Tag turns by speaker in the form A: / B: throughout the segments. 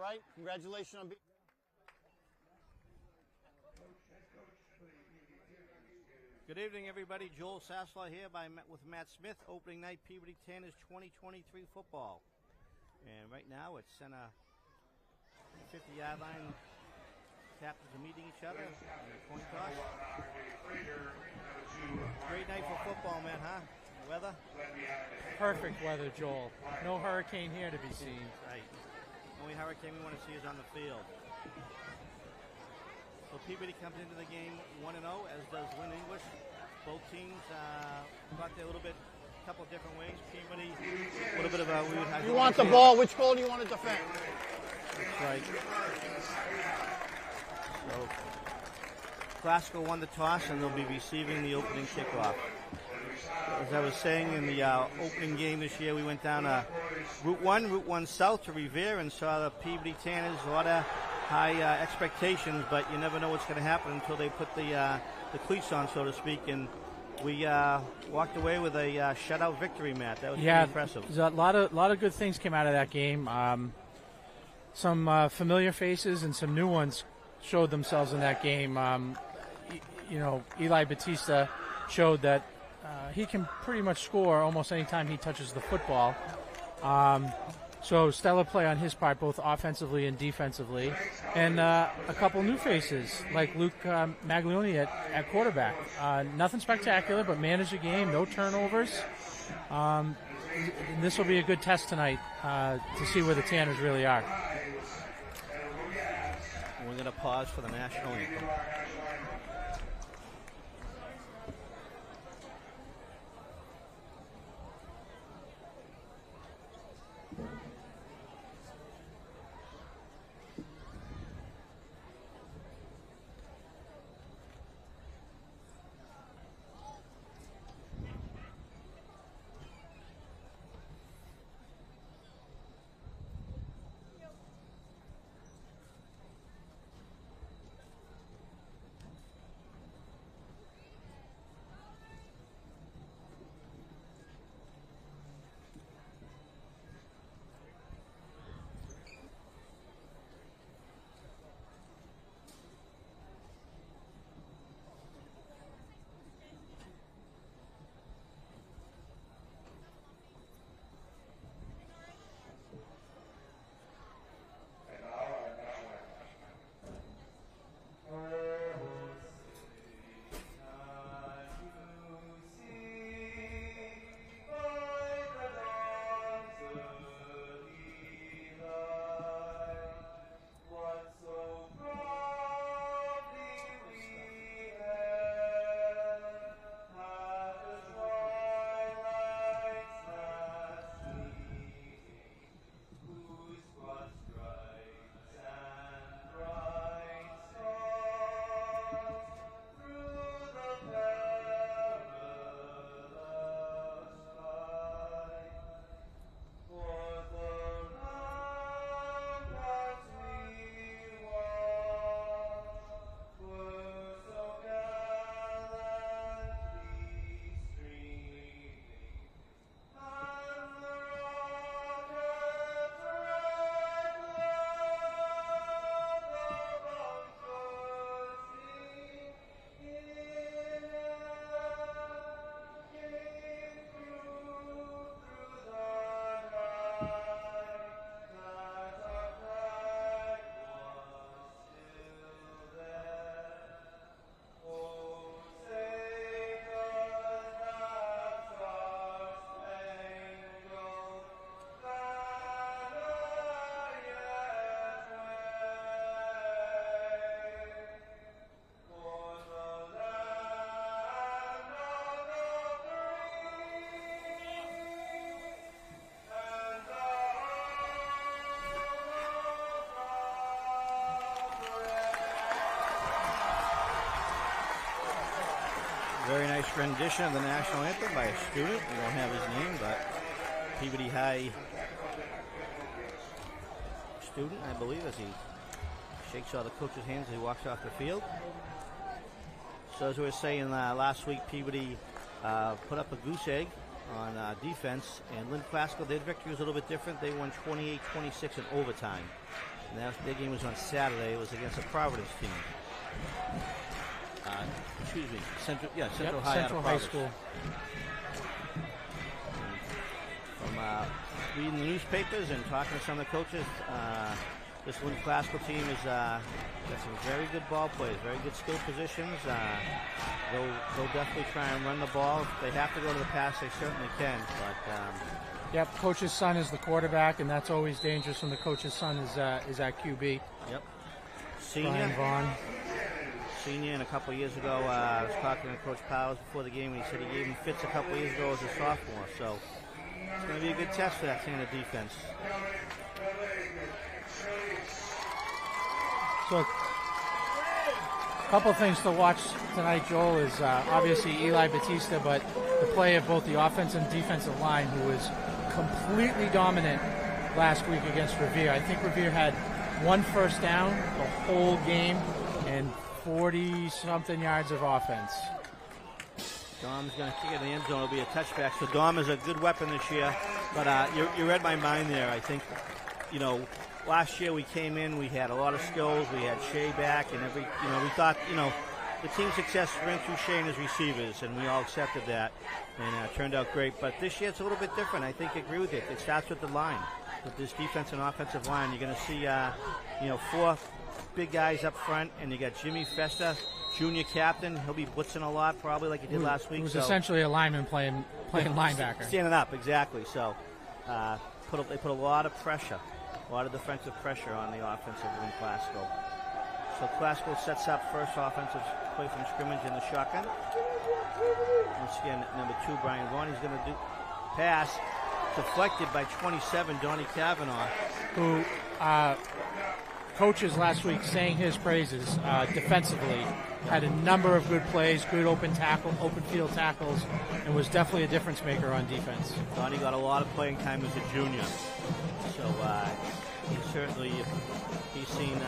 A: right? Congratulations on being...
B: Good evening, everybody. Joel Sassler here with Matt Smith. Opening night Peabody Tanners 2023 football. And right now it's center 50-yard line. Captains are meeting each other. Coin toss. Great night for football, man, huh? Weather?
C: Perfect weather, Joel. No hurricane here to be seen.
B: Right. Only hurricane we want to see is on the field. So Peabody comes into the game 1-0, as does Lynn English. Both teams got there a little bit, a couple of different ways. Peabody, a little bit of a weird.
A: You want the ball? Which goal do you want to defend?
B: That's right. So Classical won the toss, and they'll be receiving the opening kickoff. As I was saying, in the opening game this year, we went down Route 1 South to Revere, and saw the Peabody Tanners. A lot of high expectations, but you never know what's going to happen until they put the cleats on, so to speak. And we walked away with a shutout victory, Matt. That was pretty impressive.
C: A lot of good things came out of that game. Some familiar faces and some new ones showed themselves in that game. Eli Batista showed that he can pretty much score almost any time he touches the football. So stellar play on his part, both offensively and defensively. And a couple new faces, like Luke Maglioni at quarterback. Nothing spectacular, but managed the game, no turnovers. This will be a good test tonight to see where the Tanners really are.
B: We're going to pause for the national anthem. Very nice rendition of the national anthem by a student. We don't have his name, but Peabody High student, I believe, as he shakes all the coach's hands as he walks off the field. So as we were saying last week, Peabody put up a goose egg on defense, and Lynn Classical, their victory was a little bit different. They won 28-26 in overtime. And their game was on Saturday. It was against a Providence team. Excuse me, Central High out of
C: High
B: Providence.
C: School.
B: From reading the newspapers and talking to some of the coaches, this Lynn Classical team is got some very good ball players, very good skill positions. They'll definitely try and run the ball. If they have to go to the pass, they certainly can. But
C: yep, coach's son is the quarterback, and that's always dangerous when the coach's son is at QB.
B: Yep.
C: Brian Vaughn.
B: Senior, and a couple of years ago, I was talking to Coach Powers before the game, and he said he gave him fits a couple of years ago as a sophomore. So it's going to be a good test for that Tanner defense.
C: So a couple things to watch tonight, Joel, is obviously Eli Batista, but the play of both the offensive and defensive line, who was completely dominant last week against Revere. I think Revere had 1 first down the whole game and 40-something yards of offense.
B: Dom's going to kick it in the end zone. It'll be a touchback. So Dom is a good weapon this year. But you read my mind there. I think, last year we came in, we had a lot of skills. We had Shea back, and we thought, the team's success ran through Shea and his receivers, and we all accepted that, and it turned out great. But this year it's a little bit different. I think I agree with it. It starts with the line, with this defense and offensive line. You're going to see, 4 big guys up front, and you got Jimmy Festa, junior captain. He'll be blitzing a lot, probably like he did last week.
C: He was essentially a lineman playing linebacker.
B: Standing up, exactly. So they put a lot of pressure, a lot of defensive pressure on the offensive Lynn Classical. So Classical sets up first offensive play from scrimmage in the shotgun. Once again, number 2, Brian Vaughn. He's going to do pass deflected by 27, Donnie Kavanaugh,
C: who coaches last week sang his praises defensively. Had a number of good plays, good open field tackles, and was definitely a difference maker on defense.
B: Donnie got a lot of playing time as a junior, so he's seen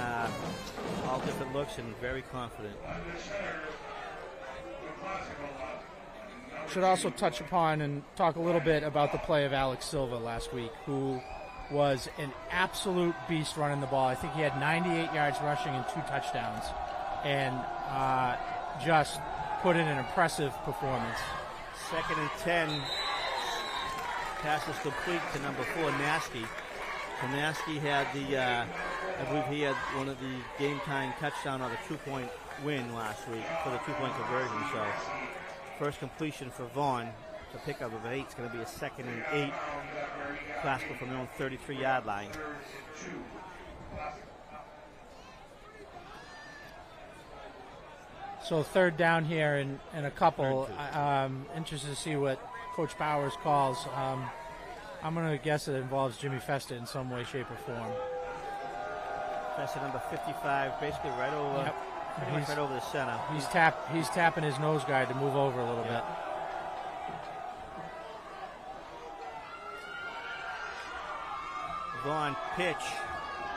B: all different looks and very confident.
C: Should also touch upon and talk a little bit about the play of Alex Silva last week, who was an absolute beast running the ball. I think he had 98 yards rushing and 2 touchdowns, and just put in an impressive performance.
B: 2nd and 10. Pass is complete to number 4, Nasky. So Nasky had I believe he had one of the game-time touchdown or the 2-point win last week for the 2-point conversion. So first completion for Vaughn. The pickup of 8 is going to be a 2nd and 8. Classical from their own 33-yard line.
C: So 3rd down here and a couple. Interested to see what Coach Powers calls. I'm going to guess it involves Jimmy Festa in some way, shape, or form.
B: Festa number 55, basically right over, right over the center.
C: He's tapping his nose guard to move over a little bit.
B: Vaughn pitch.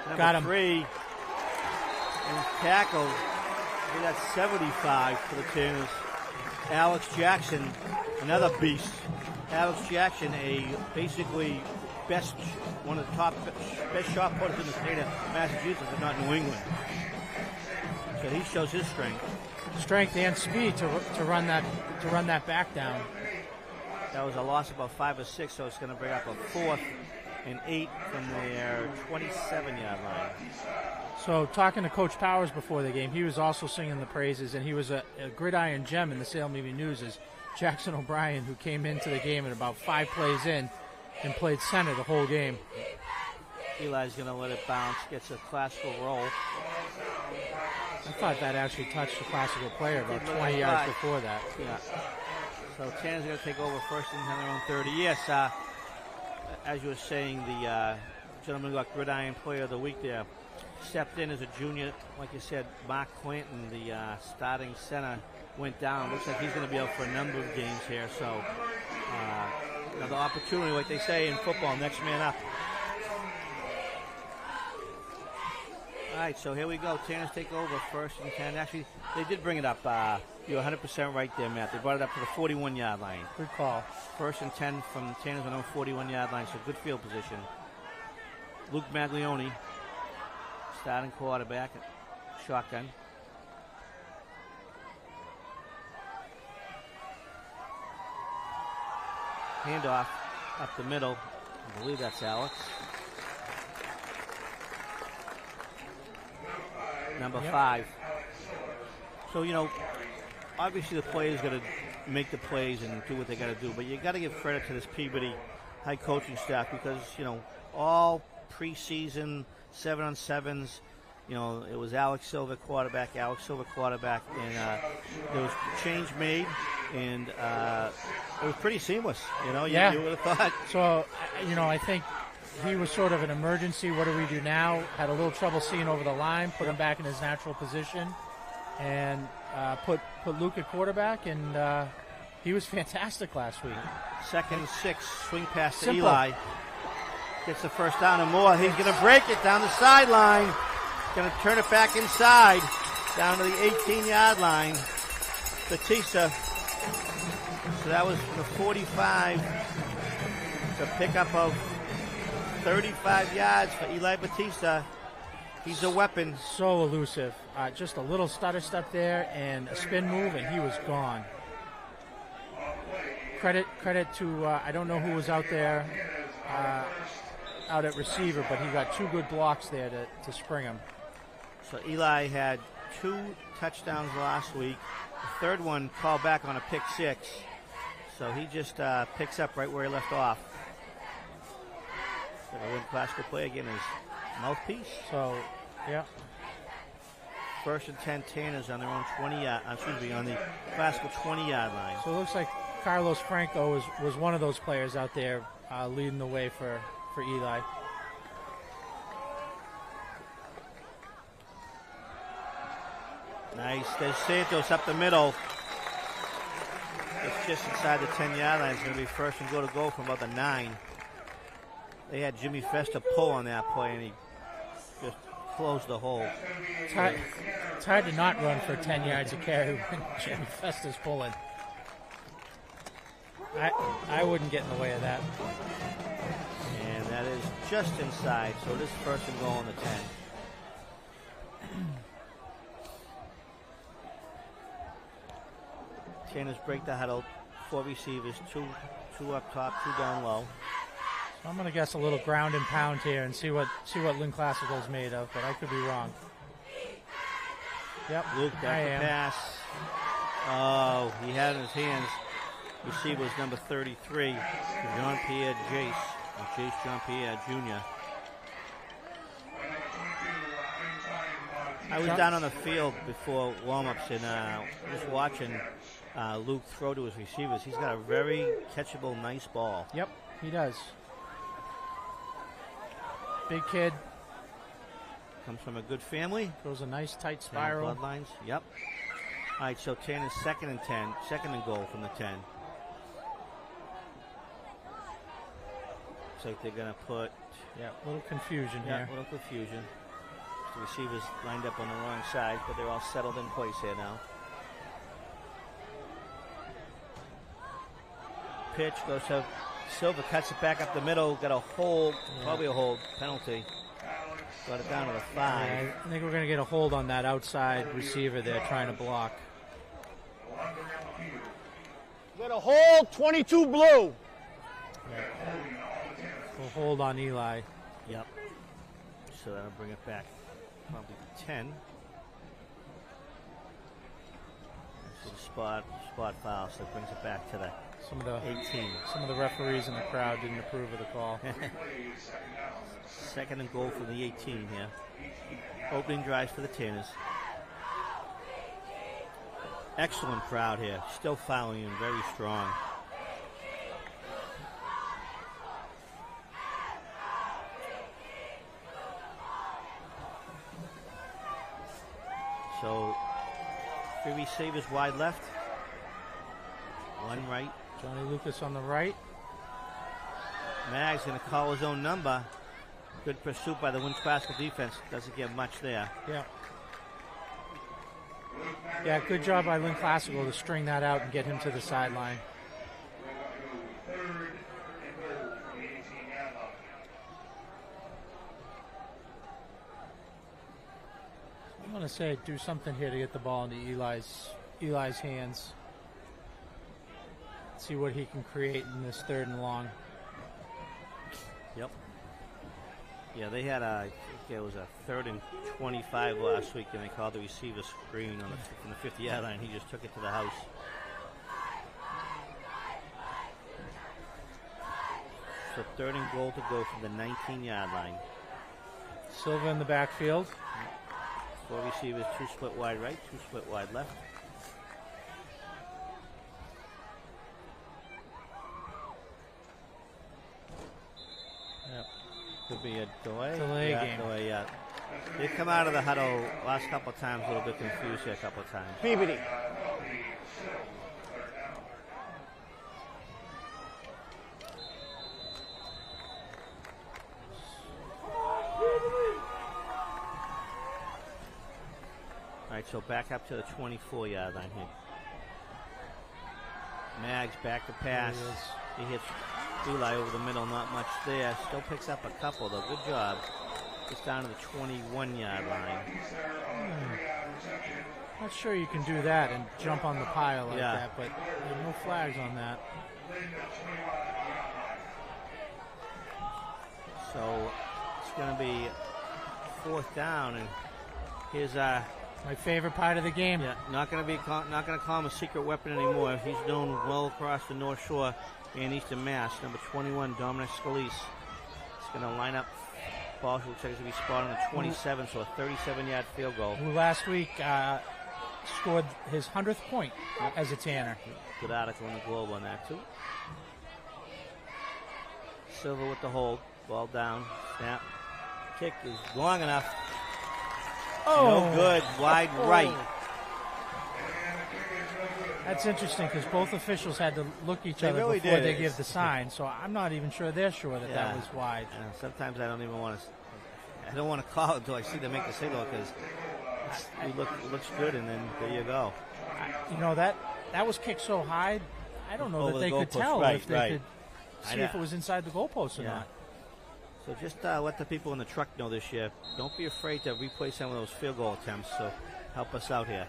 B: Number
C: Got him.
B: 3. And tackled. He got 75 for the Tanners. Alex Jackson, another beast. Alex Jackson, basically one of the top best shot putters in the state of Massachusetts, but not New England. So he shows his strength
C: and speed to run that back down.
B: That was a loss of about 5 or 6, so it's going to bring up a 4th and 8 from their 27-yard line.
C: So talking to Coach Powers before the game, he was also singing the praises, and he was a gridiron gem in the Salem Evening News is Jackson O'Brien, who came into the game at about 5 plays in and played center the whole game.
B: Eli's going to let it bounce, gets a Classical roll.
C: I thought that actually touched the Classical player about 20 yards before that.
B: Yeah. So Tanner's going to take over first and 10 their own 30. Yes, as you were saying, the gentleman who got Gridiron Player of the Week there stepped in as a junior. Like you said, Mark Clanton, the starting center, went down. Looks like he's going to be out for a number of games here. So another opportunity, like they say in football, next man up. All right, so here we go. Tanners take over first and 10. Actually, they did bring it up. You're 100% right there, Matt. They brought it up to the 41-yard line.
C: Good call.
B: First and 10 from Tanners on their 41-yard line, so good field position. Luke Maglione Starting quarterback, shotgun. Handoff up the middle. I believe that's Alex. Number 5. So, obviously the players got to make the plays and do what they got to do, but you got to give credit to this Peabody high coaching staff because, all preseason 7-on-7s, it was Alex Silver quarterback, and there was change made, and it was pretty seamless. You would have thought.
C: So, I think he was sort of an emergency. What do we do now? Had a little trouble seeing over the line, put him back in his natural position, and put Luke at quarterback, and he was fantastic last week.
B: 2nd and 6, swing pass to
C: Simple.
B: Eli. Gets the first down and more. He's going to break it down the sideline. Going to turn it back inside, down to the 18-yard line. Batista. So that was the 45. It's a pickup of 35 yards for Eli Batista. He's a weapon.
C: So elusive. Just a little stutter step there and a spin move, and he was gone. Credit to, I don't know who was out there, out at receiver, but he got 2 good blocks there to spring him.
B: So Eli had 2 touchdowns last week. The third one called back on a pick 6. So he just picks up right where he left off. So the Lynn Classical play again is mouthpiece.
C: So, yeah.
B: 1st and 10 Tanners on their own 20-yard, on the Classical 20-yard line.
C: So it looks like Carlos Franco was one of those players out there leading the way for Eli.
B: Nice. There's Santos up the middle. It's just inside the 10-yard line. It's going to be 1st and go from about the 9. They had Jimmy Festa pull on that play, and he just closed the hole.
C: It's hard to not run for 10 yards of carry when Jimmy Festa's pulling. I wouldn't get in the way of that.
B: And that is just inside, so it is 1st and goal on the 10. Tanners break the huddle. 4 receivers, two up top, 2 down low.
C: So I'm going to guess a little ground and pound here and see what Lynn Classical is made of, but I could be wrong. Yep,
B: Luke got the pass. Oh, he had in his hands. Receiver was number 33, Jean-Pierre Jace. Jace Jean-Pierre Jr. I was down on the field before warm-ups and just watching Luke throw to his receivers. He's got a very catchable, nice ball.
C: Yep, he does. Big kid.
B: Comes from a good family.
C: Throws a nice tight spiral.
B: Bloodlines, yep. All right, so Tanner's 2nd and 10. 2nd and goal from the 10. Looks like they're going to put...
C: Yeah, a little confusion here.
B: A little confusion. The receivers lined up on the wrong side, but they're all settled in place here now. Pitch goes to Silva, cuts it back up the middle, got a hold, probably a hold, penalty. Got it down to the 5.
C: Yeah, I think we're going to get a hold on that outside receiver there trying to block.
A: Got a hold, 22 blue.
C: Yeah. We'll hold on Eli.
B: Yep. So that'll bring it back probably to 10. So the spot foul, so it brings it back to the 18.
C: Some of the referees in the crowd didn't approve of the call.
B: 2nd and goal from the 18 here. Opening drives for the Tanners. Excellent crowd here. Still fouling in very strong. So 3 receivers wide left. 1 right.
C: Johnny Lucas on the right.
B: Mag's going to call his own number. Good pursuit by the Lynn Classical defense. Doesn't get much there.
C: Yeah. Yeah, good job by Lynn Classical to string that out and get him to the sideline. to say do something here to get the ball into Eli's hands. See what he can create in this 3rd and long.
B: Yep. Yeah, they had it was a 3rd and 25 last week, and they called the receiver screen on from the 50-yard line. He just took it to the house. So 3rd and goal to go from the 19-yard line.
C: Silva in the backfield.
B: 4 receivers, 2 split wide right, 2 split wide left.
C: Yep.
B: Could be a delay.
C: Delay game.
B: Delay, yeah. They come out of the huddle last couple of times, a little bit confused here a couple of times.
A: Peabody.
B: All right, so back up to the 24-yard line here. Maggs back to pass. He hits Eli over the middle, not much there. Still picks up a couple, though. Good job. Gets down to the 21-yard line.
C: Not sure you can do that and jump on the pile like that, but there's no flags on that.
B: So it's going to be 4th down, and here's
C: my favorite part of the game.
B: Yeah, not going to call him a secret weapon anymore. He's known well across the North Shore and Eastern Mass. Number 21, Dominic Scalise. He's going to line up. Ball looks like it's going to be spot on the 27, so a 37-yard field goal.
C: Who last week scored his 100th point as a Tanner.
B: Good article in the Globe on that, too. Silva with the hold. Ball down. Snap. Kick is long enough.
C: Oh,
B: no good. Wide right.
C: That's interesting because both officials had to look each other
B: really
C: before
B: did.
C: they give the sign. So I'm not even sure they're sure that that was wide.
B: Sometimes I don't even want to. I don't want to call it until I see them make the signal because it looks good, and then there you go.
C: You know that was kicked so high. I don't know
B: Over
C: that they
B: the
C: could
B: goalpost.
C: tell
B: Right,
C: if they
B: right.
C: could see if it was inside the goalpost or not.
B: So just let the people in the truck know this year. Don't be afraid to replay some of those field goal attempts. So help us out here.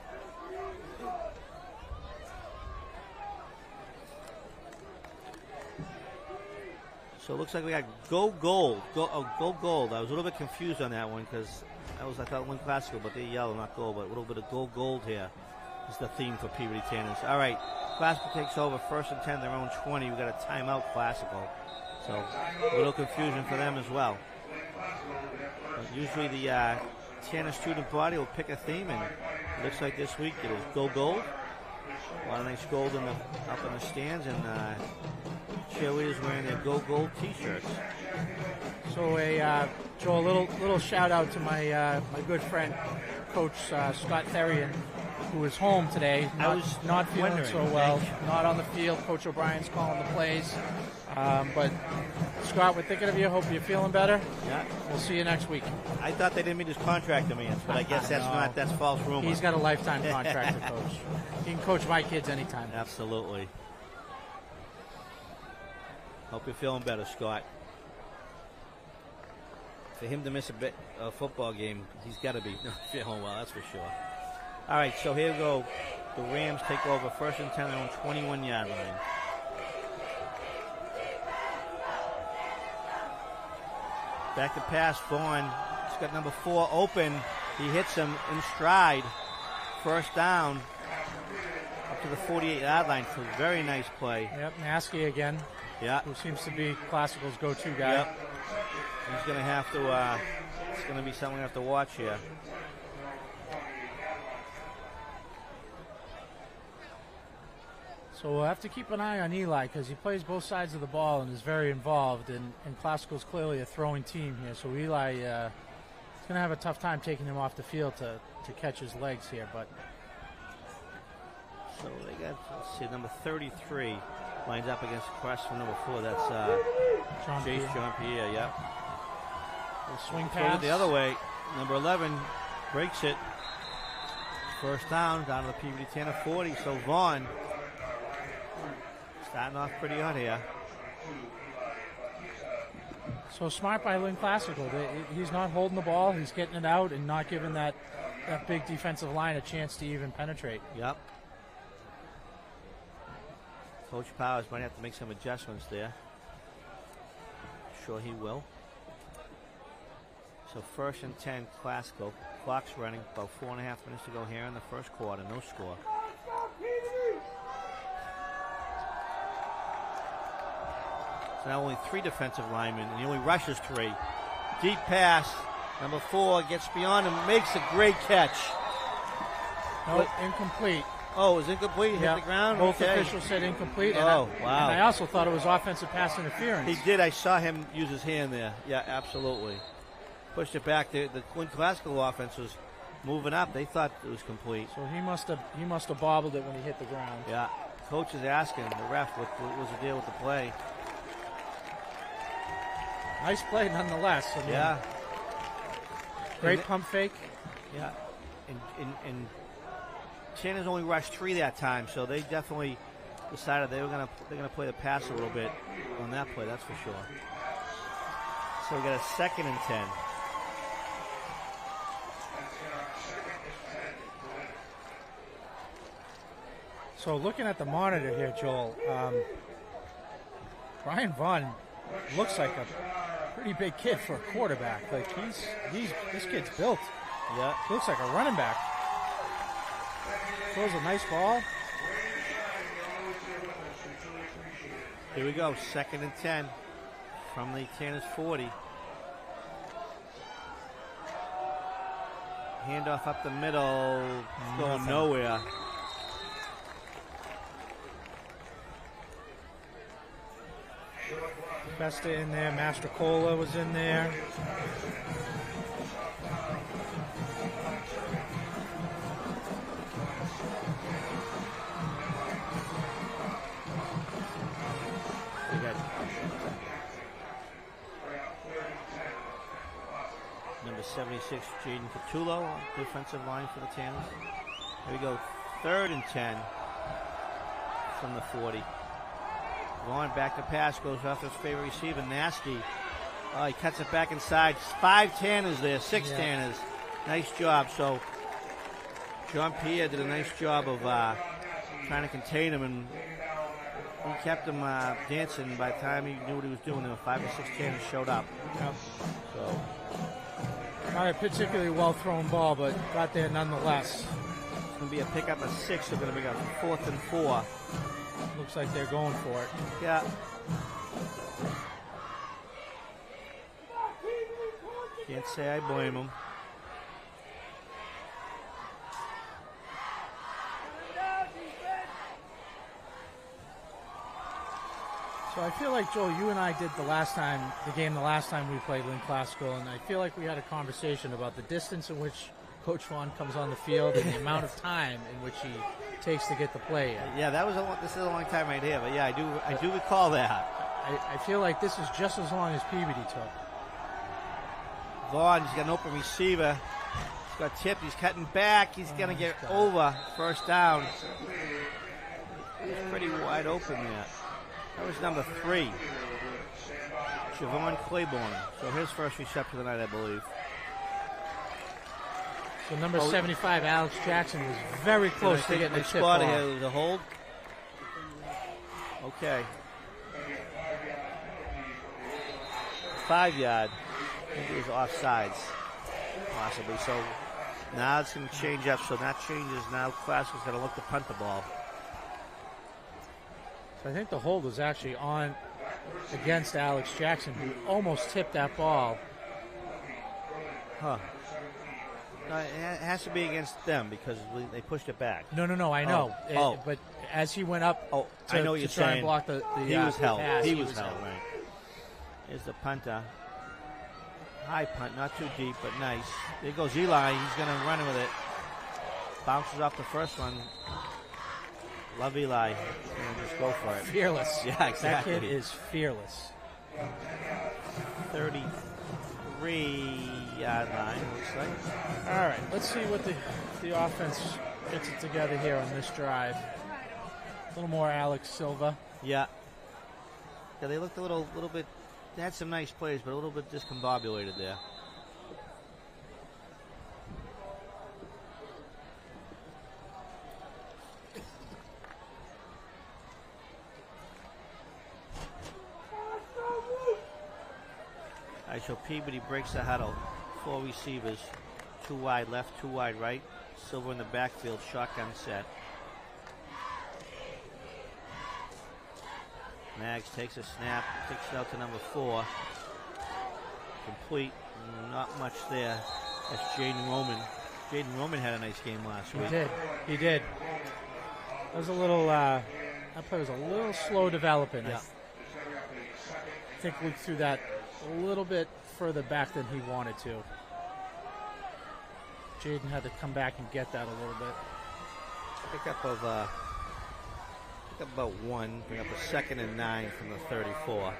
B: So it looks like we got go gold. Go gold. I was a little bit confused on that one because I thought Lynn Classical, but they're yellow, not gold. But a little bit of go gold here is the theme for Peabody Tanners. All right, Classical takes over 1st and 10, their own 20. We got a timeout, Classical. So a little confusion for them as well. But usually the Tanner student body will pick a theme, and it looks like this week it is go gold. A lot of nice gold up in the stands, and cheerleaders wearing their Go Gold T-shirts.
C: So Joe, a little shout out to my good friend, Coach Scott Therian, who is home today.
B: I was
C: not feeling
B: wondering.
C: so well, not on the field. Coach O'Brien's calling the plays. But Scott, we're thinking of you. Hope you're feeling better.
B: Yeah.
C: We'll see you next week.
B: I thought they didn't meet his contract demands, but I guess that's false rumor.
C: He's got a lifetime contract to coach. He can coach my kids anytime.
B: Absolutely. Hope you're feeling better, Scott. For him to miss a football game, he's got to be feeling well, that's for sure. All right, so here we go. The Rams take over 1st and 10 on 21-yard line. Back to pass, Vaughn. He's got number 4 open. He hits him in stride. 1st down up to the 48-yard line. So very nice play.
C: Yep, Maskey again.
B: Yeah.
C: Who seems to be Classical's go-to guy.
B: Yep. He's going to have to, it's going to be something we have to watch here.
C: So we'll have to keep an eye on Eli because he plays both sides of the ball and is very involved. And Classical's clearly a throwing team here. So Eli is going to have a tough time taking him off the field to catch his legs here. But
B: so they got, let's see, number 33 lines up against Crest from number 4. That's Jean Pierre, yeah.
C: Swing pass.
B: The other way. Number 11 breaks it. 1st down to the Peabody Tanner 40. So Vaughn starting off pretty hot here.
C: So smart by Lynn Classical. He's not holding the ball. He's getting it out and not giving that that big defensive line a chance to even penetrate.
B: Yep. Coach Powers might have to make some adjustments there. Sure he will. So 1st and 10, Classical. Clock's running, about 4.5 minutes to go here in the first quarter. No score. So now only 3 defensive linemen, and he only rushes 3. Deep pass. Number 4 gets beyond and makes a great catch.
C: No, incomplete.
B: Oh, it was incomplete? Hit the ground?
C: Both
B: Okay.
C: officials said incomplete. And
B: wow.
C: And I also thought it was offensive pass interference.
B: He did. I saw him use his hand there. Yeah, absolutely. Pushed it back. The Lynn Classical offense was moving up. They thought it was complete.
C: So he must have bobbled it when he hit the ground.
B: Yeah. Coach is asking the ref what was the deal with the play.
C: Nice play nonetheless. I mean,
B: Yeah.
C: Great pump fake.
B: Yeah. And Shannon's only rushed 3 that time, so they definitely decided they're gonna play the pass a little bit on that play. That's for sure. So we got a 2nd and 10.
C: So looking at the monitor here, Joel, Brian Vaughn looks like a pretty big kid for a quarterback. Like this kid's built.
B: Yeah.
C: He looks like a running back. Throws a nice ball.
B: Here we go, 2nd and 10 from the Tanners 40. Handoff up the middle, going nowhere.
C: Festa in there, Master Cola was in there.
B: We got number 76, Jaden Catullo, defensive line for the Tanners. Here we go, 3rd and 10 from the 40. Vaughn back to pass, goes off his favorite receiver, Nasty. Oh, he cuts it back inside. 5 Tanners there, 6 Tanners. Nice job. So John Pierre did a nice job of trying to contain him, and he kept him dancing. By the time he knew what he was doing, there were 5 or 6 Tanners showed up.
C: Yep.
B: So
C: Not a particularly well thrown ball, but got there nonetheless.
B: it's going to be a pickup of 6. They're going to bring up 4th and 4.
C: Looks like they're going for it.
B: Yeah. Can't say I blame him.
C: So I feel like, Joel, you and I did the last time we played Lynn Classical, and I feel like we had a conversation about the distance in which Coach Vaughn comes on the field and the amount of time in which he takes to get the play in.
B: Yeah, this is a long time right here, but yeah, I do recall that.
C: I feel like this is just as long as Peabody took.
B: Vaughn, he's got an open receiver. He's got tipped. He's cutting back. He's going to get over 1st down. He's pretty wide open there. That was number 3, Javon Claiborne. So his first reception tonight, I believe.
C: So number 75, Alex Jackson, was very close to getting a tip ball.
B: Here, the hold. Okay. 5 yard. I think it was offsides, possibly. So now it's going to change up. So that changes. Now Classical's going to look to punt the ball.
C: So I think the hold was actually on against Alex Jackson, who almost tipped that ball.
B: Huh. It has to be against them because they pushed it back.
C: No, I know. But as he went up
B: I know what you're
C: try
B: saying.
C: and block the
B: he was held.
C: pass,
B: He was held, right. Here's the punter. High punt, not too deep, but nice. There goes Eli. He's going to run with it. Bounces off the first one. Love Eli. He's going to just go for it.
C: Fearless.
B: Yeah, exactly.
C: That kid is fearless.
B: 33-yard line, looks like.
C: All right, let's see what the offense gets it together here on this drive. A little more Alex Silva.
B: Yeah. Yeah, they looked a little bit. They had some nice plays, but a little bit discombobulated there. right, so Peabody breaks the huddle. 4 receivers, 2 wide left, 2 wide right. Silver in the backfield, shotgun set. Mags takes a snap, kicks it out to number 4. Complete, not much there. That's Jaden Roman. Jaden Roman had a nice game last week.
C: He did. That was a little, that play was a little slow developing.
B: Yeah.
C: I think we threw that a little bit further back than he wanted to. Jaden had to come back and get that a little bit.
B: Pick up about 1, bring up a 2nd and 9 from the 34.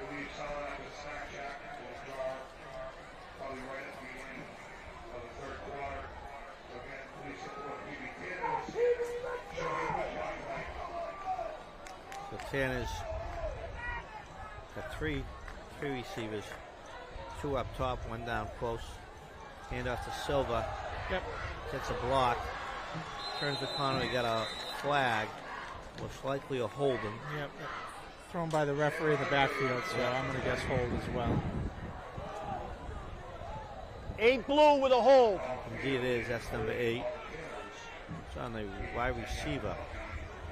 B: So Tanner's got three receivers, 2 up top, 1 down close. Hand off to Silva.
C: Yep.
B: Gets a block. Turns the corner. He got a flag. Most likely a holding.
C: Yep. Thrown by the referee in the backfield, so I'm going to guess hold as well.
A: 8 blue with a hold.
B: Indeed it is. That's number 8. It's on the wide receiver,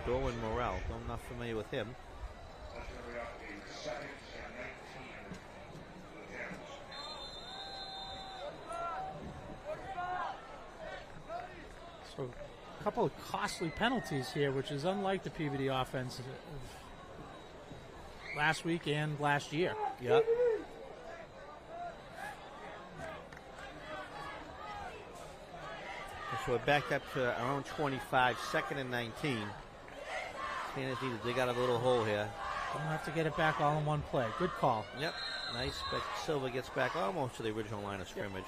B: Dolan Morrell. I'm not familiar with him.
C: So a couple of costly penalties here, which is unlike the Peabody offense last week and last year.
B: Yep. So we're back up to our own 25, 2nd and 19. Tanners need to dig out a little hole here.
C: Don't have to get it back all in one play. Good call.
B: Yep, nice, but Silva gets back almost to the original line of scrimmage.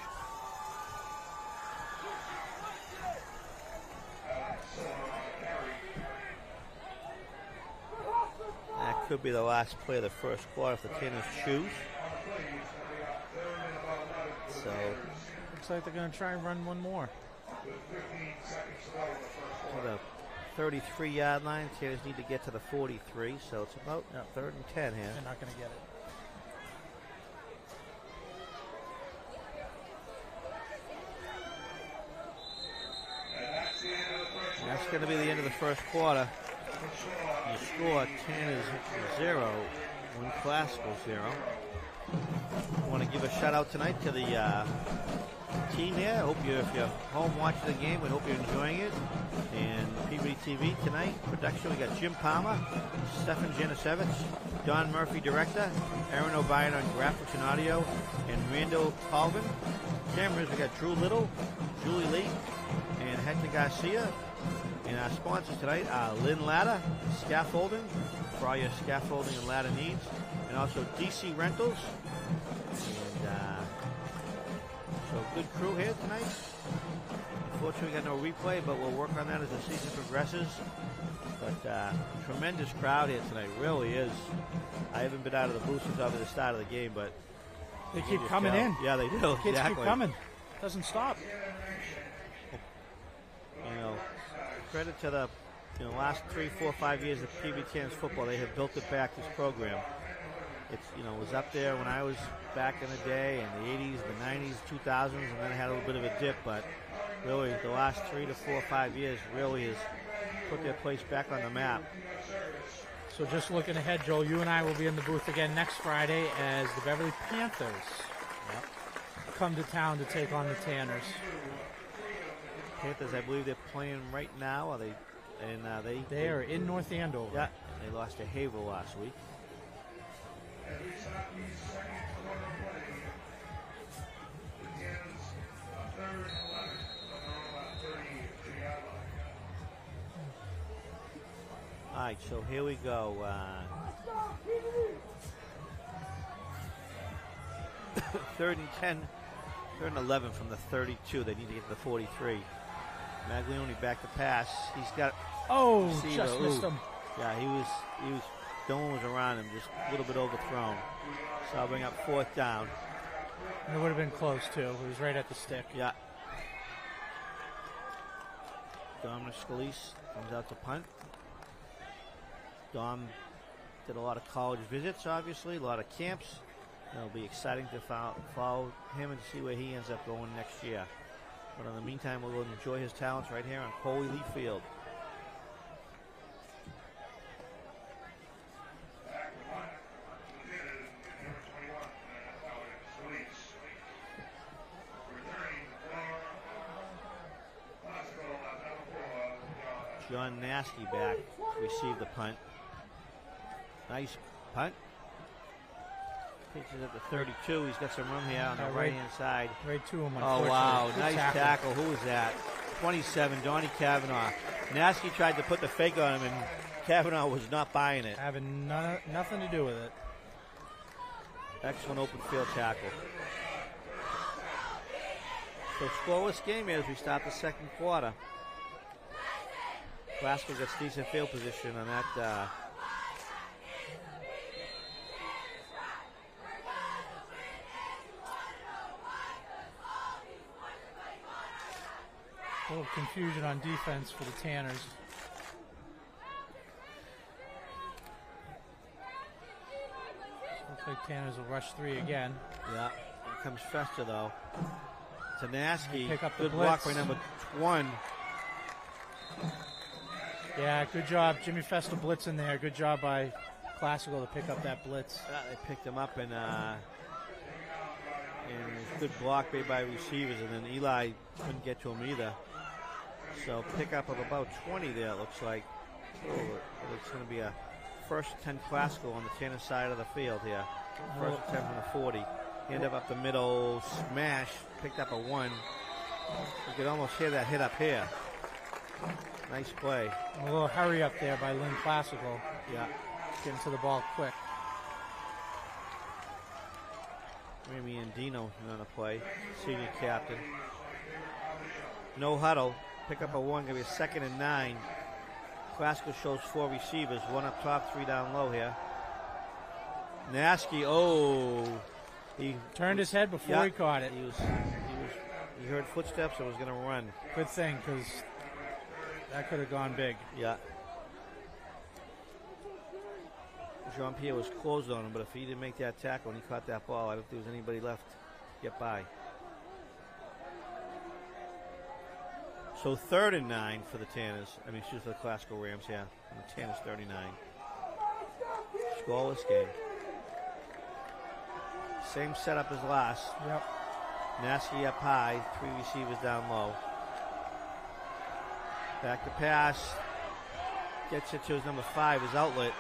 B: That could be the last play of the first quarter if the Tanners choose. So
C: looks like they're going to try and run one more.
B: To the 33-yard line, Tanners need to get to the 43, so it's about 3rd and 10 here.
C: They're not going to get it.
B: That's going to be the end of the first quarter. You score 10 0, Lynn Classical 0. I want to give a shout out tonight to the team here. I hope if you're home watching the game, we hope you're enjoying it. And Peabody TV tonight, production, we got Jim Palmer, Stefan Janisevich, Don Murphy, director, Aaron O'Brien on graphics and audio, and Randall Colvin. Cameras, we got Drew Little, Julie Lee, and Hector Garcia. And our sponsors tonight are Lynn Ladder, Scaffolding, for all your scaffolding and ladder needs, and also DC Rentals. And so good crew here tonight. Unfortunately, we got no replay, but we'll work on that as the season progresses. But tremendous crowd here tonight, really is. I haven't been out of the booth since over the start of the game, but
C: they keep coming in.
B: Yeah, they do.
C: Kids
B: exactly.
C: keep coming. Doesn't stop.
B: You know, credit to the last 3, 4, 5 years of Peabody Tanners football. They have built it back, this program. It's it was up there when I was back in the day, in the 80s, the 90s, 2000s, and then it had a little bit of a dip. But really, the last 3 to 4, 5 years really has put their place back on the map.
C: So just looking ahead, Joel, you and I will be in the booth again next Friday as the Beverly Panthers come to town to take on the Tanners.
B: Panthers, I believe they're playing right now. Are they? And
C: they are in North Andover.
B: Yeah, they lost to Haverhill last week. All right, so here we go. 3rd and 10, 3rd and 11 from the 32. They need to get to the 43. Maglione back to pass. He's got.
C: Oh,
B: receiver.
C: just missed him.
B: Yeah, he was. Dolan was around him, just a little bit overthrown. So I'll bring up 4th down.
C: And it would have been close too. It was right at the stick.
B: Yeah. Dominic Scalise comes out to punt. Dom did a lot of college visits, obviously, a lot of camps. It'll be exciting to follow him and see where he ends up going next year. But in the meantime, we'll enjoy his talents right here on Coley Lee Field. John Nasky back to receive the punt. Nice punt. Pitches at the 32. He's got some room here on the right-hand side.
C: Right to him,
B: oh, wow. Nice tackle. Who was that? 27, Donnie Kavanaugh. Nasky tried to put the fake on him, and Kavanaugh was not buying it.
C: Having nothing to do with it.
B: Excellent open field tackle. So scoreless game here as we start the second quarter. Classical gets decent field position on that.
C: A little confusion on defense for the Tanners. Looks like Tanners will rush 3 again.
B: Yeah, here comes Fester though. Tanaski,
C: pick up the
B: good
C: blitz.
B: block by number 1.
C: Yeah, good job. Jimmy Fester blitz in there. Good job by Classical to pick up that blitz.
B: They picked him up and good block made by receivers, and then Eli couldn't get to him either. So pickup of about 20 there, it looks like. Oh, it's going to be a first 10 Classical on the Tanner side of the field here. First 10 from the 40. End up the middle, smash, picked up a 1. You could almost hear that hit up here. Nice play.
C: A little hurry up there by Lynn Classical.
B: Yeah.
C: Getting to the ball quick.
B: Remy Andino on the play, senior captain. No huddle. Pick up a 1, going to be a 2nd and 9. Classical shows 4 receivers, 1 up top, 3 down low here. Nasky, he
C: turned his head before he caught it.
B: He heard footsteps and was going to run.
C: Good thing, because that could have gone big.
B: Yeah. Jean-Pierre was closed on him, but if he didn't make that tackle and he caught that ball, I don't think there was anybody left to get by. So 3rd and 9 for the Tanners. Excuse the Classical Rams, yeah. And the Tanners 39. Scoreless game. Same setup as last.
C: Yep.
B: Nasky up high, 3 receivers down low. Back to pass. Gets it to his number 5, his outlet.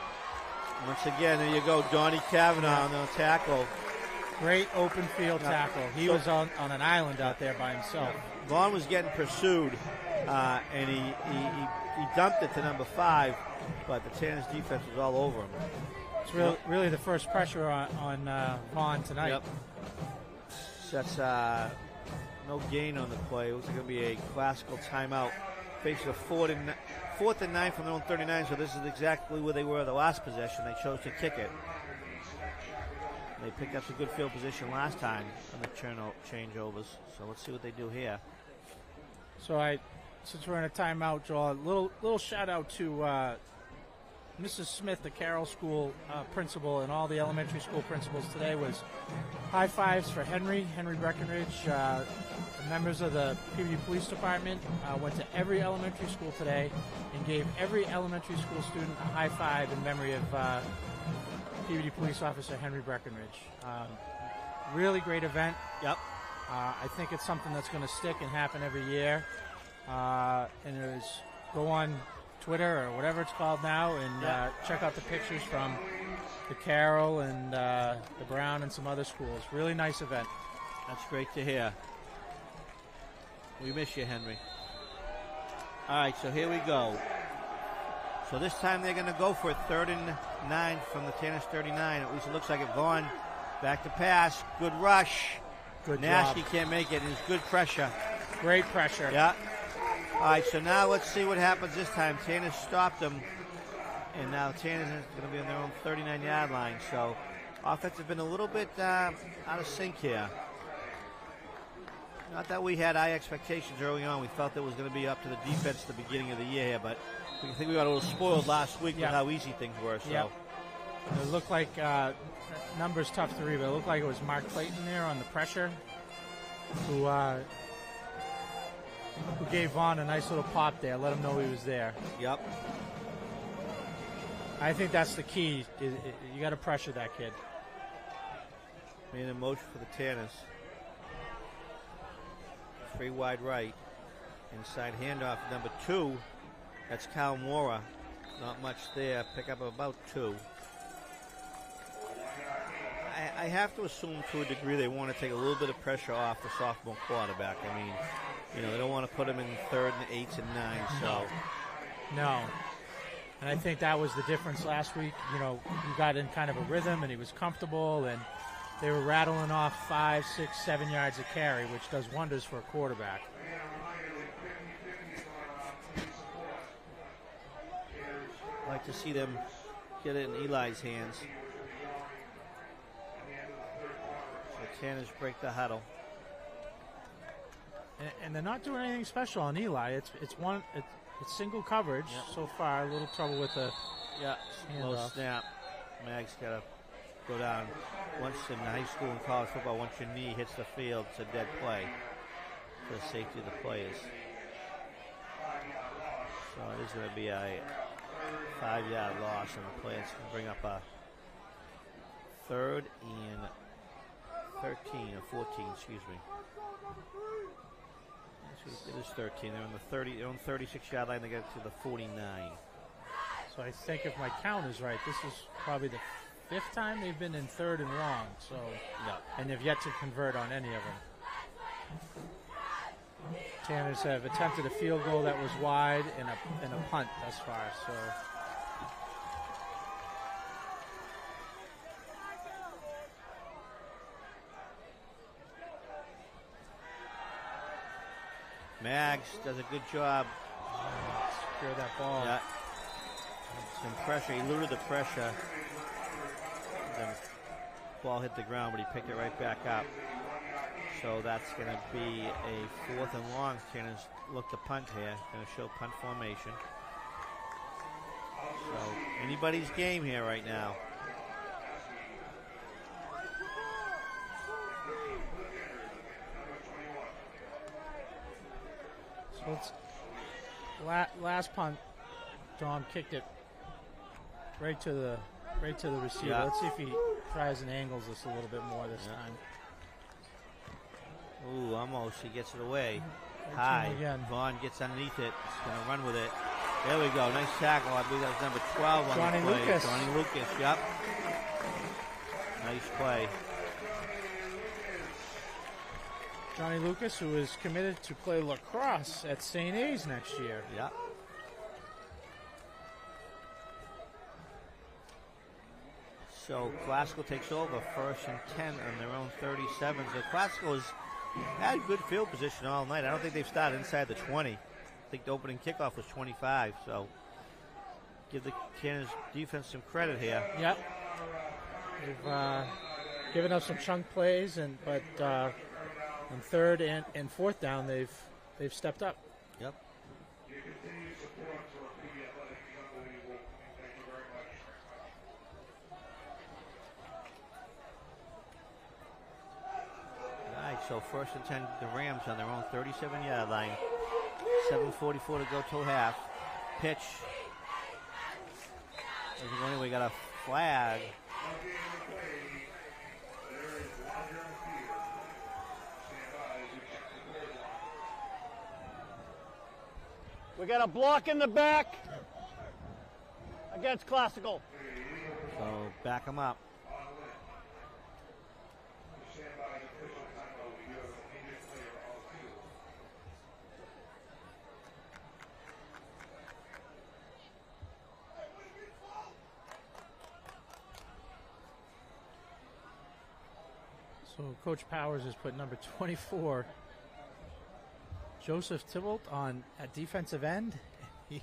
B: Once again, there you go, Donnie Kavanaugh on the tackle.
C: Great open field tackle. He was on an island out there by himself.
B: Vaughn was getting pursued, and he dumped it to number 5, but the Tanners defense was all over him.
C: It's really the first pressure on Vaughn tonight.
B: Yep. That's no gain on the play. It looks like it'll be a Classical timeout. Faces a 4th and 9 from their own 39, so this is exactly where they were the last possession. They chose to kick it. They picked up some good field position last time on the changeovers, so let's see what they do here.
C: So since we're in a timeout, Joel, a little shout out to Mrs. Smith, the Carroll School principal, and all the elementary school principals today. Was high fives for Henry Breckenridge. The members of the Peabody Police Department went to every elementary school today and gave every elementary school student a high five in memory of Peabody Police Officer Henry Breckenridge. Really great event.
B: Yep.
C: I think it's something that's going to stick and happen every year. And go on Twitter or whatever it's called now and check out the pictures from the Carroll and the Brown and some other schools. Really nice event.
B: That's great to hear. We miss you, Henry. All right, so here we go. So this time they're going to go for it. 3rd and 9 from the Tanners 39. At least it looks like it. Vaughn back to pass. Good rush.
C: Good
B: Nasky
C: job.
B: can't make it. It's good pressure.
C: Great pressure.
B: Yeah. All right, so now let's see what happens this time. Tanners stopped them, and now Tanners is going to be on their own 39-yard line. So offense has been a little bit out of sync here. Not that we had high expectations early on. We felt it was going to be up to the defense at the beginning of the year here, but I think we got a little spoiled last week with how easy things were. So
C: It looked like numbers tough to read, but it looked like it was Mark Clayton there on the pressure, who gave Vaughn a nice little pop there, let him know he was there.
B: Yep.
C: I think that's the key. You got to pressure that kid.
B: Made a motion for the Tanners. 3 wide right. Inside handoff, number 2. That's Cal Mora. Not much there. Pick up about 2. I have to assume to a degree they want to take a little bit of pressure off the sophomore quarterback. I mean, they don't want to put him in 3rd and 8s and 9s. So
C: no. And I think that was the difference last week. He got in kind of a rhythm and he was comfortable, and they were rattling off 5, 6, 7 yards of carry, which does wonders for a quarterback.
B: I'd like to see them get it in Eli's hands. So Tanners break the huddle.
C: And they're not doing anything special on Eli. It's single coverage so far. A little trouble with the
B: low snap. Mag's got to go down. Once in high school and college football, once your knee hits the field, it's a dead play for the safety of the players. So it is going to be a 5-yard loss, and the players can bring up a 3rd and 13 or 14, excuse me. It is 13. They're on the 30. They're on the 36-yard line. They get to the 49.
C: So I think if my count is right, this is probably the 5th time they've been in 3rd and long. So, and they've yet to convert on any of them. Tanners have attempted a field goal that was wide and a punt thus far. So.
B: Maggs does a good job.
C: Secure that ball.
B: Yeah. Some pressure. He lured the pressure. The ball hit the ground, but he picked it right back up. So that's going to be a 4th and long. Tanners look to punt here. Going to show punt formation. So anybody's game here right now.
C: So it's last punt. Dom kicked it right to the receiver.
B: Yeah.
C: Let's see if he tries and angles this a little bit more this time.
B: Ooh, almost. He gets it away.
C: Right
B: High.
C: again.
B: Vaughn gets underneath it. He's going to run with it. There we go. Nice tackle. I believe that was number 12 on
C: Johnny
B: the play.
C: Lucas.
B: Johnny Lucas, yep. Nice play.
C: Johnny Lucas, who is committed to play lacrosse at St. A's next year.
B: Yep. So Classical takes over 1st and 10 on their own 37. So Classical has had good field position all night. I don't think they've started inside the 20. I think the opening kickoff was 25. So give the Tanners defense some credit here.
C: Yep. They've given up some chunk plays, but on 3rd and 4th down, they've stepped up.
B: Yep. All right, so 1st and 10, the Rams on their own 37-yard line. 7:44 to go till half. Pitch. We got a flag.
A: We got a block in the back against Classical.
B: So back them up.
C: So Coach Powers has put number 24, Joseph Tybalt, on at defensive end. He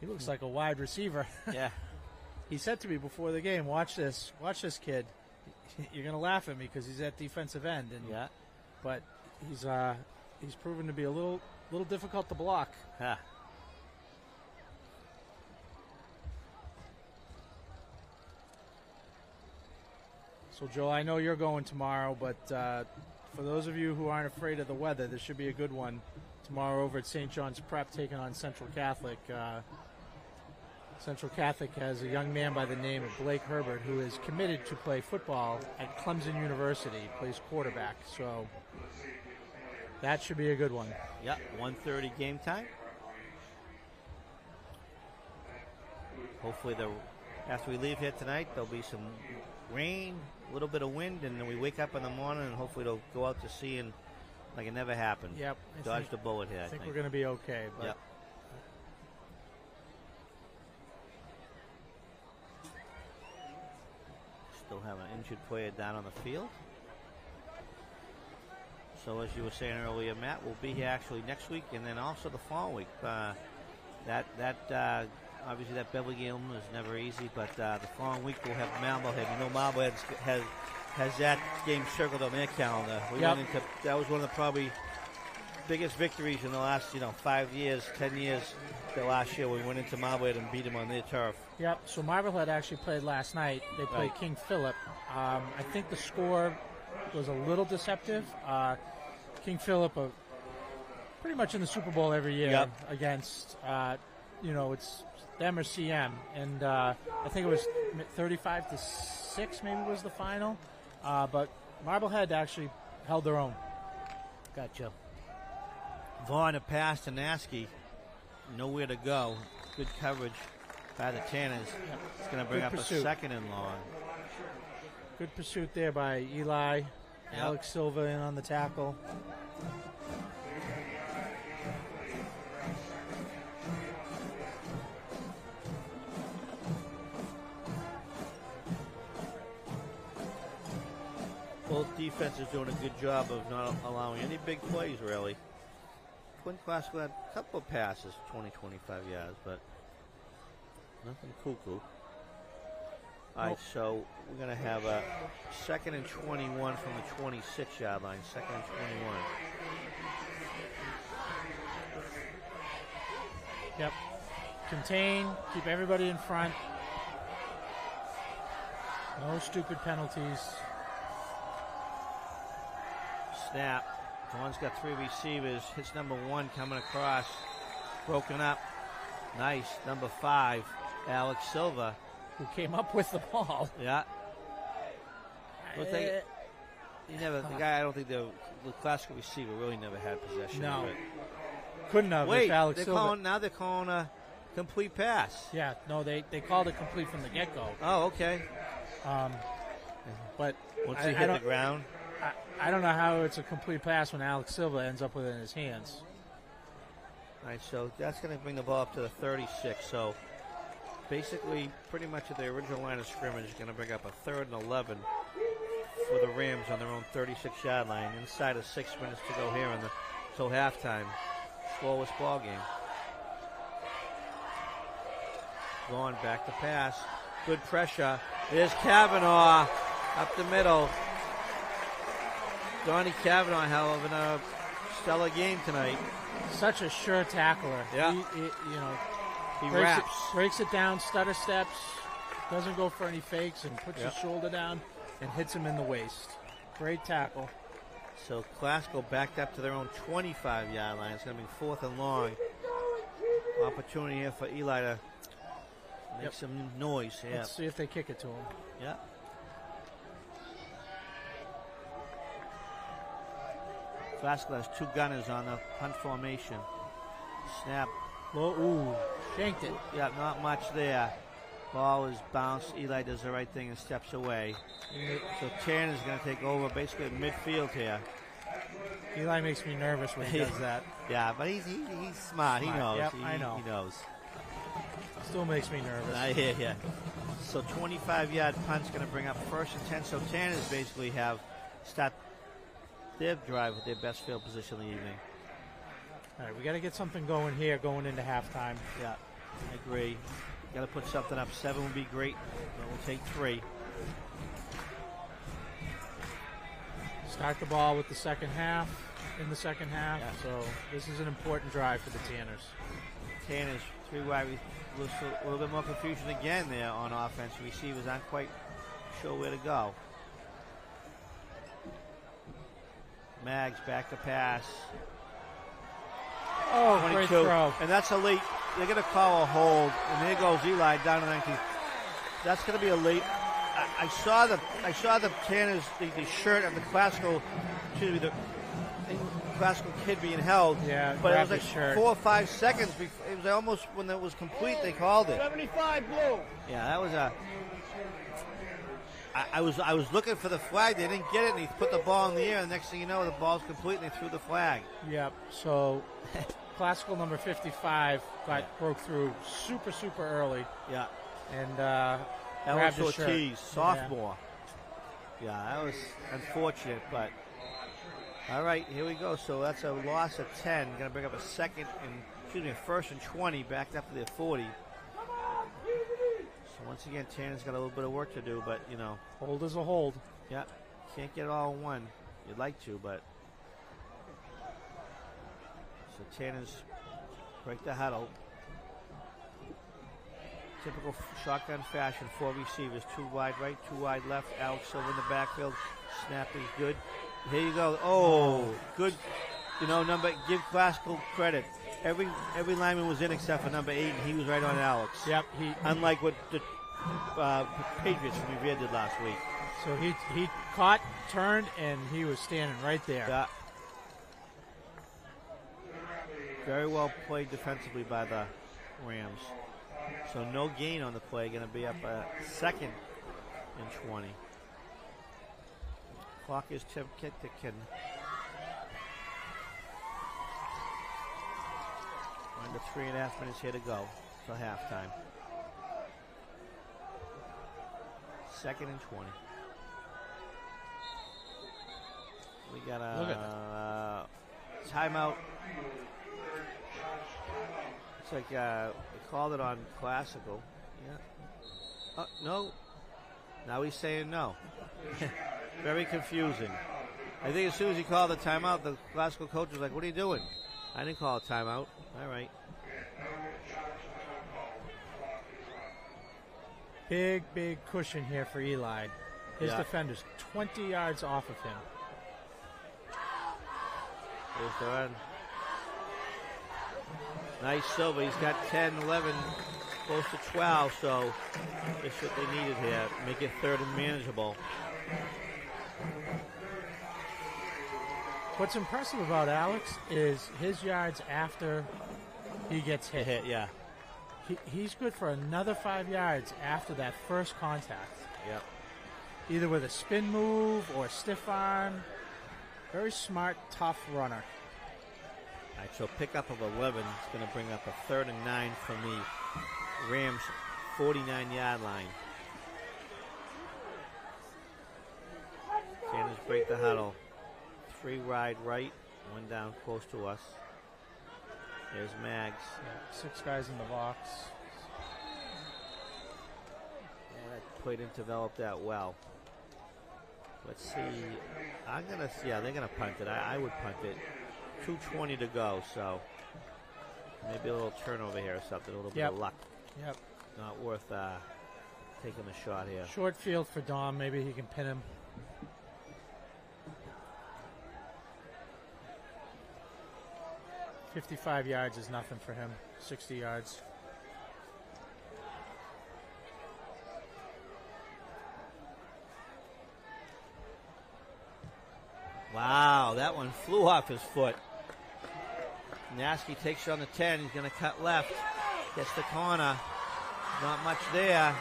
C: looks like a wide receiver.
B: Yeah.
C: He said to me before the game, watch this kid. You're going to laugh at me because he's at defensive end. And
B: Yeah.
C: But he's proven to be a little difficult to block.
B: Ha.
C: So, Joel, I know you're going tomorrow, but for those of you who aren't afraid of the weather, this should be a good one tomorrow over at St. John's Prep, taking on Central Catholic. Central Catholic has a young man by the name of Blake Herbert who is committed to play football at Clemson University. He plays quarterback, so that should be a good one.
B: Yeah, 1:30 game time. Hopefully, after we leave here tonight, there'll be some rain, a little bit of wind, and then we wake up in the morning and hopefully it'll go out to sea and like it never happened.
C: Yep.
B: Dodge the bullet here.
C: I think we're going to be okay. But
B: yep. Still have an injured player down on the field. So as you were saying earlier, Matt, we'll be here actually next week and then also the following week. Obviously that Beverly game is never easy, but the following week we'll have Marblehead. You know, Marblehead has that game circled on their calendar. That was one of the probably biggest victories in the last 5 years, 10 years. The last year we went into Marblehead and beat them on their turf.
C: Yep. So Marblehead actually played last night. They played King Philip. I think the score was a little deceptive. King Philip, pretty much in the Super Bowl every year against, it's them or CM. And I think it was 35-6 maybe was the final. But Marblehead actually held their own.
B: Gotcha. Vaughn a pass to Nasky. Nowhere to go. Good coverage by the Tanners.
C: Yep.
B: It's going to bring up a second and long.
C: Good pursuit there by Eli. Alex Silva in on the tackle.
B: Both defenses doing a good job of not allowing any big plays, really. Lynn Classical had a couple of passes, 20, 25 yards, but nothing cuckoo. All right, so we're going to have a 2nd and 21 from the 26-yard line. 2nd and 21.
C: Yep. Contain, keep everybody in front. No stupid penalties.
B: Snap. Vaughn's got 3 receivers. Hits number 1 coming across. Broken up. Nice. Number 5, Alex Silva.
C: Who came up with the ball.
B: Yeah. The guy, I don't think the classical receiver really never had possession of it.
C: Couldn't have.
B: Wait,
C: Alex Silva.
B: now they're calling a complete pass.
C: Yeah, no, they called it complete from the get-go.
B: Oh, okay.
C: But
B: once he hit the ground.
C: I don't know how it's a complete pass when Alex Silva ends up with it in his hands.
B: All right, so that's going to bring the ball up to the 36. So basically, pretty much at the original line of scrimmage, is going to bring up a 3rd and 11 for the Rams on their own 36-yard line. Inside of 6 minutes to go here until halftime. Slowest ball game. Vaughn back to pass. Good pressure. There's Kavanaugh up the middle. Donnie Kavanaugh, having a stellar game tonight.
C: Such a sure tackler.
B: Yeah.
C: He
B: wraps.
C: Breaks it down, stutter steps, doesn't go for any fakes, and puts his shoulder down and hits him in the waist. Great tackle.
B: So Classical backed up to their own 25-yard line. It's going to be 4th and long. Opportunity here for Eli to make some noise. Yeah.
C: Let's see if they kick it to him.
B: Yeah. Classical has 2 gunners on the punt formation. Snap.
C: Shanked it.
B: Yeah, not much there. Ball is bounced. Eli does the right thing and steps away. So Tanner's going to take over basically at midfield here.
C: Eli makes me nervous when he does that.
B: Yeah, but he's smart. He knows.
C: Yep, I know.
B: He knows.
C: Still makes me nervous.
B: I hear you. So 25-yard punt's going to bring up 1st and 10. So Tanner's basically start their drive with their best field position of the evening.
C: All right, we got to get something going here going into halftime.
B: Yeah, I agree. Got to put something up. 7 would be great, but we'll take 3.
C: Start the ball with the second half, in the second half.
B: Yeah.
C: So this is an important drive for the Tanners.
B: Tanners, 3 wide, a little bit more confusion again there on offense. Receivers aren't quite sure where to go. Mags back to pass.
C: Oh,
B: 22.
C: great throw.
B: And that's a late. They're going to call a hold. And there goes Eli down to 19. That's going to be a late. I saw the Tanners, the shirt of the Classical, excuse me, the Classical kid being held.
C: Yeah,
B: but it was like
C: shirt.
B: 4 or 5 seconds. Before, it was almost when it was complete. They called it.
A: 75 blue.
B: Yeah, that was a. I was looking for the flag. They didn't get it, and he put the ball in the air. And the next thing you know, the ball's complete, and they threw the flag.
C: Yep. So, Classical number 55 broke through super early.
B: Yeah.
C: And
B: Alex
C: grabbed his shirt.
B: Ortiz, sophomore. Yeah, that was unfortunate, but all right, here we go. So that's a loss of 10. Going to bring up a first and 20, backed up to their 40. So once again, Tannen's got a little bit of work to do, but you know,
C: hold is a hold.
B: Yeah, can't get it all in one. You'd like to, but so Tannen's break the huddle. Typical shotgun fashion, 4 receivers, 2 wide right, 2 wide left. Alex Silva in the backfield. Snap is good. Here you go. Oh, good. You know, give Classical credit. Every lineman was in except for number 8, and he was right on Alex.
C: Yep.
B: Unlike what the Patriots from Revere did last week.
C: So he caught, turned, and he was standing right there.
B: Yeah. Very well played defensively by the Rams. So no gain on the play. Going to be up a second and 20. Clock is ticking. Under 3.5 minutes here to go till halftime. Second and 20. We got a timeout. It's like they called it on Classical. Yeah. No. Now he's saying no. Very confusing. I think as soon as he called the timeout, the Classical coach was like, "What are you doing?" I didn't call a timeout. All right.
C: Big cushion here for Eli. His defender's 20 yards off of him.
B: Here's the run. Nice Silva. He's got 10, 11, close to 12, so that's what they needed here. Make it third and manageable.
C: What's impressive about Alex is his yards after he gets hit.
B: Yeah.
C: He's good for another 5 yards after that first contact.
B: Yep.
C: Either with a spin move or a stiff arm. Very smart, tough runner.
B: All right, so pickup of 11 is going to bring up a third and 9 from the Rams' 49-yard line. Cannons break the huddle. 3 wide right, 1 down close to us. There's Mags.
C: Yeah, 6 guys in the box.
B: Yeah, that play didn't develop that well. Let's see. They're gonna punt it. I would punt it. 2:20 to go, so maybe a little turnover here or something. A little bit of luck.
C: Yep.
B: Not worth taking the shot here.
C: Short field for Dom. Maybe he can pin him. $55 yards is nothing for him. 60 yards.
B: Wow, that one flew off his foot. Nasky takes it on the 10. He's going to cut left. Gets the corner. Not much there.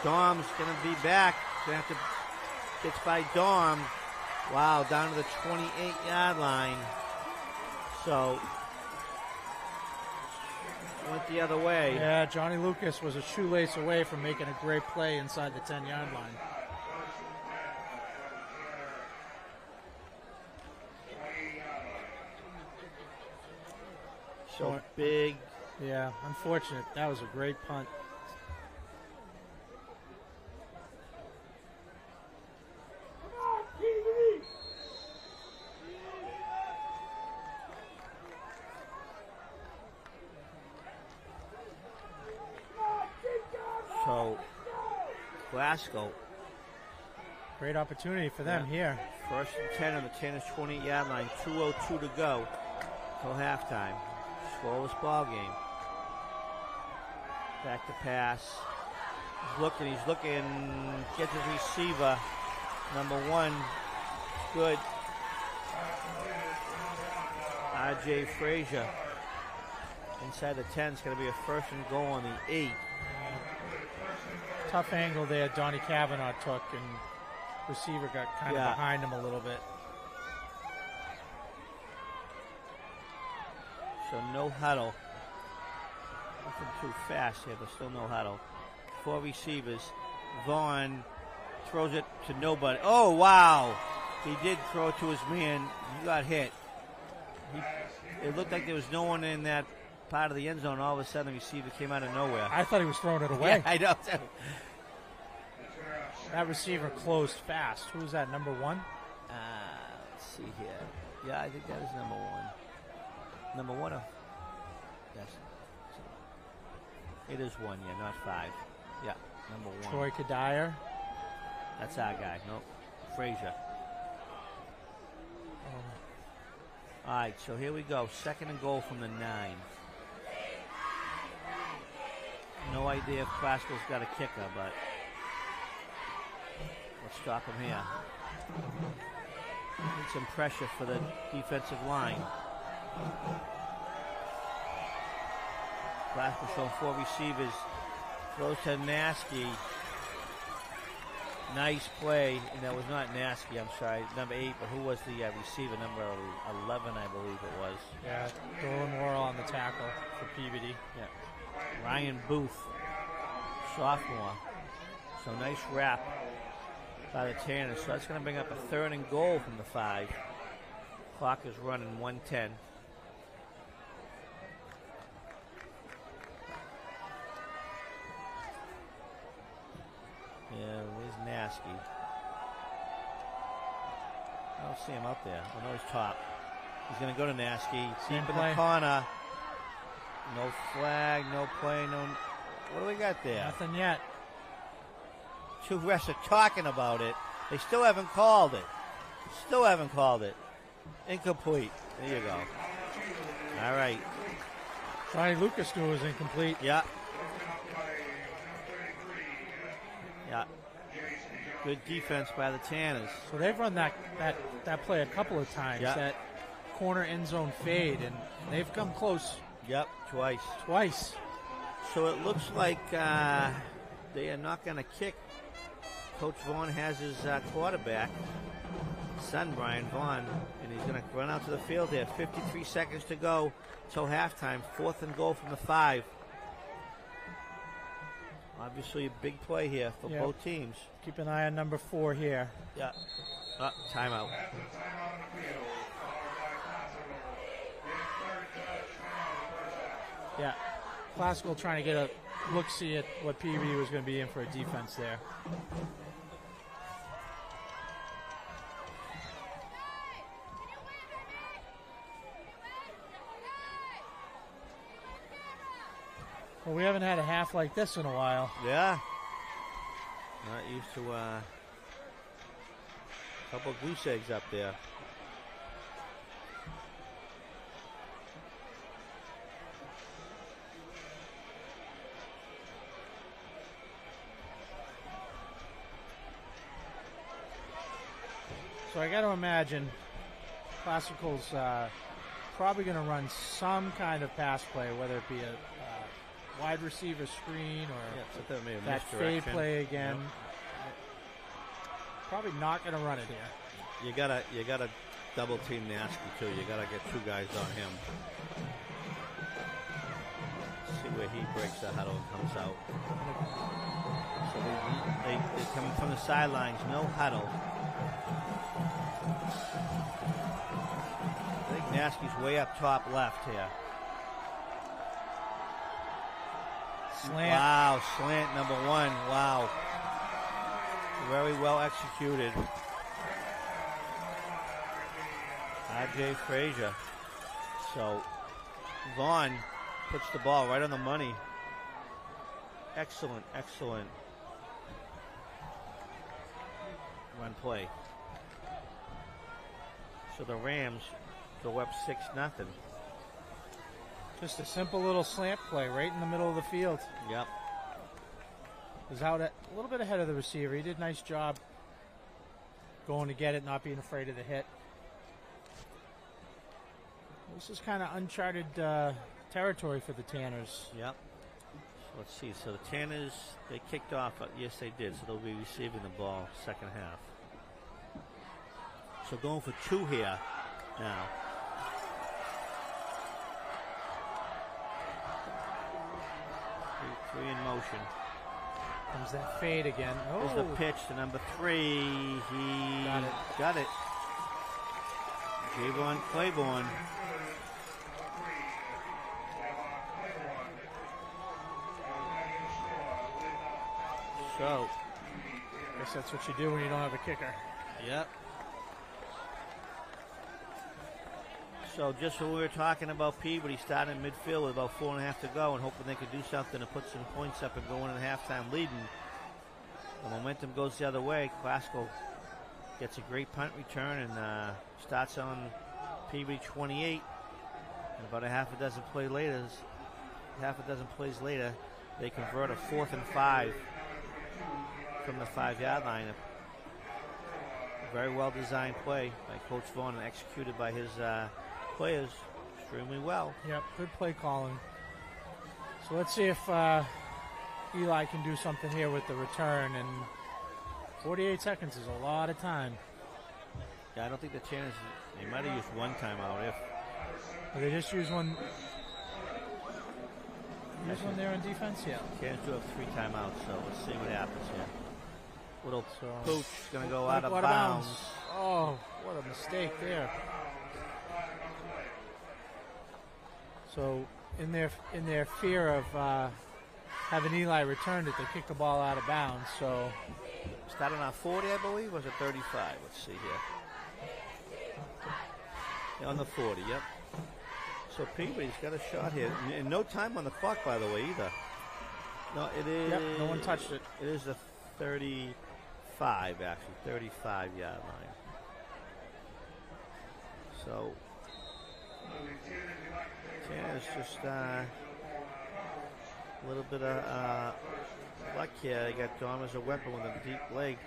B: Dom's going to be back. Going to have to gets by Dom. Wow, down to the 28-yard line. So went the other way.
C: Yeah, Johnny Lucas was a shoelace away from making a great play inside the 10-yard line.
B: So big.
C: Yeah, unfortunate. That was a great punt.
B: So Glasgow
C: Great opportunity for them here.
B: First and 10 on the Tanners' 28-yard line. 2:02 to go till halftime. Scoreless ball game. Back to pass. He's looking, gets his receiver. Number 1, good. R.J. Frazier. Inside the 10, it's going to be a first and goal on the 8.
C: Tough angle there Donnie Kavanaugh took, and receiver got kind of behind him a little bit.
B: So no huddle. Nothing too fast here, but still no huddle. 4 receivers. Vaughn throws it to nobody. Oh, wow. He did throw it to his man. He got hit. It looked like there was no one in that part of the end zone. All of a sudden, the receiver came out of nowhere.
C: I thought he was throwing it away.
B: Yeah, I know.
C: That receiver closed fast. Who was that, number 1?
B: Let's see here. Yeah, I think that is number 1. Number 1? Yes. It is 1, yeah, not 5. Yeah, number 1.
C: Troy Kadire.
B: That's our guy. Nope. Frazier. All right, so here we go. Second and goal from the 9. No idea if Classical's got a kicker, but let's stop him here. Need some pressure for the defensive line. Classical showing 4 receivers. Throws to Nasky. Nice play, and that was not Nasky, I'm sorry, number 8, but who was the receiver, number 11, I believe it was.
C: Yeah, Dolan Worrell on the tackle for Peabody.
B: Yeah. Ryan Booth, sophomore. So nice wrap by the Tanners. So that's going to bring up a third and goal from the 5. Clock is running 1:10. Yeah, where's Nasky? I don't see him up there. I know he's top. He's going to go to Nasky. Deep in the corner. No flag, no play, no. What do we got there?
C: Nothing yet.
B: 2 refs are talking about it. They still haven't called it. Still haven't called it. Incomplete. There you go. All right.
C: Johnny Lucas knew it was incomplete.
B: Yeah. Yeah. Good defense by the Tanners.
C: So they've run that play a couple of times.
B: Yeah.
C: That corner end zone fade, and they've come close.
B: Yep, twice.
C: Twice.
B: So it looks like they are not going to kick. Coach Vaughn has his quarterback, son Brian Vaughn, and he's going to run out to the field here. 53 seconds to go till halftime. 4th and goal from the 5. Obviously a big play here for both teams.
C: Keep an eye on number 4 here.
B: Yeah. Timeout.
C: Yeah. Classical trying to get a look-see at what Peabody was going to be in for a defense there. Well, we haven't had a half like this in a while.
B: Yeah. Not used to a couple of goose eggs up there.
C: So I got to imagine Classical's probably going to run some kind of pass play, whether it be a wide receiver screen or that fade play again. Yep. Probably not going to run it here.
B: You gotta double team Nasky too. You gotta get 2 guys on him. See where he breaks the huddle and comes out. So they coming from the sidelines, no huddle. I think Nasky's way up top left here.
C: Slant.
B: Wow, slant number 1. Wow. Very well executed. R.J. Frazier. So Vaughn puts the ball right on the money. Excellent, excellent run play. So the Rams go up 6-0.
C: Just a simple little slant play right in the middle of the field.
B: Yep.
C: Was out a little bit ahead of the receiver. He did a nice job going to get it, not being afraid of the hit. This is kind of uncharted territory for the Tanners.
B: Yep. So let's see. So the Tanners, they kicked off. Yes, they did. So they'll be receiving the ball second half. So going for 2 here now. Three in motion.
C: Comes that fade again. Oh.
B: There's the pitch to number 3. He got it. Javon Claiborne. So,
C: I guess that's what you do when you don't have a kicker.
B: Yep. So just when we were talking about Peabody starting in midfield with about 4.5 to go and hoping they could do something to put some points up and go in at halftime leading, the momentum goes the other way. Classical gets a great punt return and starts on Peabody 28. And about a half a dozen plays later, they convert a 4th and 5 from the 5-yard line. A very well designed play by Coach Vaughn and executed by his players extremely well.
C: Yep, good play calling. So let's see if Eli can do something here with the return. And 48 seconds is a lot of time.
B: Yeah, I don't think the Tanners, they might have used one timeout if.
C: But they just use one. Use one there on defense, yeah.
B: Tanners do have 3 timeouts, so let's see what happens here. Little pooch going to go out of bounds.
C: Oh, what a mistake there. So in their fear of having Eli returned it, they kicked the ball out of bounds. So
B: starting on 40, I believe, was it 35? Let's see here. Yeah, on the 40, yep. So Peabody's got a shot here. And no time on the clock, by the way, either. No, it is.
C: Yep, no one touched it.
B: It is a 35, actually, 35-yard line. So Tanners just a little bit of luck here. They got Dom as a weapon with a deep leg.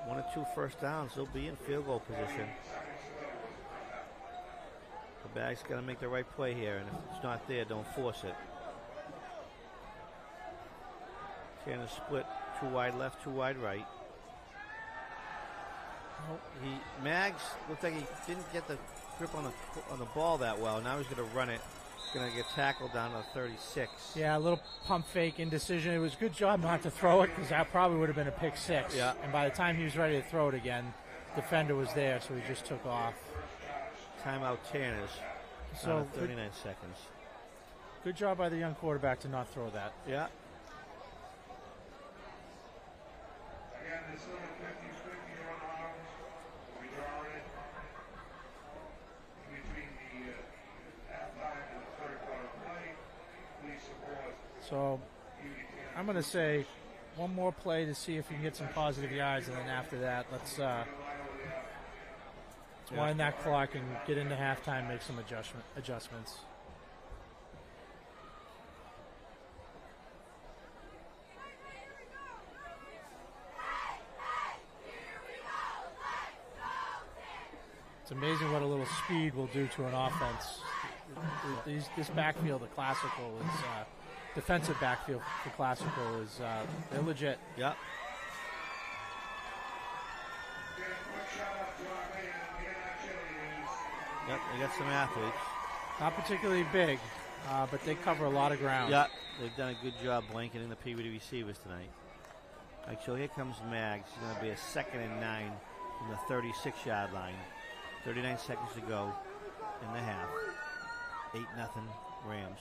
B: 1 or 2 first downs, they'll be in field goal position. The bag's got to make the right play here, and if it's not there, don't force it. Tanners split 2 wide left, 2 wide right. Mags looked like he didn't get the grip on the ball that well. Now he's going to run it. He's going to get tackled down to 36.
C: Yeah, a little pump fake indecision. It was a good job not to throw it because that probably would have been a pick 6.
B: Yeah.
C: And by the time he was ready to throw it again, defender was there, so he just took off.
B: Timeout Tanners.
C: So
B: 39 seconds.
C: Good job by the young quarterback to not throw that.
B: Yeah.
C: So I'm going to say one more play to see if you can get some positive yards, and then after that, let's wind that clock and get into halftime, make some adjustments. It's amazing what a little speed will do to an offense. This backfield of Classical is defensive backfield for Classical is they're legit.
B: Yep. Yep, they got some athletes.
C: Not particularly big, but they cover a lot of ground.
B: Yeah, they've done a good job blanketing the Peabody receivers tonight. Actually, here comes Mags. It's going to be a 2nd and 9 from the 36-yard line. 39 seconds to go in the half. 8-0 Rams.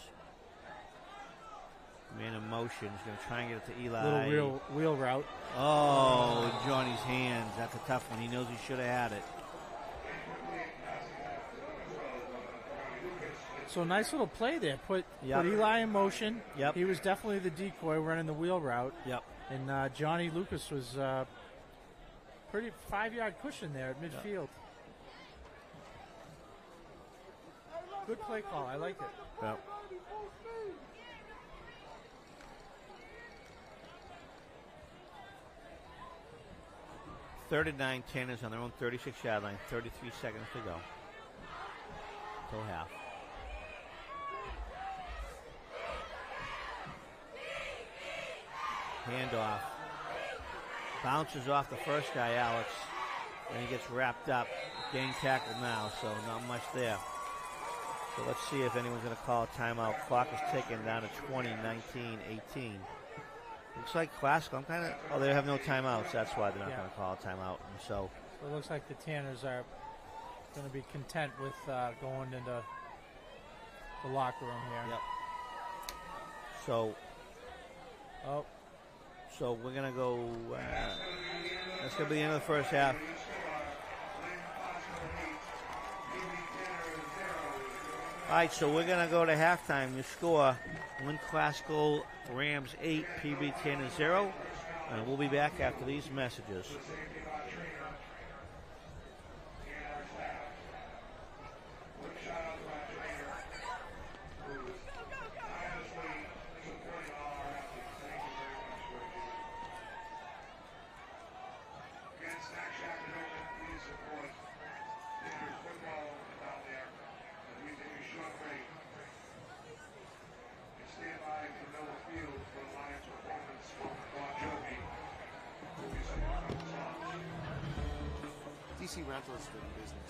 B: Man in motion. He's going to try and get it to Eli.
C: Little wheel route.
B: Oh, Johnny's hands. That's a tough one. He knows he should have had it.
C: So nice little play there. Put Eli in motion.
B: Yep.
C: He was definitely the decoy running the wheel route.
B: Yep.
C: And Johnny Lucas was Pretty 5-yard cushion there at midfield. Good play call. I like it.
B: Yep. Third and 9, Tanners on their own 36-yard line. 33 seconds to go. Till half. Handoff. Bounces off the first guy, Alex. And he gets wrapped up. Getting tackled now, so not much there. So let's see if anyone's going to call a timeout. Clock is ticking down to 20, 19, 18. Looks like Classical. I'm kind of. Oh, they have no timeouts. That's why they're not going to call a timeout. And so
C: it looks like the Tanners are going to be content with going into the locker room here.
B: Yep. So.
C: Oh.
B: So we're going to go. That's going to be the end of the first half. All right, so we're going to go to halftime. The score, Lynn Classical, Rams 8, PB 0. And we'll be back after these messages.
D: DC Rental is doing business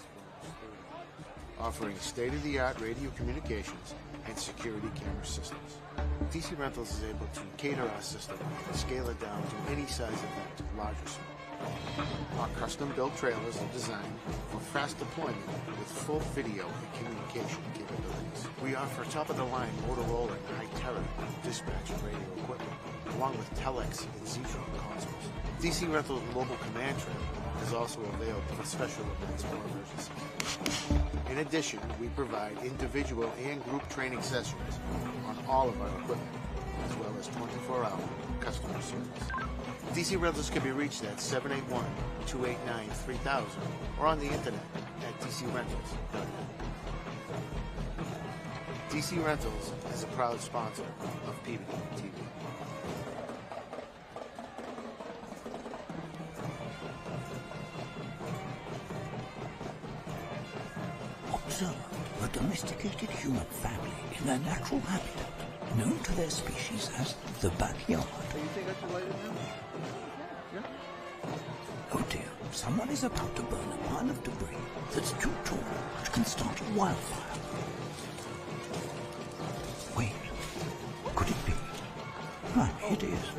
D: for offering state-of-the-art radio communications and security camera systems. DC Rentals is able to cater our system and scale it down to any size event, large or small. Our custom-built trailers are designed for fast deployment with full video and communication capabilities. We offer top-of-the-line Motorola and high-terror dispatch and radio equipment, along with Telex and Zetron consoles. DC Rental's mobile command trailer is also available for special events or emergencies. In addition, we provide individual and group training sessions on all of our equipment, as well as 24-hour customer service. DC Rentals can be reached at 781-289-3000 or on the internet at dcrentals.net. DC Rentals is a proud sponsor of Peabody TV.
E: Observe a domesticated human family in their natural habitat, known to their species as the backyard.
D: You think I should light it now? Yeah?
E: Oh dear, someone is about to burn a pile of debris that's too tall, which can start a wildfire. Wait, could it be? Ah, it is.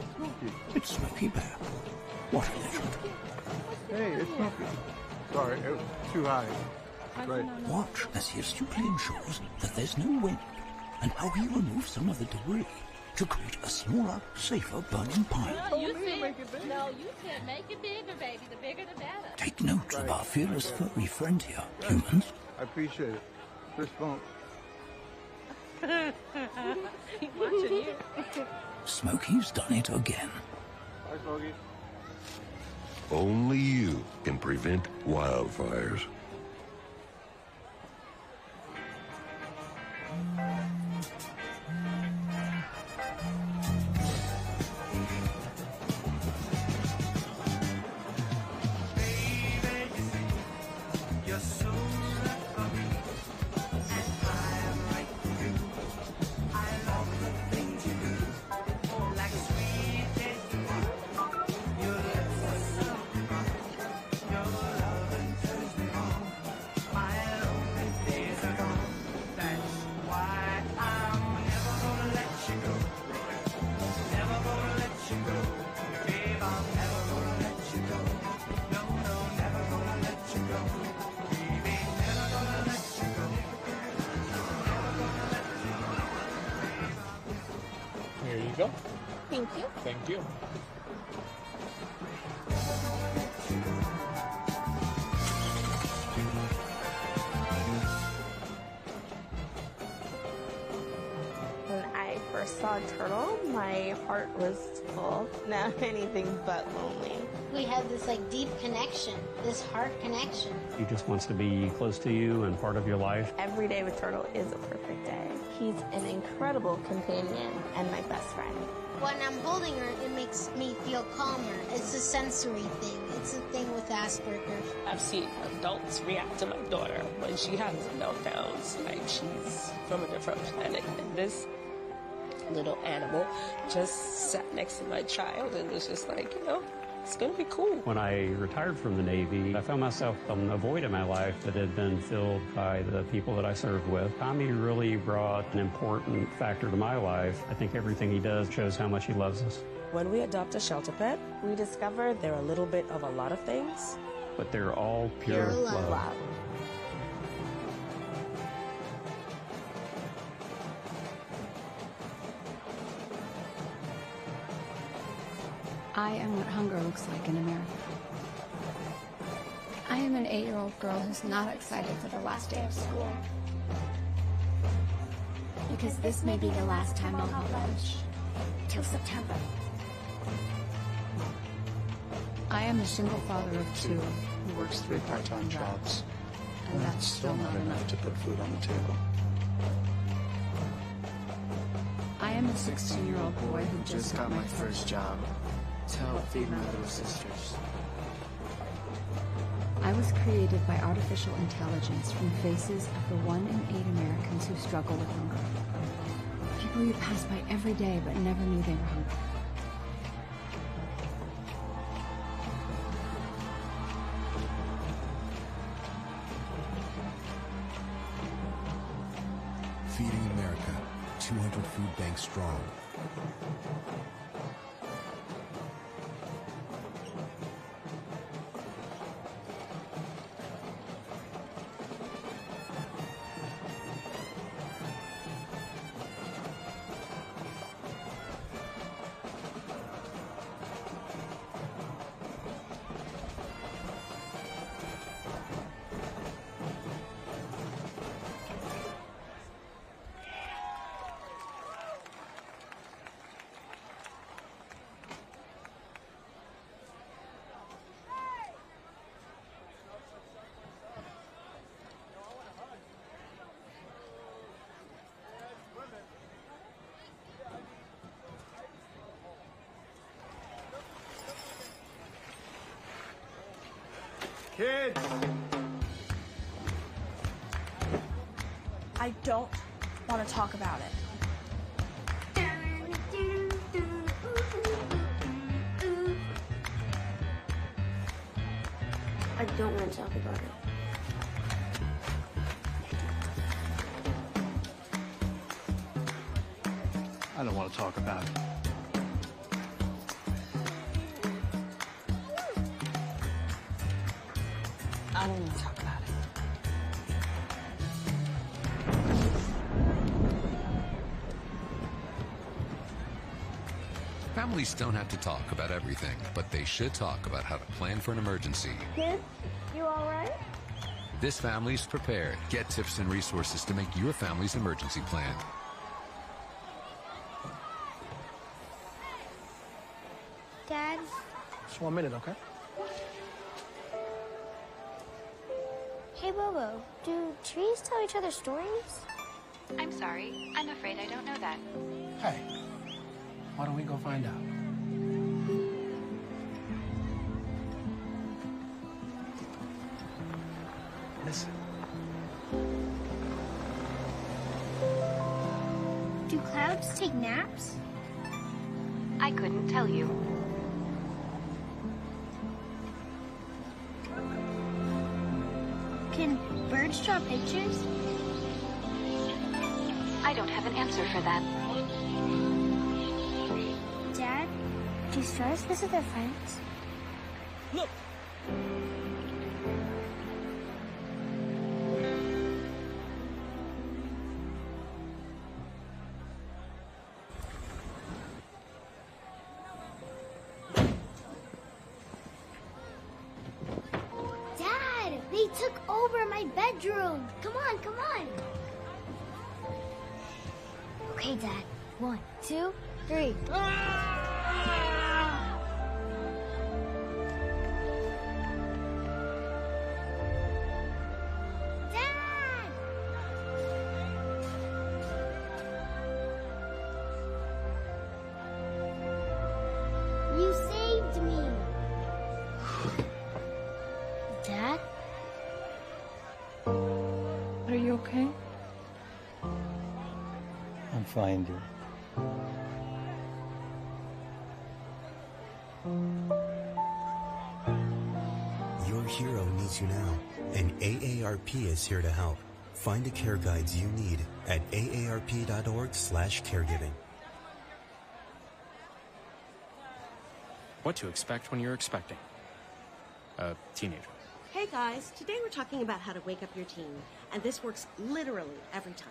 E: It's Smokey Bear. What a legend.
D: Hey, it's Smokey. Sorry, it was too high. Right.
E: Watch as he astutely ensures that there's no wind, and how he removes some of the debris to create a smaller, safer burning pile.
F: No, you said make it bigger, baby. The bigger the better.
E: Take note of our fearless furry friend here, humans.
D: I appreciate it. Fist bump.
F: Watching you.
E: Smokey's done it again.
D: Hi, Smokey.
G: Only you can prevent wildfires.
H: Here you go.
F: Thank you.
H: Thank you.
I: When I first saw Turtle, my heart was full. Now anything but lonely.
H: we have this like deep connection, this heart connection.
J: He just wants to be close to you and part of your life.
I: Every day with Turtle is a perfect day. He's an incredible companion and my best friend.
H: When I'm holding her, it makes me feel calmer. It's a sensory thing. It's a thing with Asperger's.
K: I've seen adults react to my daughter when she has meltdowns, like she's from a different planet. And this little animal just sat next to my child and was just like, you know, it's going to be cool.
J: When I retired from the Navy, I found myself on a void in my life that had been filled by the people that I served with. Tommy really brought an important factor to my life. I think everything he does shows how much he loves us.
K: When we adopt a shelter pet, we discover they're a little bit of a lot of things.
J: But they're all pure love.
L: I am what hunger looks like in America. I am an 8-year-old girl who's not excited for the last day of school. Because this may be the last time I'll have lunch. Till September. I am a single father of 2 who works 3 part-time jobs. And that's still not enough to put food on the table. I am a 16-year-old boy who just got my first job. To help feed my little sisters. I was created by artificial intelligence from faces of the 1 in 8 Americans who struggle with hunger. People you pass by every day but never knew they were hungry.
M: Feeding America, 200 food banks strong.
A: Kids!
N: I don't want to talk about it.
H: I don't want to talk about it.
O: I don't want to talk about it.
K: I don't want to talk about it.
P: Families don't have to talk about everything, but they should talk about how to plan for an emergency.
I: Kids, you all right?
P: This family's prepared. Get tips and resources to make your family's emergency plan.
H: Dad?
O: Just 1 minute, okay?
H: Hey, Bobo, do trees tell each other stories?
Q: I'm sorry. I'm afraid I don't know that.
O: Hey, why don't we go find out? Listen.
H: Do clouds take naps?
Q: I couldn't tell you.
H: Can birds draw pictures?
Q: I don't have an answer for that.
H: Dad, do stars visit their friends?
K: Look!
H: Dad, they took over my bedroom. Come on, come on. Okay, Dad. 1, 2, 3.
L: you okay?
R: I'm fine, dear.
S: Your hero needs you now, and AARP is here to help. Find the care guides you need at aarp.org/caregiving.
T: What to expect when you're expecting a teenager.
U: Hey guys, today we're talking about how to wake up your teen, and this works literally every time.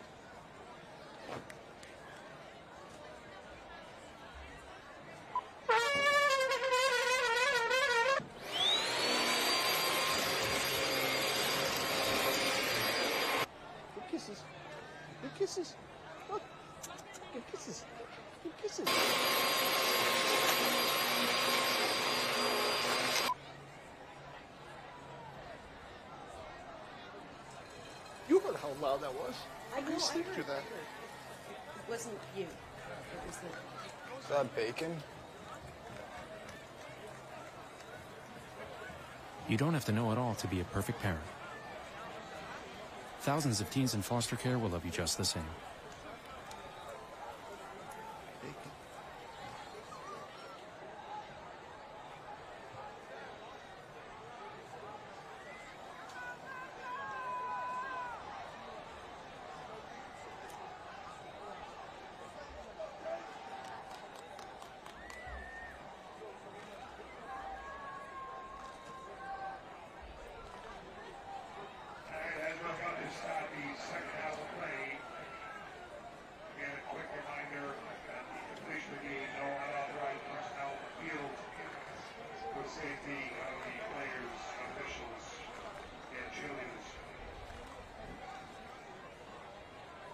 A: Good kisses. Good kisses. Look. Good kisses. Good kisses. You heard how loud that was.
U: I know,
A: sleep through that.
U: It wasn't you. It was the...
V: Is that bacon?
T: You don't have to know it all to be a perfect parent. Thousands of teens in foster care will love you just the same.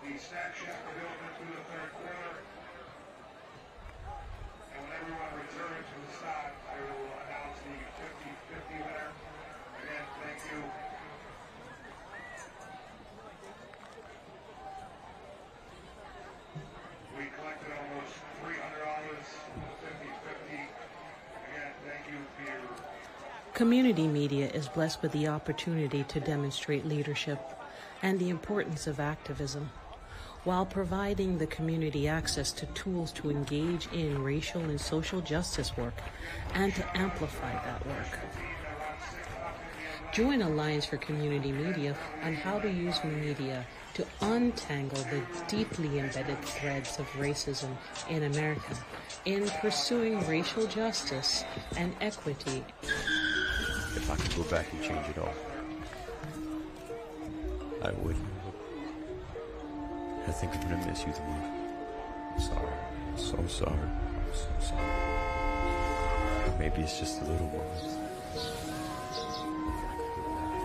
W: The snack shack will be open through the third quarter. And when everyone returns from the start, I will announce the 50-50 winner. Again, thank you. We collected almost $300, 50-50. Again, thank you for your...
X: Community media is blessed with the opportunity to demonstrate leadership and the importance of activism, while providing the community access to tools to engage in racial and social justice work and to amplify that work. Join Alliance for Community Media on how to use media to untangle the deeply embedded threads of racism in America in pursuing racial justice and equity.
Y: If I could go back and change it all, I would. I think I'm gonna miss you the most. I'm sorry. I'm so sorry. I'm so sorry. Maybe it's just a little one.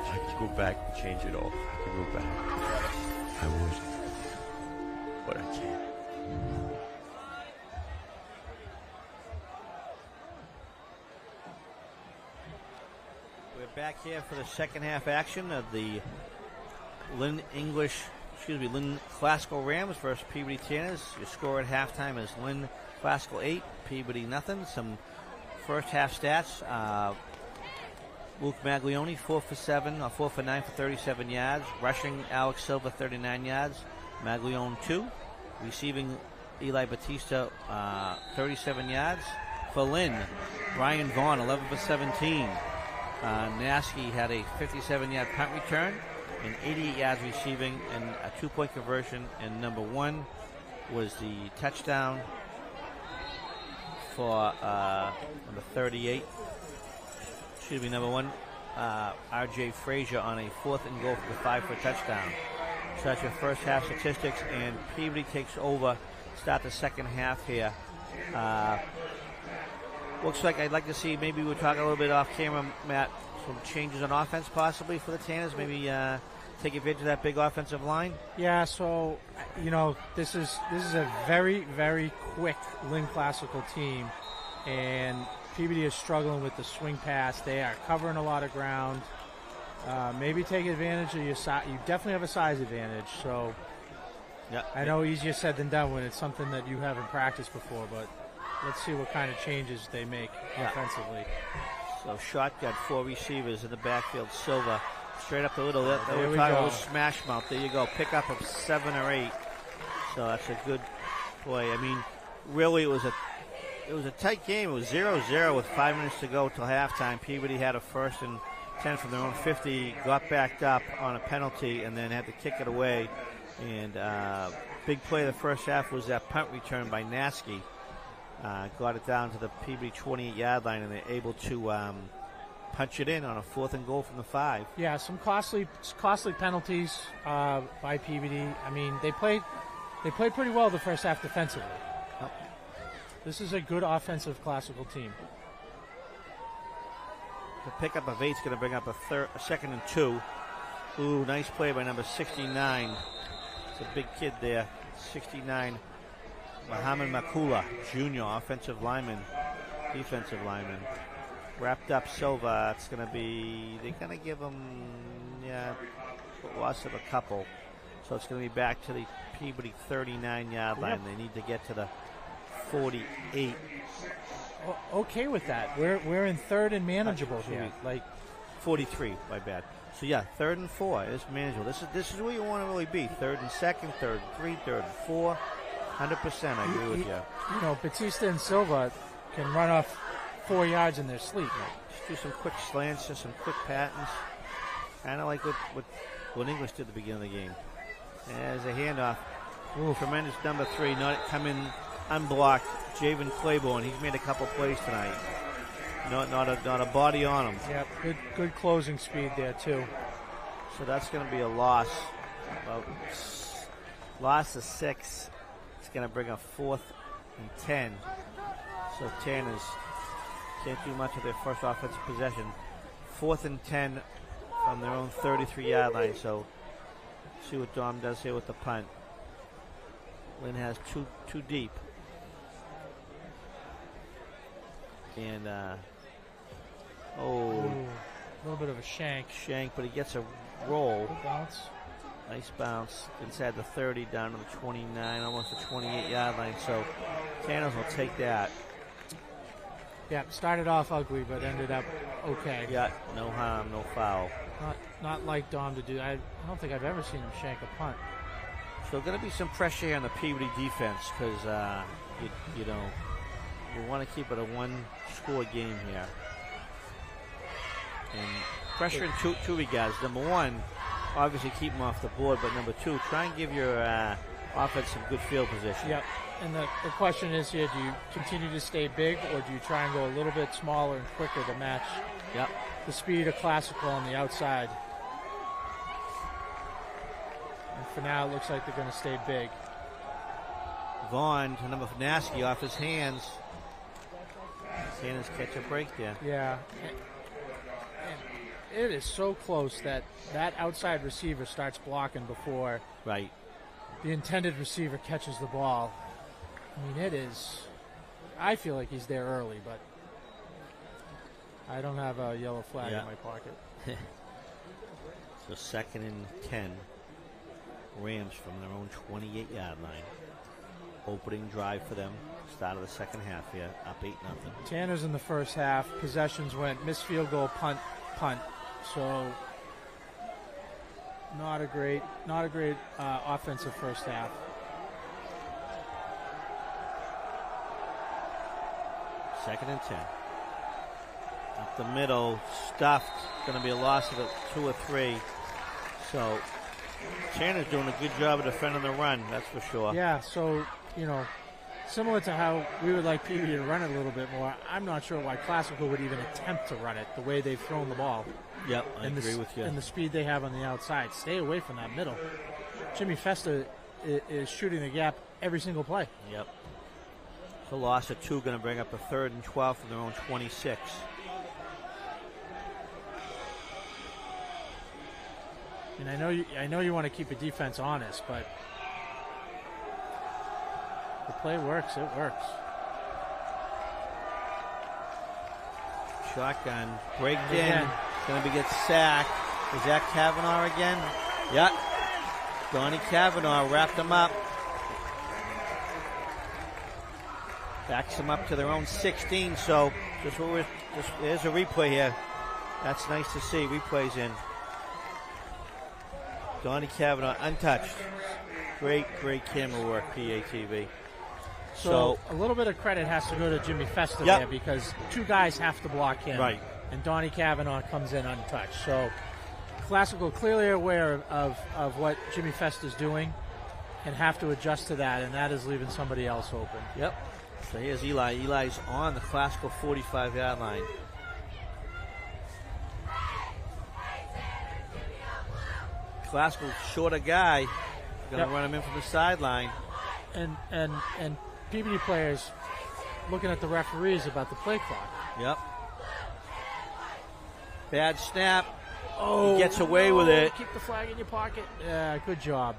Y: If I could go back and change it all, if I could go back, I would. But I can't.
B: We're back here for the second half action of the Lynn Classical Rams versus Peabody Tanners. Your score at halftime is Lynn Classical 8, Peabody nothing. Some first half stats. Luke Maglione, 4 for 9 for 37 yards. Rushing, Alex Silva, 39 yards. Maglione 2. Receiving, Eli Batista, 37 yards. For Lynn, Brian Vaughn, 11 for 17. Nasky had a 57-yard punt return and 88 yards receiving and a 2-point conversion. And number 1 was the touchdown for number 38. Excuse me, number 1, R.J. Frazier on a 4th and goal for the 5 for a touchdown. So that's your first half statistics, and Peabody takes over, start the second half here. Looks like I'd like to see, maybe we'll talk a little bit off camera, Matt, some changes on offense possibly for the Tanners, maybe take advantage of that big offensive line.
C: Yeah, so, this is a very, very quick Lynn Classical team, and Peabody is struggling with the swing pass. They are covering a lot of ground. Maybe take advantage of your size. You definitely have a size advantage, so
B: yeah.
C: I know easier said than done when it's something that you haven't practiced before, but let's see what kind of changes they make offensively.
B: So Schott got 4 receivers in the backfield. Silva, straight up the middle. That
C: There
B: we're
C: we
B: talking
C: go.
B: about smash mouth. There you go. Pick up of 7 or 8. So that's a good play. I mean, really, it was a tight game. It was 0-0 with 5 minutes to go till halftime. Peabody had a 1st and 10 from their own 50, got backed up on a penalty, and then had to kick it away. And big play of the first half was that punt return by Nasky. Got it down to the Peabody 28-yard line, and they're able to punch it in on a 4th and goal from the 5.
C: Yeah, some costly penalties by Peabody. I mean, they played pretty well the first half defensively. This is a good offensive Classical team.
B: The pickup of 8 is going to bring up a 2nd and 2. Ooh, nice play by number 69. It's a big kid there, 69. Muhammad Makula, junior, offensive lineman, defensive lineman. Wrapped up Silva. It's going to be, they're going to give him, loss of a couple. So it's going to be back to the Peabody 39-yard line. They need to get to the 48.
C: Okay with that. We're in 3rd and manageable here. Like
B: 43, my bad. So yeah, 3rd and 4 is manageable. This is where you want to really be. 3rd and 2nd, 3rd and 3, 3rd and 4. 100%, I agree with you.
C: You know, Batista and Silva can run off 4 yards in their sleep.
B: Just do some quick slants, just some quick patterns. Kind of like what English did at the beginning of the game. As a handoff. Ooh, tremendous number 3, not coming unblocked. Javen Claiborne, he's made a couple plays tonight. Not a body on him.
C: Yep, good closing speed there too.
B: So that's going to be a loss. Loss of 6. It's going to bring a 4th and 10. So Tanners can't do much of their first offensive possession. 4th and 10 from their own 33-yard line. So see what Dom does here with the punt. Lynn has two deep. And
C: a little bit of a shank,
B: but he gets a roll.
C: Good bounce.
B: Nice bounce inside the 30 down to the 29, almost the 28-yard line. So Tanners will take that.
C: Yeah, started off ugly, but ended up okay.
B: Yeah, no harm, no foul.
C: Not like Dom to do. I don't think I've ever seen him shank a punt.
B: So going to be some pressure here on the Peabody defense because you know we want to keep it a 1-score game here. And pressure in two regards. Number 1, obviously keep them off the board, but number 2, try and give your offense some good field position.
C: Yep. And the question is here, do you continue to stay big or do you try and go a little bit smaller and quicker to match the speed of Classical on the outside? And for now, it looks like they're going to stay big.
B: Vaughn to number Nasky off his hands. Tanners catch a break there.
C: Yeah. And it is so close that outside receiver starts blocking before
B: the
C: intended receiver catches the ball. I mean, it is. I feel like he's there early, but I don't have a yellow flag in my pocket.
B: So 2nd and 10. Rams from their own 28-yard line. Opening drive for them. Start of the second half here. Up 8-0.
C: Tanners in the first half. Possessions went missed field goal, punt. So not a great offensive first half.
B: Second and 10. Up the middle, stuffed. Going to be a loss of 2 or 3. So Tanner's doing a good job of defending the run, that's for sure.
C: Yeah, so, similar to how we would like Peabody to run it a little bit more, I'm not sure why Classical would even attempt to run it the way they've thrown the ball.
B: Yep, I agree with you.
C: And the speed they have on the outside. Stay away from that middle. Jimmy Festa is shooting the gap every single play.
B: Yep. So loss of 2, going to bring up a 3rd and 12 from their own 26.
C: And I know you want to keep a defense honest, but the play works. It works.
B: Shotgun breaked in. Going to get sacked. Is that Kavanaugh again? Yep. Donnie Kavanaugh wrapped him up. Backs them up to their own 16. So there's a replay here. That's nice to see. Replays in. Donnie Kavanaugh untouched. Great camera work, PATV.
C: So a little bit of credit has to go to Jimmy Festa there because two guys have to block him.
B: Right.
C: And Donnie Kavanaugh comes in untouched. So Classical clearly aware of what Jimmy Festa's doing and have to adjust to that, and that is leaving somebody else open.
B: Yep. So here's Eli. Eli's on the Classical 45-yard line. Classical shorter guy. Going to run him in from the sideline.
C: And Peabody players looking at the referees about the play clock.
B: Yep. Bad snap. Oh, he gets away with it.
C: Keep the flag in your pocket. Good job.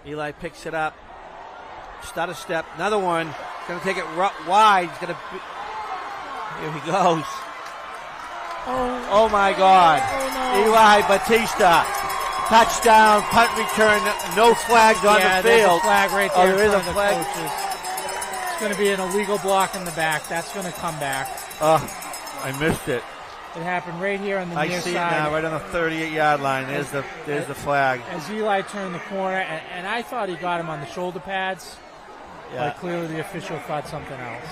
B: Eli picks it up. Stutter step. Another one. Going to take it wide. He's going to. Here he goes. Oh my God.
C: Oh, no.
B: Eli Batista. Touchdown, punt return, no flags on the field.
C: There's a flag right there.
B: There is a
C: the
B: flag.
C: Coaches. It's going to be an illegal block in the back. That's going to come back.
B: I missed it.
C: It happened right here on the near side.
B: I see it now, right on the 38-yard line. There's the flag.
C: As Eli turned the corner, and I thought he got him on the shoulder pads.
B: Yeah.
C: But clearly the official thought something else.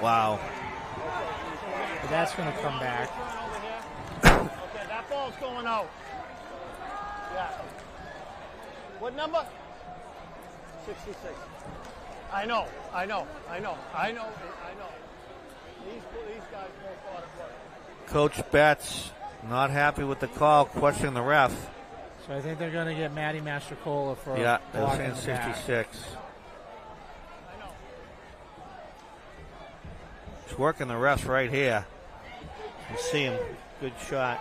B: Wow.
C: But that's going to come back.
A: Okay, that ball's going out. Yeah. What number? 66. I know. These guys both thought it was.
B: Coach Betts not happy with the call, questioning the ref.
C: So I think they're going to get Matty Mastrocola for
B: they're
C: blocking
B: saying 66. He's working the refs right here. You see him. Good shot.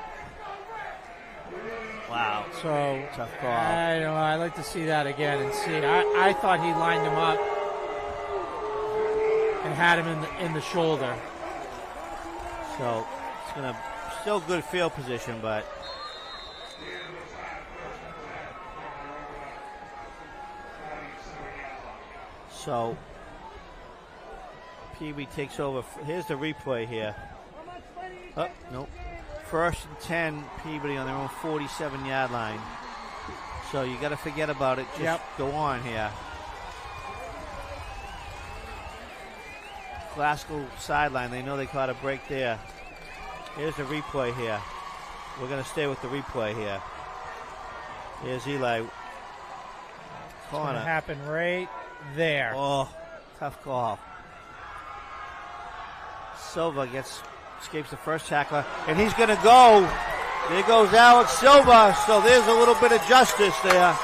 B: Wow.
C: So
B: tough call.
C: I'd like to see that again and see. I thought he lined him up and had him in the shoulder.
B: So it's gonna still good field position, but so Peabody takes over. Here's the replay here. Oh, nope. 1st and 10, Peabody on their own 47-yard line. So you got to forget about it. Just go on here. Classical sideline. They know they caught a break there. Here's the replay here. We're going to stay with the replay here. Here's Eli.
C: It's going to happen right there.
B: Oh, tough call. Silva escapes the first tackler, and he's going to go. There goes Alex Silva. So there's a little bit of justice there.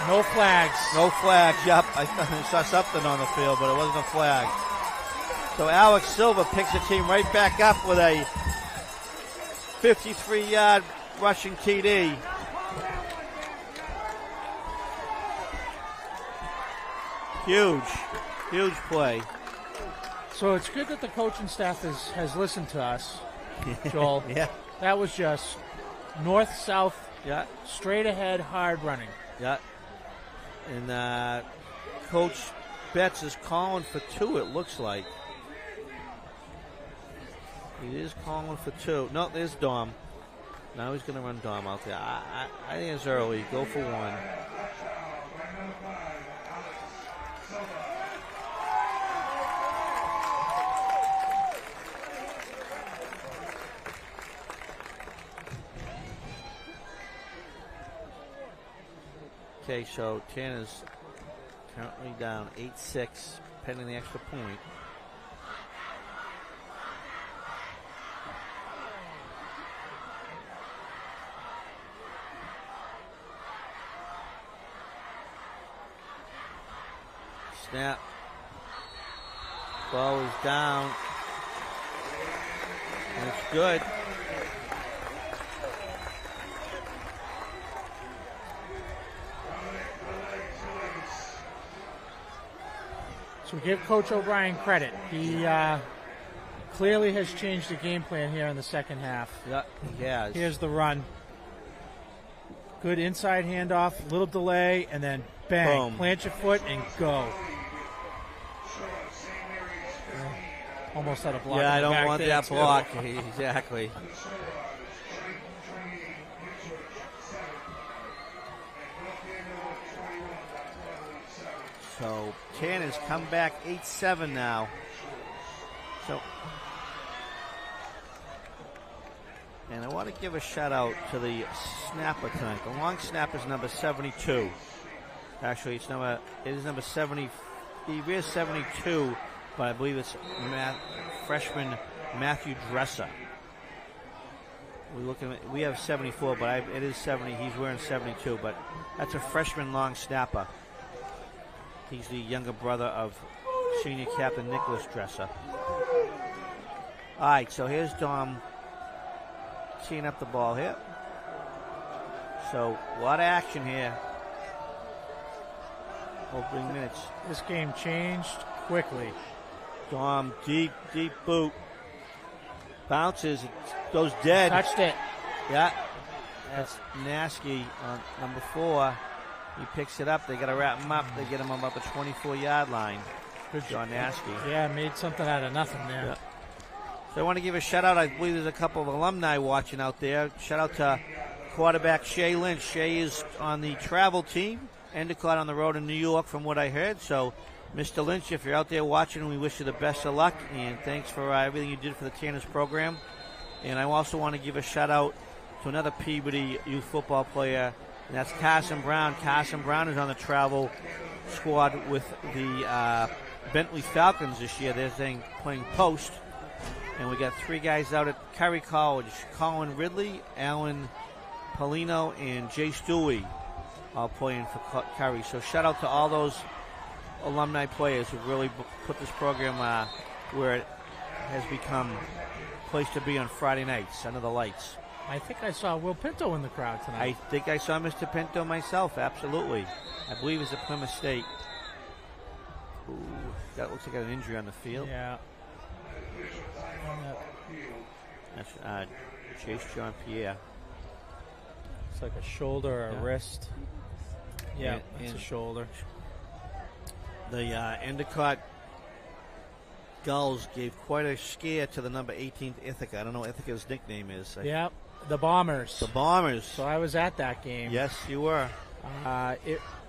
C: No flags.
B: No flags. Yep, I saw something on the field, but it wasn't a flag. So Alex Silva picks the team right back up with a 53-yard rushing TD. Huge play.
C: So it's good that the coaching staff has listened to us, Joel.
B: Yeah.
C: That was just north-south, straight ahead, hard running.
B: Yeah. And Coach Betts is calling for 2, it looks like. He is calling for 2. No, there's Dom. Now he's going to run Dom out there. I think it's early. Go for 1. Okay, so Tanner's currently down 8-6, pending the extra point. Snap. Ball is down. And it's good.
C: So give Coach O'Brien credit. He clearly has changed the game plan here in the second half.
B: Yeah, he has.
C: Here's the run. Good inside handoff, little delay, and then bang.
B: Boom.
C: Plant your foot and go. Almost had a block.
B: Yeah, I
C: in the
B: don't
C: back
B: want
C: there,
B: that
C: too.
B: block. Exactly. So Tanners come back 8-7 now. So, and I want to give a shout out to the snapper tonight. The long snapper is number 72. Actually, it is number 70. He wears 72, but I believe it's freshman Matthew Dresser. We have 74, but it is 70. He's wearing 72, but that's a freshman long snapper. He's the younger brother of senior captain Nicholas Dresser. All right, so here's Dom teeing up the ball here. So a lot of action here. Opening minutes.
C: This game changed quickly.
B: Dom, deep boot. Bounces, it goes dead.
C: Touched it.
B: Yeah. That's Nasky on number 4. He picks it up. They got to wrap him up. They get him about the 24-yard line. Good John Nasky.
C: Yeah, made something out of nothing there.
B: Yeah. So I want to give a shout out. I believe there's a couple of alumni watching out there. Shout out to quarterback Shay Lynch. Shay is on the travel team. Endicott on the road in New York, from what I heard. So, Mr. Lynch, if you're out there watching, we wish you the best of luck, and thanks for everything you did for the Tanners program. And I also want to give a shout out to another Peabody youth football player, and that's Carson Brown. Carson Brown is on the travel squad with the Bentley Falcons this year. They're playing post, and we got 3 guys out at Curry College: Colin Ridley, Alan Polino, and Jay Stewie, all playing for Curry. So shout out to all those alumni players who really put this program where it has become a place to be on Friday nights under the lights.
C: I think I saw Will Pinto in the crowd tonight.
B: I think I saw Mr. Pinto myself, absolutely. I believe he's at Plymouth State. Ooh, that looks like an injury on the field.
C: Yeah.
B: That's Chase John Pierre.
C: It's like a shoulder or a wrist. Yeah, it's a shoulder.
B: The Endicott Gulls gave quite a scare to the number 18th Ithaca. I don't know what Ithaca's nickname is.
C: Yeah, the Bombers.
B: The Bombers.
C: So I was at that game.
B: Yes, you were.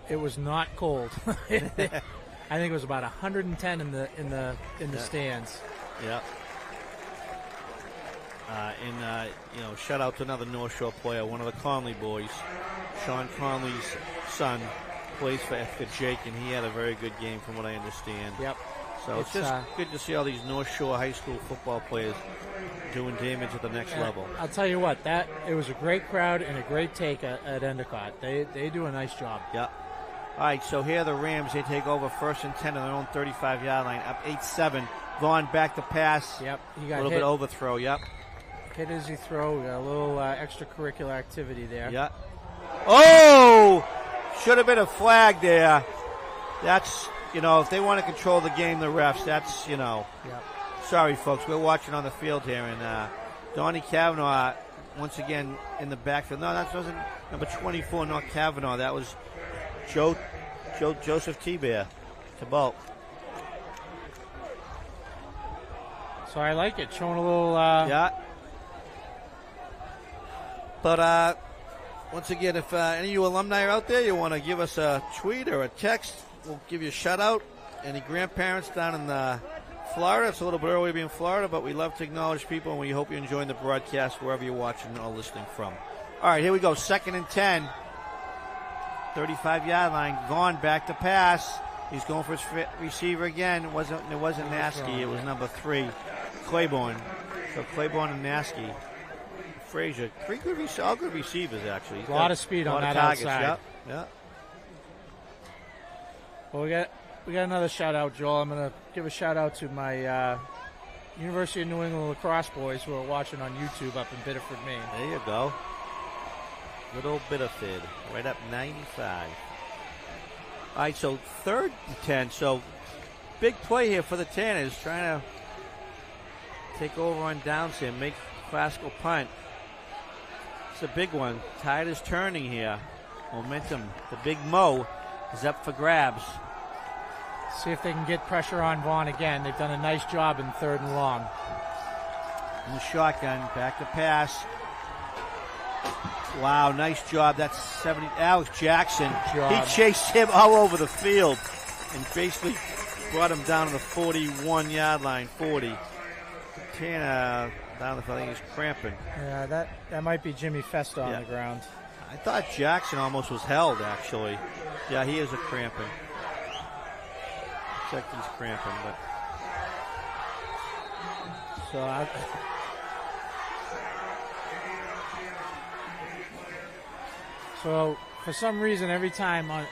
C: It was not cold. I think it was about 110 in the stands.
B: Yeah. Shout out to another North Shore player, one of the Conley boys. Sean Conley's son plays for Jake, and he had a very good game from what I understand.
C: Yep.
B: So it's just good to see all these North Shore high school football players doing damage at the next level.
C: I'll tell you what, it was a great crowd and a great take at Endicott. They do a nice job.
B: Yep. All right, so here the Rams, they take over 1st and 10 on their own 35-yard line, up 8-7. Vaughn back to pass.
C: Yep. He got
B: a little bit overthrow. Yep.
C: Hit as he throw. We got a little extracurricular activity there.
B: Yep. Oh! Should have been a flag there. That's, if they want to control the game, the refs, that's,
C: Yep.
B: Sorry, folks. We're watching on the field here, and Donnie Kavanaugh, once again, in the backfield. No, that wasn't number 24, not Kavanaugh. That was Joseph T-Bear to Bolt.
C: So I like it. Showing a little...
B: Yeah. But once again, if any of you alumni are out there, you want to give us a tweet or a text, we'll give you a shout-out. Any grandparents down in Florida, it's a little bit early to be in Florida, but we love to acknowledge people, and we hope you're enjoying the broadcast wherever you're watching or listening from. All right, here we go. 2nd and 10. 35-yard line. Vaughn back to pass. He's going for his receiver again. It wasn't Nasky. It was number 3, Claiborne. So Claiborne and Nasky. Frazier. All good receivers, actually.
C: A lot of speed on that outside.
B: Yep.
C: Well, we got another shout-out, Joel. I'm going to give a shout-out to my University of New England lacrosse boys who are watching on YouTube up in Biddeford, Maine.
B: There you go. Good old Biddeford. Right up 95. All right, so 3rd and 10. So big play here for the Tanners, trying to take over on downs here, make Classical punt. It's a big one. Tide is turning here. Momentum. The big Mo is up for grabs.
C: See if they can get pressure on Vaughn again. They've done a nice job in 3rd and long.
B: In the shotgun, back to pass. Wow, nice job. That's 70. Alex Jackson. He chased him all over the field. and basically brought him down to the 41-yard line, 40. Tanner down the, I think he's cramping.
C: Yeah, that might be Jimmy Festa on the ground.
B: I thought Jackson almost was held, actually. Yeah, he is a cramping. Looks like he's cramping, but.
C: So for some reason, every time on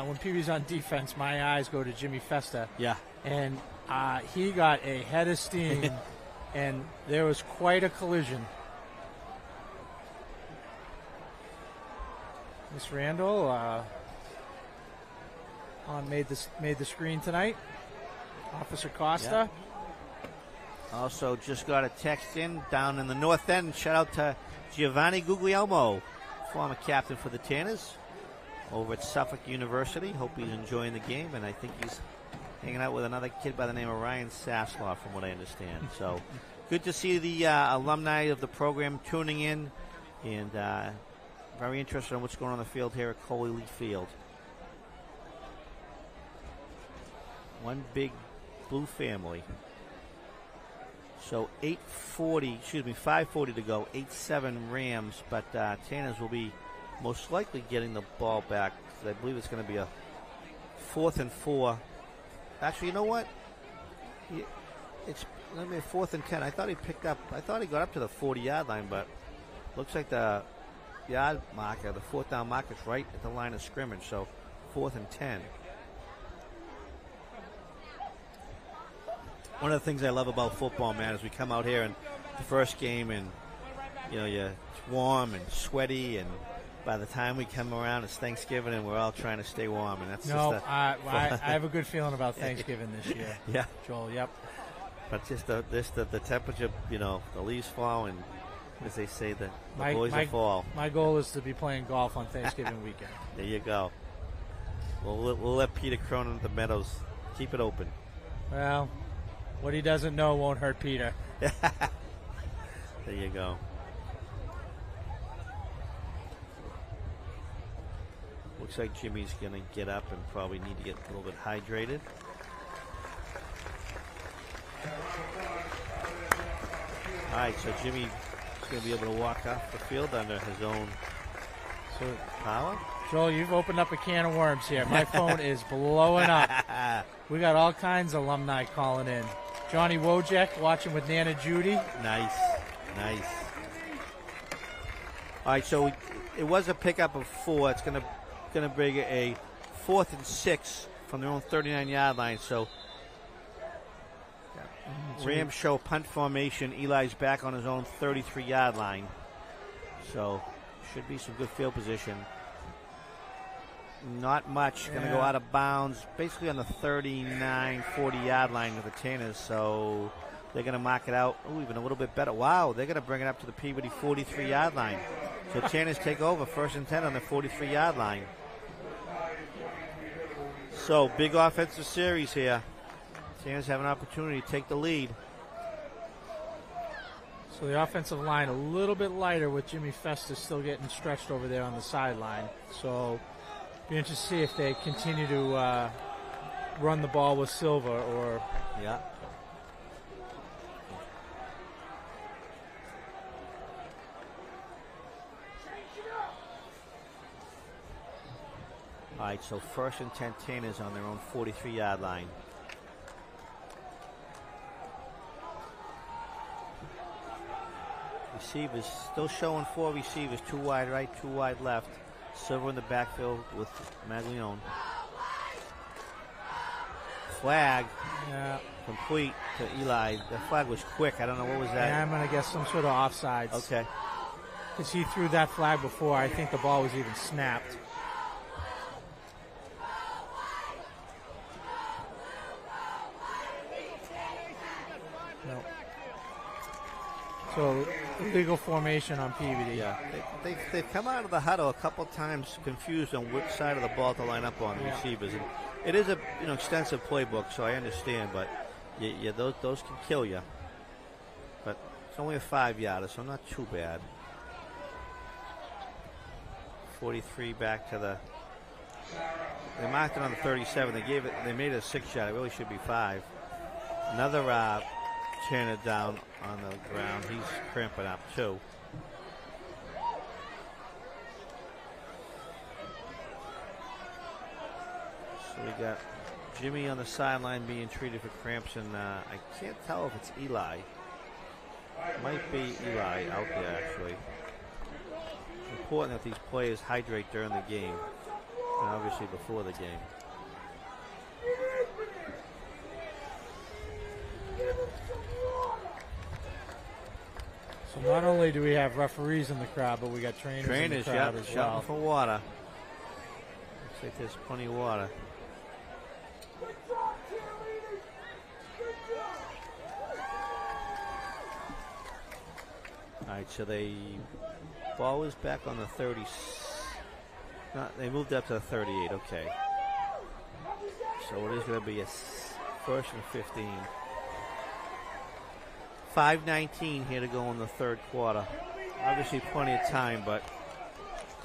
C: when Peabody's on defense, my eyes go to Jimmy Festa.
B: Yeah.
C: And he got a head of steam, and there was quite a collision. Miss Randall made the screen tonight. Officer Costa.
B: Yeah. Also just got a text in down in the north end. Shout out to Giovanni Guglielmo, former captain for the Tanners over at Suffolk University. Hope he's enjoying the game, and I think he's hanging out with another kid by the name of Ryan Sasslaw, from what I understand. So good to see the alumni of the program tuning in, and very interested in what's going on the field here at Coley Lee Field. One big blue family. So 5:40 to go, 8-7 Rams, but Tanners will be most likely getting the ball back. I believe it's going to be a 4th and 4. Actually, you know what? It's going to be a 4th and 10. I thought he got up to the 40-yard line, but looks like the yard marker, the 4th down marker, is right at the line of scrimmage, so 4th and 10. One of the things I love about football, man, is we come out here and the first game, and it's warm and sweaty, and by the time we come around, it's Thanksgiving, and we're all trying to stay warm, and that's
C: I have a good feeling about Thanksgiving this year.
B: Yeah,
C: Joel. Yep.
B: But just the temperature, the leaves fall, and as they say, the boys will fall.
C: My goal is to be playing golf on Thanksgiving weekend.
B: There you go. We'll let Peter Cronin at the Meadows keep it open.
C: Well, what he doesn't know won't hurt Peter.
B: There you go. Looks like Jimmy's going to get up and probably need to get a little bit hydrated. All right, so Jimmy's going to be able to walk off the field under his own power.
C: Joel, you've opened up a can of worms here. My phone is blowing up. We got all kinds of alumni calling in. Johnny Wojek watching with Nana Judy.
B: Nice. All right, so it was a pickup of 4. It's going to bring a 4th and 6 from their own 39-yard line. So Rams show punt formation. Eli's back on his own 33-yard line. So should be some good field position. Not much. Going to go out of bounds basically on the 39, 40-yard line of the Tanners. So they're going to mark it out. Oh, even a little bit better. Wow, they're going to bring it up to the Peabody 43-yard line. So Tanners take over 1st and 10 on the 43-yard line. So big offensive series here. Tanners have an opportunity to take the lead.
C: So the offensive line a little bit lighter with Jimmy Festa still getting stretched over there on the sideline. So be interested to see if they continue to run the ball with Silva or.
B: Yeah. All right, so 1st and 10 Tanners on their own 43-yard line. Receivers still showing 4 receivers, 2 wide right, 2 wide left. Silver in the backfield with Maglione. Flag.
C: Yeah.
B: Complete to Eli. The flag was quick. I don't know what was that.
C: Yeah, I'm going to guess some sort of offsides.
B: Okay.
C: Because he threw that flag before. I think the ball was even snapped. No. So illegal formation on Peabody.
B: Yeah, they've come out of the huddle a couple times confused on which side of the ball to line up on, the receivers. And it is a extensive playbook, so I understand, but those can kill you. But it's only a 5-yarder, so not too bad. 43 back to the They marked it on the 37. They made it a 6 shot. It really should be 5. Another Tanner down on the ground. He's cramping up too. So we got Jimmy on the sideline being treated for cramps, and I can't tell if it's Eli. Might be Eli out there actually. It's important that these players hydrate during the game, and obviously before the game.
C: So not only do we have referees in the crowd, but we got trainers in the crowd as well.
B: Shouting for water. Looks like there's plenty of water. All right, so ball is back on the 30. They moved up to the 38. Okay. So it is going to be a 1st and 15. 5:19 here to go in the third quarter. Obviously plenty of time, but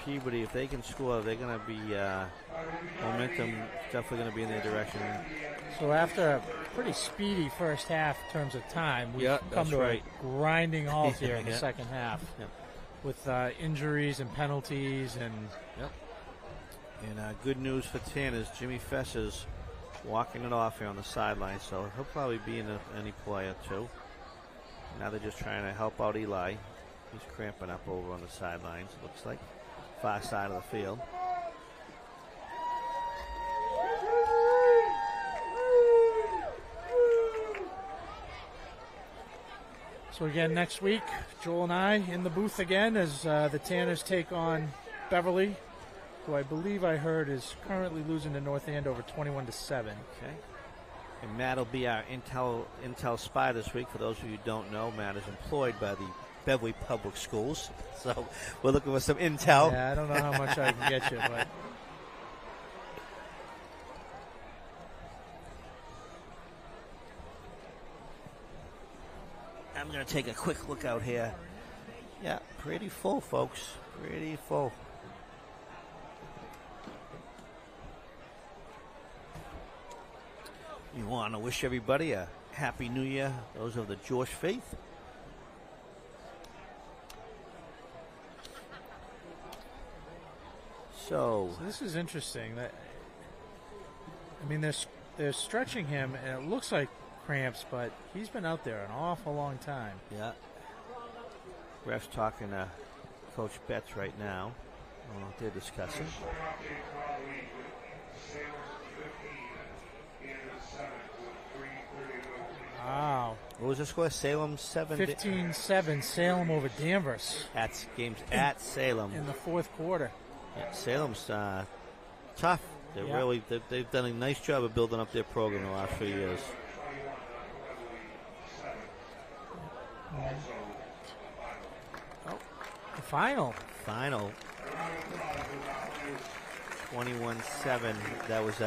B: Peabody, if they can score, they're going to be momentum definitely going to be in their direction.
C: So after a pretty speedy first half in terms of time, we've come to a grinding halt here in the second half with injuries and penalties. And
B: good news for Tanners, Jimmy Fess's walking it off here on the sideline, so he'll probably be in any play or two. Now they're just trying to help out Eli. He's cramping up over on the sidelines, it looks like. Far side of the field.
C: So again, next week, Joel and I in the booth again as the Tanners take on Beverly, who I believe I heard is currently losing to North Andover 21-7.
B: Okay. And Matt will be our Intel spy this week. For those of you who don't know, Matt is employed by the Beverly Public Schools. So we're looking for some intel.
C: Yeah, I don't know how much I can get you, but.
B: I'm going to take a quick look out here. Yeah, pretty full, folks. Pretty full. You want to wish everybody a Happy New Year, those of the Jewish faith. So
C: this is interesting. They're stretching him, and it looks like cramps, but he's been out there an awful long time.
B: Yeah. Ref's talking to Coach Betts right now. I don't know what they're discussing.
C: Wow.
B: What was the score? Salem 7.
C: 15-7, Salem over Danvers.
B: That's games at Salem.
C: In the fourth quarter.
B: Yeah, Salem's tough. They've done a nice job of building up their program the last few years.
C: Oh, the final.
B: 21-7. That was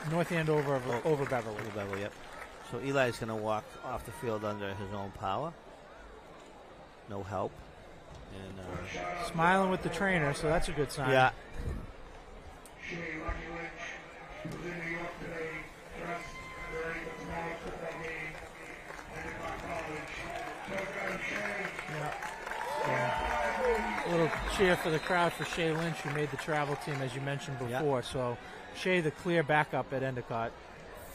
C: North Andover over Beverly.
B: Over Beverly, yep. So Eli's going to walk off the field under his own power. No help. And
C: smiling with the trainer, so that's a good sign.
B: Yeah.
C: A little cheer for the crowd for Shay Lynch, who made the travel team, as you mentioned before. Yep. So Shay, the clear backup at Endicott.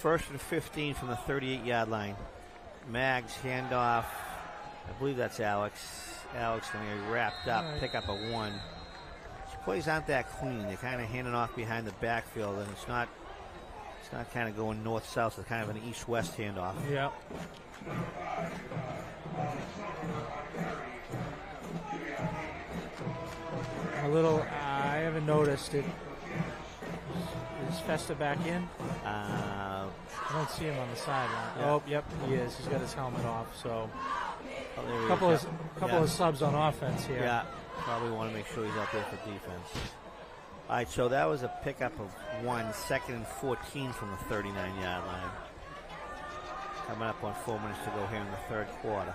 B: 1st and 15 from the 38-yard line. Mags handoff. I believe that's Alex. Alex going to get wrapped up, pick up a 1. These plays aren't that clean. They're kind of handing off behind the backfield, and it's not kind of going north-south. It's kind of an east-west handoff.
C: Yeah. A little, I haven't noticed it. Is Festa back in? I don't see him on the sideline. Yeah. Oh, yep, he is. He's got his helmet off. So, a couple of subs on offense here.
B: Yeah, probably want to make sure he's out there for defense. All right, so that was a pickup of 1, 2nd and 14 from the 39-yard line. Coming up on 4 minutes to go here in the third quarter.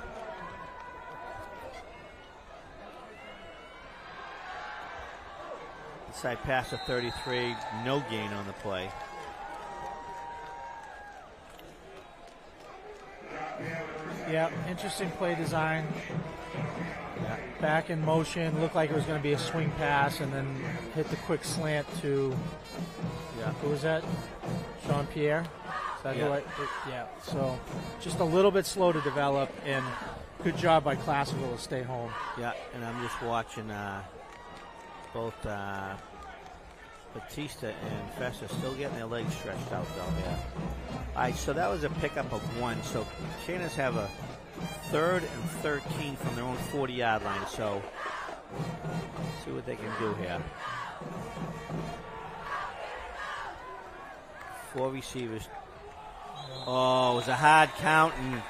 B: Inside pass of 33, no gain on the play.
C: Yeah, interesting play design. Yeah. Back in motion, looked like it was going to be a swing pass, and then hit the quick slant to, who was that? Jean-Pierre? Is that who yeah, so just a little bit slow to develop, and good job by Classical to stay home.
B: Yeah, and I'm just watching both Batista and Festa still getting their legs stretched out though. Yeah. All right, so that was a pickup of 1. So Cannons have a 3rd and 13 from their own 40-yard line. So let's see what they can do here. 4 receivers. Oh, it was a hard count, and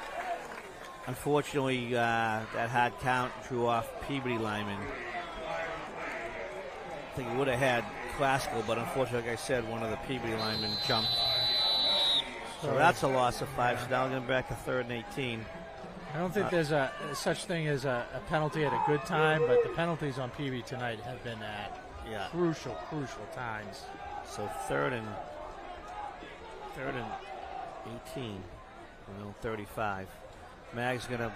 B: unfortunately that hard count drew off Peabody lineman. I think he would have had Classical, but unfortunately, like I said, one of the Peabody linemen jumped. So that's a loss of 5. So now we're going back to 3rd and 18.
C: I don't think there's a such thing as a penalty at a good time, but the penalties on Peabody tonight have been at crucial times.
B: So 3rd and 18, 35. Mag's going to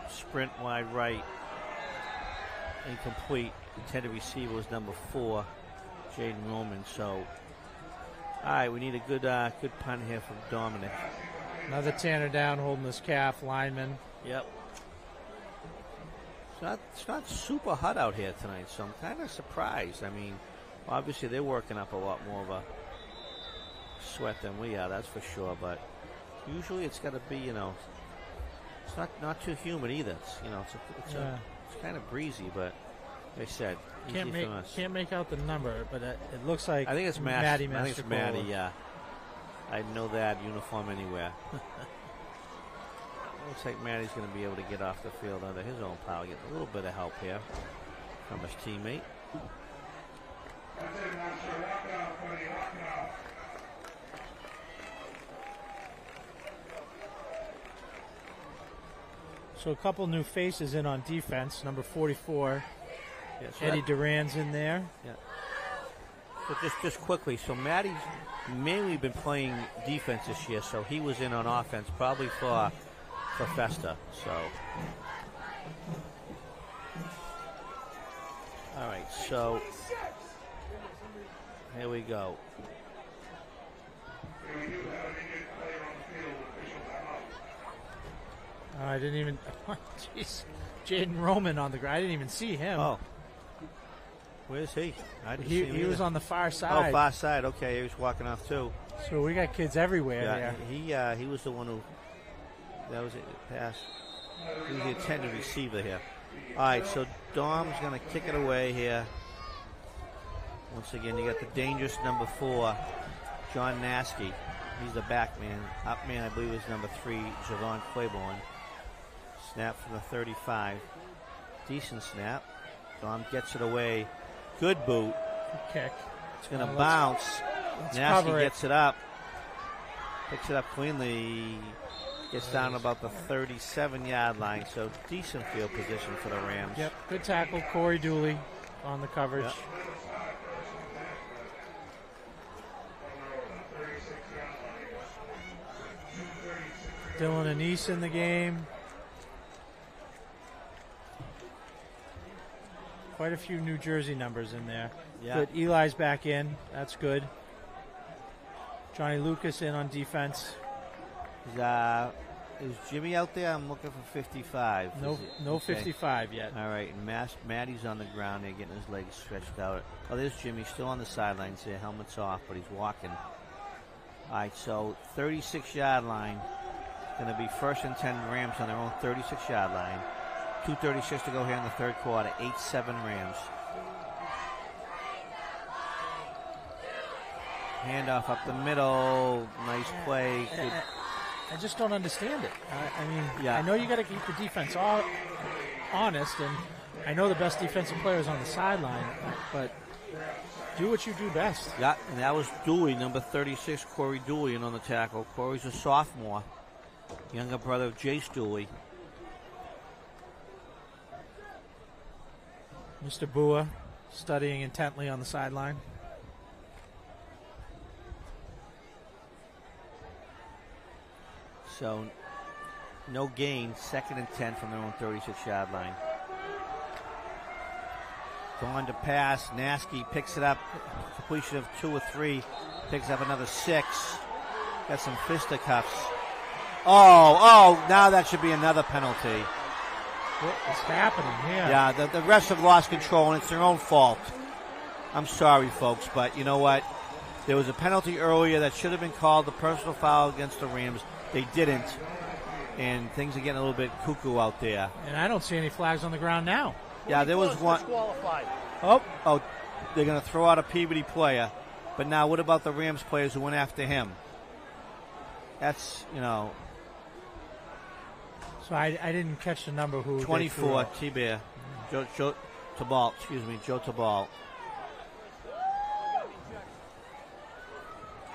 B: sprint wide right, incomplete. Intended receiver was number 4, Jaden Roman. So, all right, we need a good punt here from Dominic.
C: Another Tanner down, holding his calf, lineman.
B: Yep. It's not super hot out here tonight, so I'm kind of surprised. I mean, obviously they're working up a lot more of a sweat than we are, that's for sure. But usually it's got to be, it's not too humid either. It's kind of breezy, but. They said
C: can't make out the number, but it looks like
B: I think it's
C: Maddie.
B: I think it's Maddie. Yeah, I know that uniform anywhere. Looks like Maddie's going to be able to get off the field under his own power, get a little bit of help here from his teammate.
C: So a couple new faces in on defense. Number 44.
B: Yeah, so
C: Eddie Duran's in there.
B: Yeah. But just quickly, so Maddie's mainly been playing defense this year, so he was in on offense probably for Festa. So, all right, so here we go.
C: I didn't even. Jeez, Jaden Roman on the ground. I didn't even see him.
B: Oh. Where's he? I didn't see him
C: he was on the far side.
B: Oh, far side. Okay, he was walking off too.
C: So we got kids everywhere
B: there. He was the one who. That was it. Pass. He was the intended receiver here. All right, so Dom's going to kick it away here. Once again, you got the dangerous number 4, John Naskey. He's the back man. Up man, I believe, is number 3, Javon Claiborne. Snap from the 35. Decent snap. Dom gets it away. Good boot.
C: Good kick.
B: It's going to bounce. Naskey gets it up. Picks it up cleanly. Gets down about the 37-yard line. So decent field position for the Rams.
C: Yep. Good tackle. Corey Dooley on the coverage. Yep. Dylan Anise in the game. Quite a few New Jersey numbers in there.
B: Yeah.
C: Good. Eli's back in. That's good. Johnny Lucas in on defense.
B: Is Jimmy out there? I'm looking for 55.
C: No 55 yet.
B: All right. And Maddie's on the ground there getting his legs stretched out. Oh, there's Jimmy still on the sidelines there. Helmet's off, but he's walking. All right. So 36-yard line. Going to be 1st and 10 Rams on their own 36-yard line. 2:36 to go here in the third quarter. 8-7 Rams. Handoff up the middle. Nice play. Good.
C: I just don't understand it. I know you got to keep the defense honest, and I know the best defensive player is on the sideline, but do what you do best.
B: Yeah, and that was Dooley, number 36, Corey Dooley, in on the tackle. Corey's a sophomore, younger brother of Jace Dooley.
C: Mr. Bua studying intently on the sideline.
B: So no gain, 2nd and 10 from their own 36-yard line. Going to pass, Nasky picks it up, completion of 2 or 3, picks up another 6. Got some fisticuffs. Oh, now that should be another penalty.
C: What is happening here?
B: Yeah, the refs have lost control, and it's their own fault. I'm sorry, folks, but you know what? There was a penalty earlier that should have been called, the personal foul against the Rams. They didn't, and things are getting a little bit cuckoo out there.
C: And I don't see any flags on the ground now.
B: Yeah, there was one. Oh, they're going to throw out a Peabody player. But now what about the Rams players who went after him? That's,
C: So I didn't catch the number who.
B: 24, T-Bear. Joe Tabal, Joe Tabal.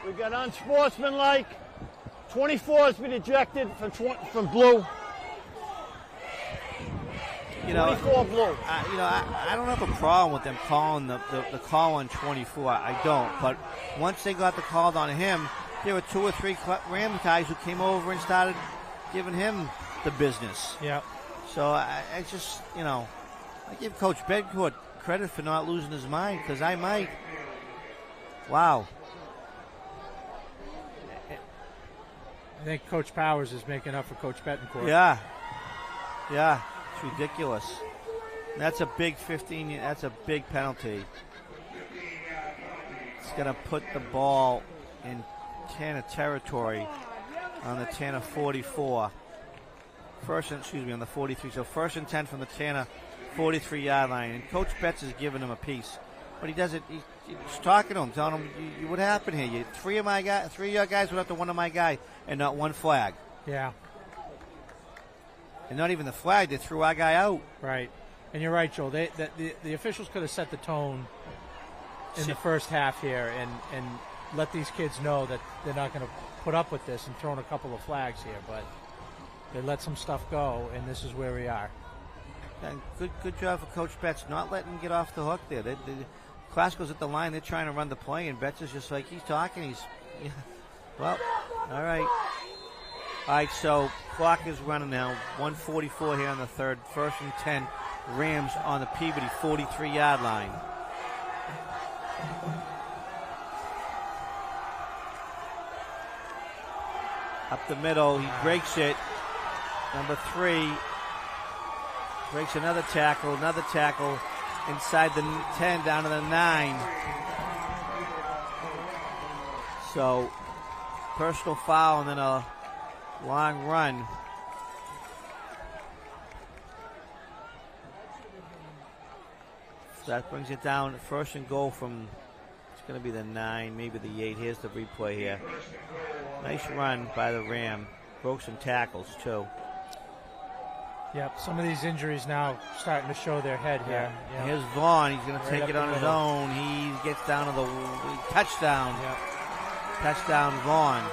A: We got unsportsmanlike. 24 has been ejected from blue. 24 blue.
B: I don't have a problem with them calling the call on 24. I don't. But once they got the call on him, there were 2 or 3 Rams guys who came over and started giving him the business.
C: Yeah.
B: So I just, I give Coach Bedcourt credit for not losing his mind, because I might. Wow.
C: I think Coach Powers is making up for Coach Betancourt.
B: Yeah. It's ridiculous. That's a big 15. That's a big penalty. It's going to put the ball in Tanner territory on the Tanner 44. On the 43. So 1st and 10 from the Tanner 43-yard line. And Coach Betts is giving him a piece. But he doesn't. He's talking to him, telling him, what happened here? 3 of your guys went after one of my guys, and not one flag.
C: Yeah.
B: And not even the flag. They threw our guy out.
C: Right. And you're right, Joel. The officials could have set the tone in the first half here and let these kids know that they're not going to put up with this and thrown a couple of flags here. But they let some stuff go, and this is where we are.
B: And good job for Coach Betts not letting him get off the hook there. Classical's at the line. They're trying to run the play, and Betts is just like, he's talking. Well, all right. All right, so clock is running now. 1:44 here on the third. 1st and 10. Rams on the Peabody 43-yard line. Up the middle, he breaks it. Number 3 breaks another tackle, inside the 10, down to the 9. So, personal foul and then a long run. So that brings it down, 1st and goal from, it's going to be the 9, maybe the 8. Here's the replay here. Nice run by the Ram. Broke some tackles, too.
Z: Yep, some of these injuries now starting to show their head here.
B: Yeah. Here's Vaughn. He's going to take it on his own. He gets down to the touchdown.
Z: Yep.
B: Touchdown, Vaughn.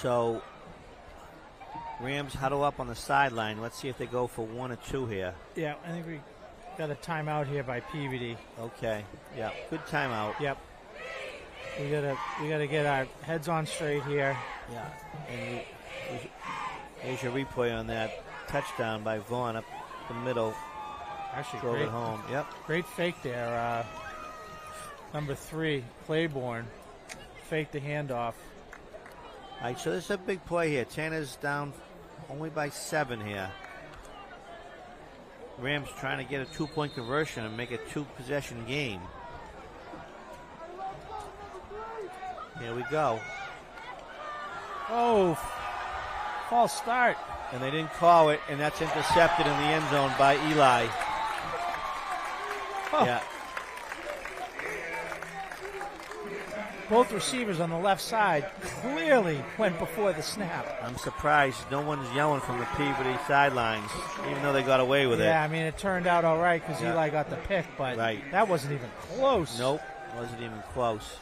B: So, Rams huddle up on the sideline. Let's see if they go for 1 or 2 here.
C: Yeah, I think we got a timeout here by Peabody.
B: Okay. Yeah, good timeout.
C: Yep. We gotta get our heads on straight here.
B: Yeah. And there's your replay on that touchdown by Vaughn up the middle.
C: Actually,
B: drove it home. Yep.
C: Great fake there. Number 3, Claiborne, faked the handoff.
B: All right, so this is a big play here. Tanner's down only by 7 here. Rams trying to get a 2-point conversion and make a 2-possession game. Here we go.
C: Oh, false start.
B: And they didn't call it, and that's intercepted in the end zone by Eli.
C: Oh.
B: Yeah.
C: both receivers on the left side clearly went before the snap.
B: I'm surprised no one's yelling from the Peabody sidelines, even though they got away with it.
C: Yeah, I mean, it turned out all right because Eli got the pick, but that wasn't even close.
B: Nope, wasn't even close.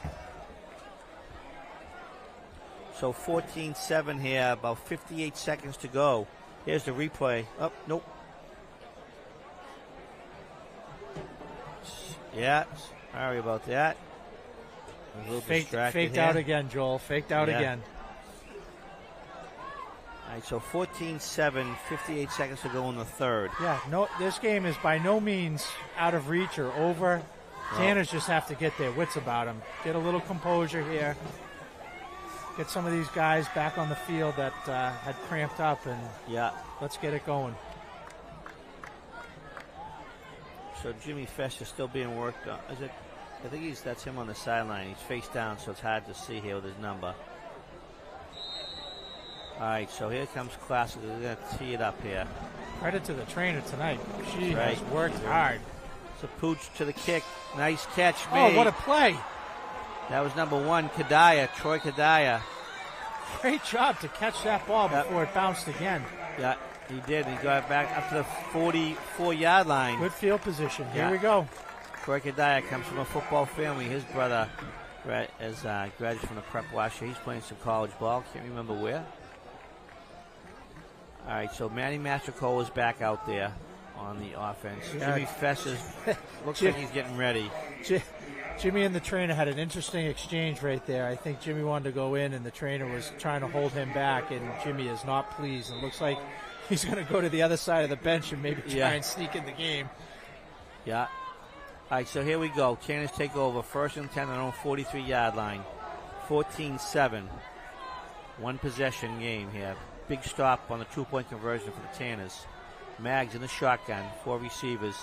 B: So 14-7 here, about 58 seconds to go. Here's the replay. Oh, nope. Yeah, sorry about that. A little distracted
C: faked
B: here.
C: out again, Joel. Faked out again.
B: All right, so 14-7, 58 seconds to go in the third.
C: Yeah, no, this game is by no means out of reach or over.
B: No.
C: Tanners just have to get their wits about them. Get a little composure here. Get some of these guys back on the field that had cramped up, and let's get it going.
B: So Jimmy Fest is still being worked on. Is it? I think that's him on the sideline. He's face down, so it's hard to see here with his number. All right, so here comes Classical. They're going to tee it up here.
C: Credit to the trainer tonight. She has worked hard.
B: So Pooch to the kick. Nice catch
C: made. Oh, what a play.
B: That was number 1, Kadaya, Troy Kadaya.
C: Great job to catch that ball before it bounced again.
B: Yeah, he did. He got back up to the 44-yard line.
C: Good field position. Here we go.
B: Troy Kadaya comes from a football family. His brother is graduated from the prep last year. He's playing some college ball. Can't remember where. All right, so Manny Mastrico is back out there on the offense. Jimmy Fess looks like he's getting ready.
C: Jimmy and the trainer had an interesting exchange right there. I think Jimmy wanted to go in, and the trainer was trying to hold him back, and Jimmy is not pleased. It looks like he's going to go to the other side of the bench and maybe try and sneak in the game.
B: Yeah. All right, so here we go. Tanners take over. 1st and 10 on their own 43-yard line. 14-7. One possession game here. Big stop on the 2-point conversion for the Tanners. Mags in the shotgun, 4 receivers.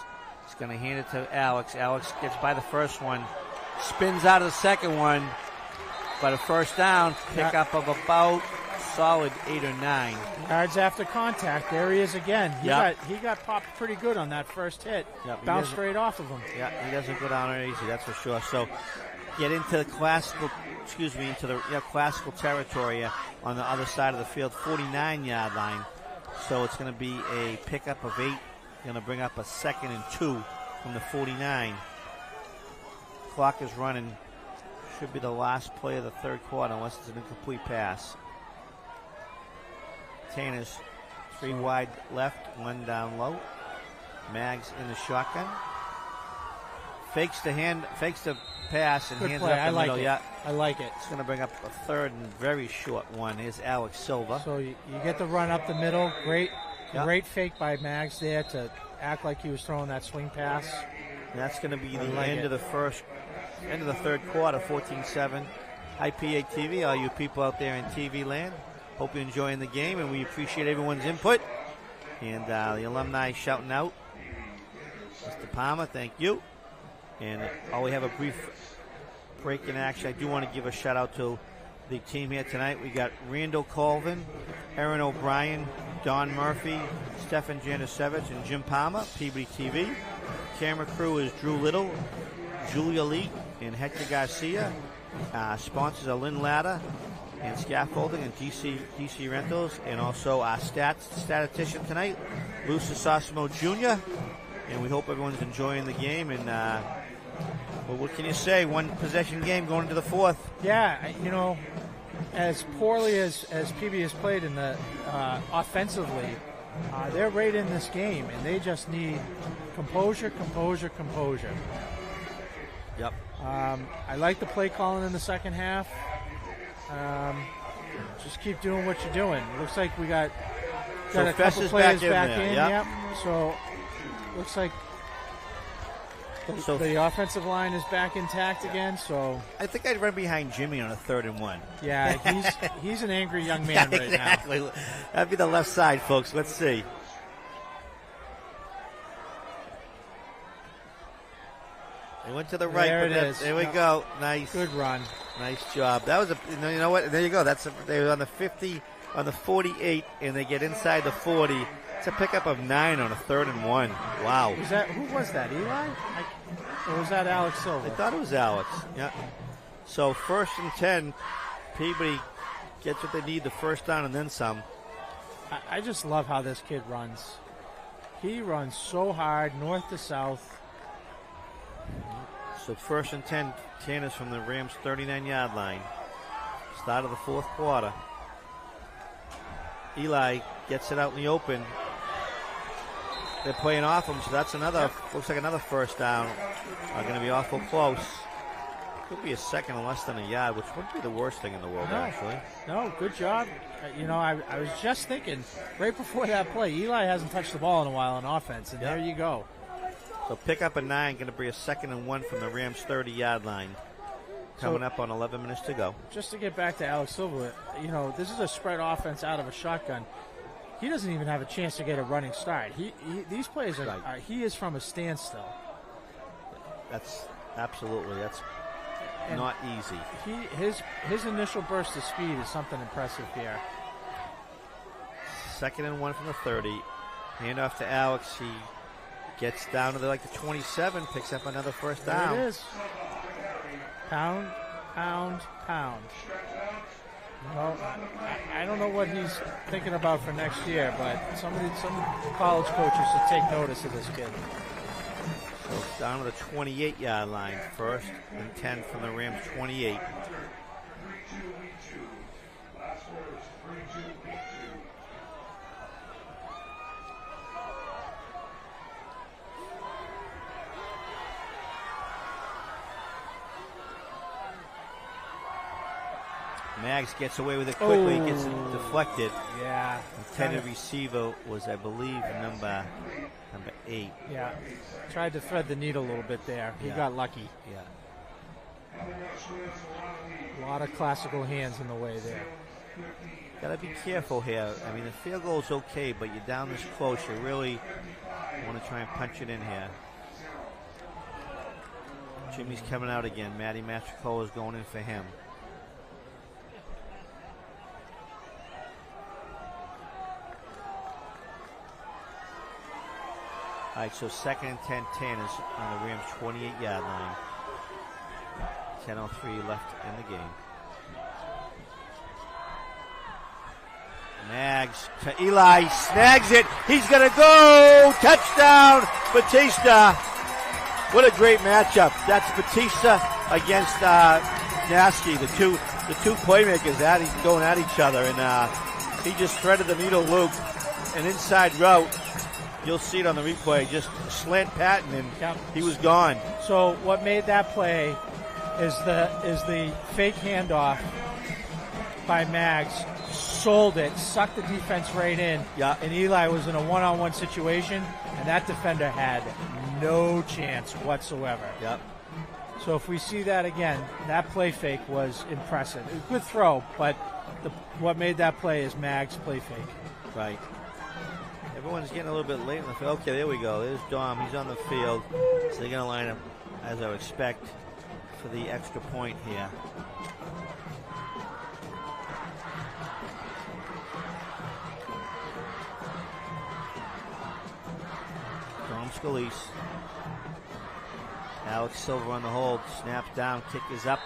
B: He's going to hand it to Alex. Alex gets by the first one, spins out of the second one, but a first down, pickup of about solid 8 or 9.
C: Yards after contact. There he is again. He got popped pretty good on that first hit. Bounced straight off of him.
B: Yeah, he doesn't go down there easy, that's for sure. So get into the classical, into the classical territory on the other side of the field, 49-yard line. So it's going to be a pickup of 8. Going to bring up a 2nd and 2 from the 49. Clock is running. Should be the last play of the third quarter unless it's an incomplete pass. Tanners 3 wide left, 1 down low. Mags in the shotgun. Fakes the pass and
C: Good
B: hands
C: play.
B: it up the middle.
C: I like it.
B: It's going to bring up a 3rd and very short one. Here's Alex Silva.
C: So you get the run up the middle. Great fake by Mags there to act like he was throwing that swing pass.
B: And that's going to be the end of the third quarter, 14-7. IPA TV, all you people out there in TV land. Hope you're enjoying the game, and we appreciate everyone's input. And the alumni shouting out. Mr. Palmer, thank you. And we have a brief break in action. I do want to give a shout out to the team here tonight. We got Randall Colvin, Aaron O'Brien, Don Murphy, Stefan Janisevich, and Jim Palmer, Peabody TV. Camera crew is Drew Little, Julia Lee, and Hector Garcia. Sponsors are Lynn Ladder and Scaffolding and DC Rentals, and also our statistician tonight, Lucis Osmo Jr. And we hope everyone's enjoying the game. And well, what can you say? One possession game going into the fourth.
C: Yeah, as poorly as PB has played in the offensively, they're right in this game, and they just need composure.
B: Yep.
C: I like the play calling in the second half. Just keep doing what you're doing. It looks like we got a couple players back in. Yep. So looks like the offensive line is back intact again. So
B: I think I'd run behind Jimmy on a 3rd and 1.
C: Yeah, he's an angry young man right
B: exactly.
C: now.
B: That'd be the left side, folks. Let's see. They went to the right.
C: There it is.
B: There we go. Nice.
C: Good run.
B: Nice job. That was you know what? There you go. They were on the 50, on the 48, and they get inside the 40. It's a pickup of 9 on a 3rd and 1. Wow.
C: Who was that? Eli? Or was that Alex Silva?
B: I thought it was Alex. Yeah. So 1st and 10, Peabody gets what they need, the first down and then some.
C: I just love how this kid runs. He runs so hard, north to south.
B: So 1st and 10, Tanner's from the Rams' 39-yard line. Start of the 4th quarter. Eli gets it out in the open. They're playing off him, so that's another, looks like another first down. Going to be awful close. Could be a second and less than a yard, which wouldn't be the worst thing in the world, actually.
C: No, good job. I was just thinking, right before that play, Eli hasn't touched the ball in a while on offense, and there you go.
B: So pick up a 9, going to be a 2nd and 1 from the Rams' 30-yard line. Coming up on 11 minutes to go.
C: Just to get back to Alex Silva, this is a spread offense out of a shotgun. He doesn't even have a chance to get a running start. These plays are, he is from a standstill.
B: That's absolutely, that's
C: and
B: not easy.
C: His initial burst of speed is something impressive here.
B: 2nd and 1 from the 30. Handoff to Alex. He gets down to the 27, picks up another first down.
C: There it is. Pound, pound, pound. Well, I don't know what he's thinking about for next year, but some college coaches should take notice of this kid.
B: So it's down to the 28-yard line. 1st and 10 from the Rams' 28. Maggs gets away with it quickly, gets it deflected.
C: Yeah.
B: Intended receiver was, I believe, number 8.
C: Yeah. Tried to thread the needle a little bit there. He got lucky.
B: Yeah.
C: A lot of classical hands in the way there.
B: Got to be careful here. I mean, the field goal is okay, but you're down this close. You really want to try and punch it in here. Jimmy's coming out again. Matty Mastricola is going in for him. All right, so 2nd and 10, Tanner's on the Rams' 28-yard line. 10:03 left in the game. Maggs to Eli, snags it. He's going to go. Touchdown, Batista. What a great matchup. That's Batista against Nasky, the two playmakers going at each other. And he just threaded the needle loop. An inside route. You'll see it on the replay. Just slant patent, and he was gone.
C: So what made that play is the fake handoff by Maggs. Sold it, sucked the defense right in.
B: Yeah.
C: And Eli was in a one-on-one situation, and that defender had no chance whatsoever.
B: Yep.
C: So if we see that again, that play fake was impressive. It was a good throw, but what made that play is Maggs' play fake.
B: Right. Everyone's getting a little bit late in the field. Okay, there we go. There's Dom. He's on the field. So they're going to line up, as I would expect, for the extra point here. Dom Scalise. Alex Silva on the hold. Snaps down. Kick is up.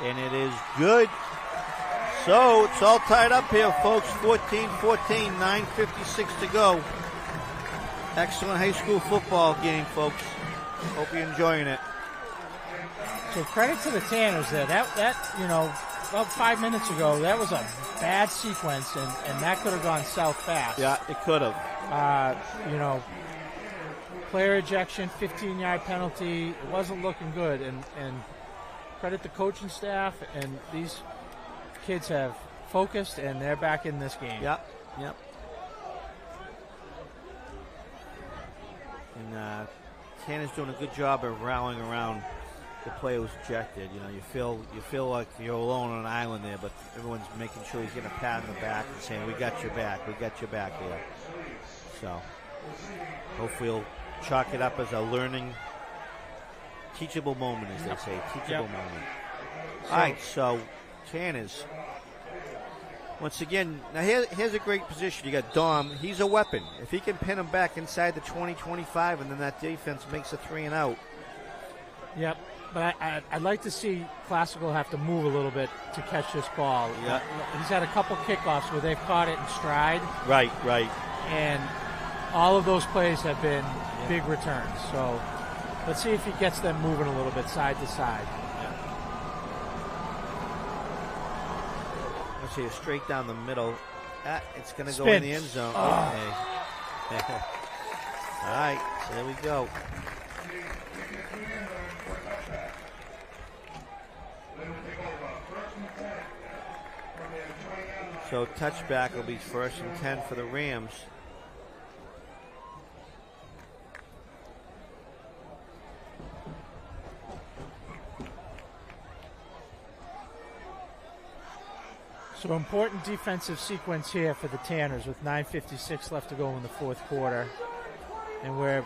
B: And it is good. So it's all tied up here, folks. 14-14, 9:56 to go. Excellent high school football game, folks. Hope you're enjoying it.
C: So credit to the Tanners there. That about 5 minutes ago, that was a bad sequence, and that could have gone south fast.
B: Yeah, it could have.
C: Player ejection, 15-yard penalty. It wasn't looking good, and credit the coaching staff, and these kids have focused, and they're back in this game.
B: Yep. And Tanner's doing a good job of rallying around the player who's ejected. You feel like you're alone on an island there, but everyone's making sure he's getting a pat on the back and saying, "We got your back. We got your back here." So hopefully he'll chalk it up as a learning, teachable moment, as they say, teachable moment. All right, so Tanner's. Once again, now here's a great position. You got Dom. He's a weapon. If he can pin him back inside the 20-25, and then that defense makes a 3 and out.
C: Yep. But I'd like to see Classical have to move a little bit to catch this ball.
B: Yeah.
C: He's had a couple kickoffs where they've caught it in stride.
B: Right.
C: And all of those plays have been big returns. So let's see if he gets them moving a little bit side to side.
B: Let's see, straight down the middle. It's going to go
C: Spin.
B: in the end zone.
C: Oh.
B: Okay. All right, so there we go. So touchback will be 1st and 10 for the Rams.
C: So important defensive sequence here for the Tanners with 9:56 left to go in the fourth quarter. And we're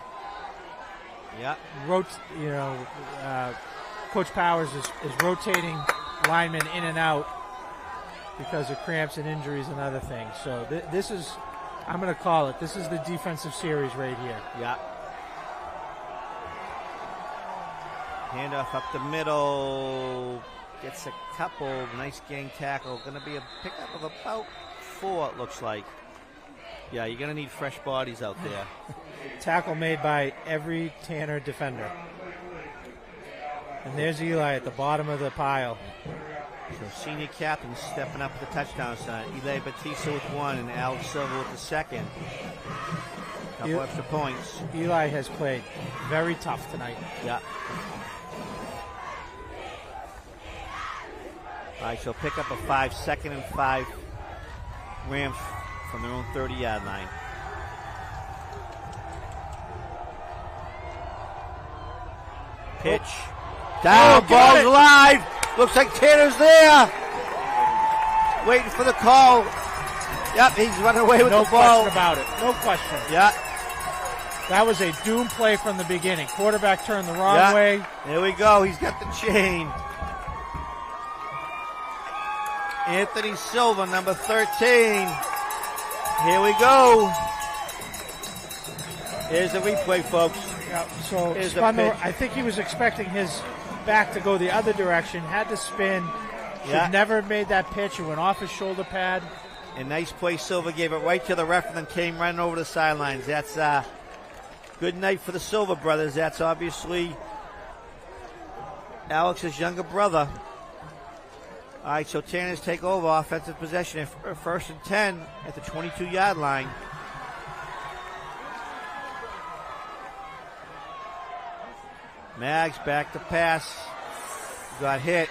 C: Coach Powers is rotating linemen in and out because of cramps and injuries and other things. So this is, I'm going to call it, this is the defensive series right here.
B: Yeah. Handoff up the middle. Gets a couple. Nice gang tackle. Going to be a pickup of about 4, it looks like. Yeah, you're going to need fresh bodies out there.
C: Tackle made by every Tanner defender. And there's Eli at the bottom of the pile.
B: So senior captain stepping up at the touchdown side. Eli Batista with 1 and Alex Silva with the 2nd. Couple extra points.
C: Eli has played very tough tonight.
B: Yeah. All right, so pick up a 5, 2nd and 5. Rams from their own 30-yard line. Pitch. Down, ball's alive. Looks like Tanner's there. Waiting for the call. Yep, he's running away with the ball.
C: No question about it. No question.
B: Yeah.
C: That was a doom play from the beginning. Quarterback turned the wrong way.
B: There we go. He's got the chain. Anthony Silva, number 13. Here we go. Here's the replay, folks.
C: Yeah, so I think he was expecting his back to go the other direction. Had to spin. Should never have made that pitch. It went off his shoulder pad.
B: And nice play. Silva gave it right to the ref and then came running over the sidelines. That's good night for the Silva brothers. That's obviously Alex's younger brother. All right, so Tanners take over offensive possession at 1st and 10 at the 22-yard line. Mags back to pass. Got hit.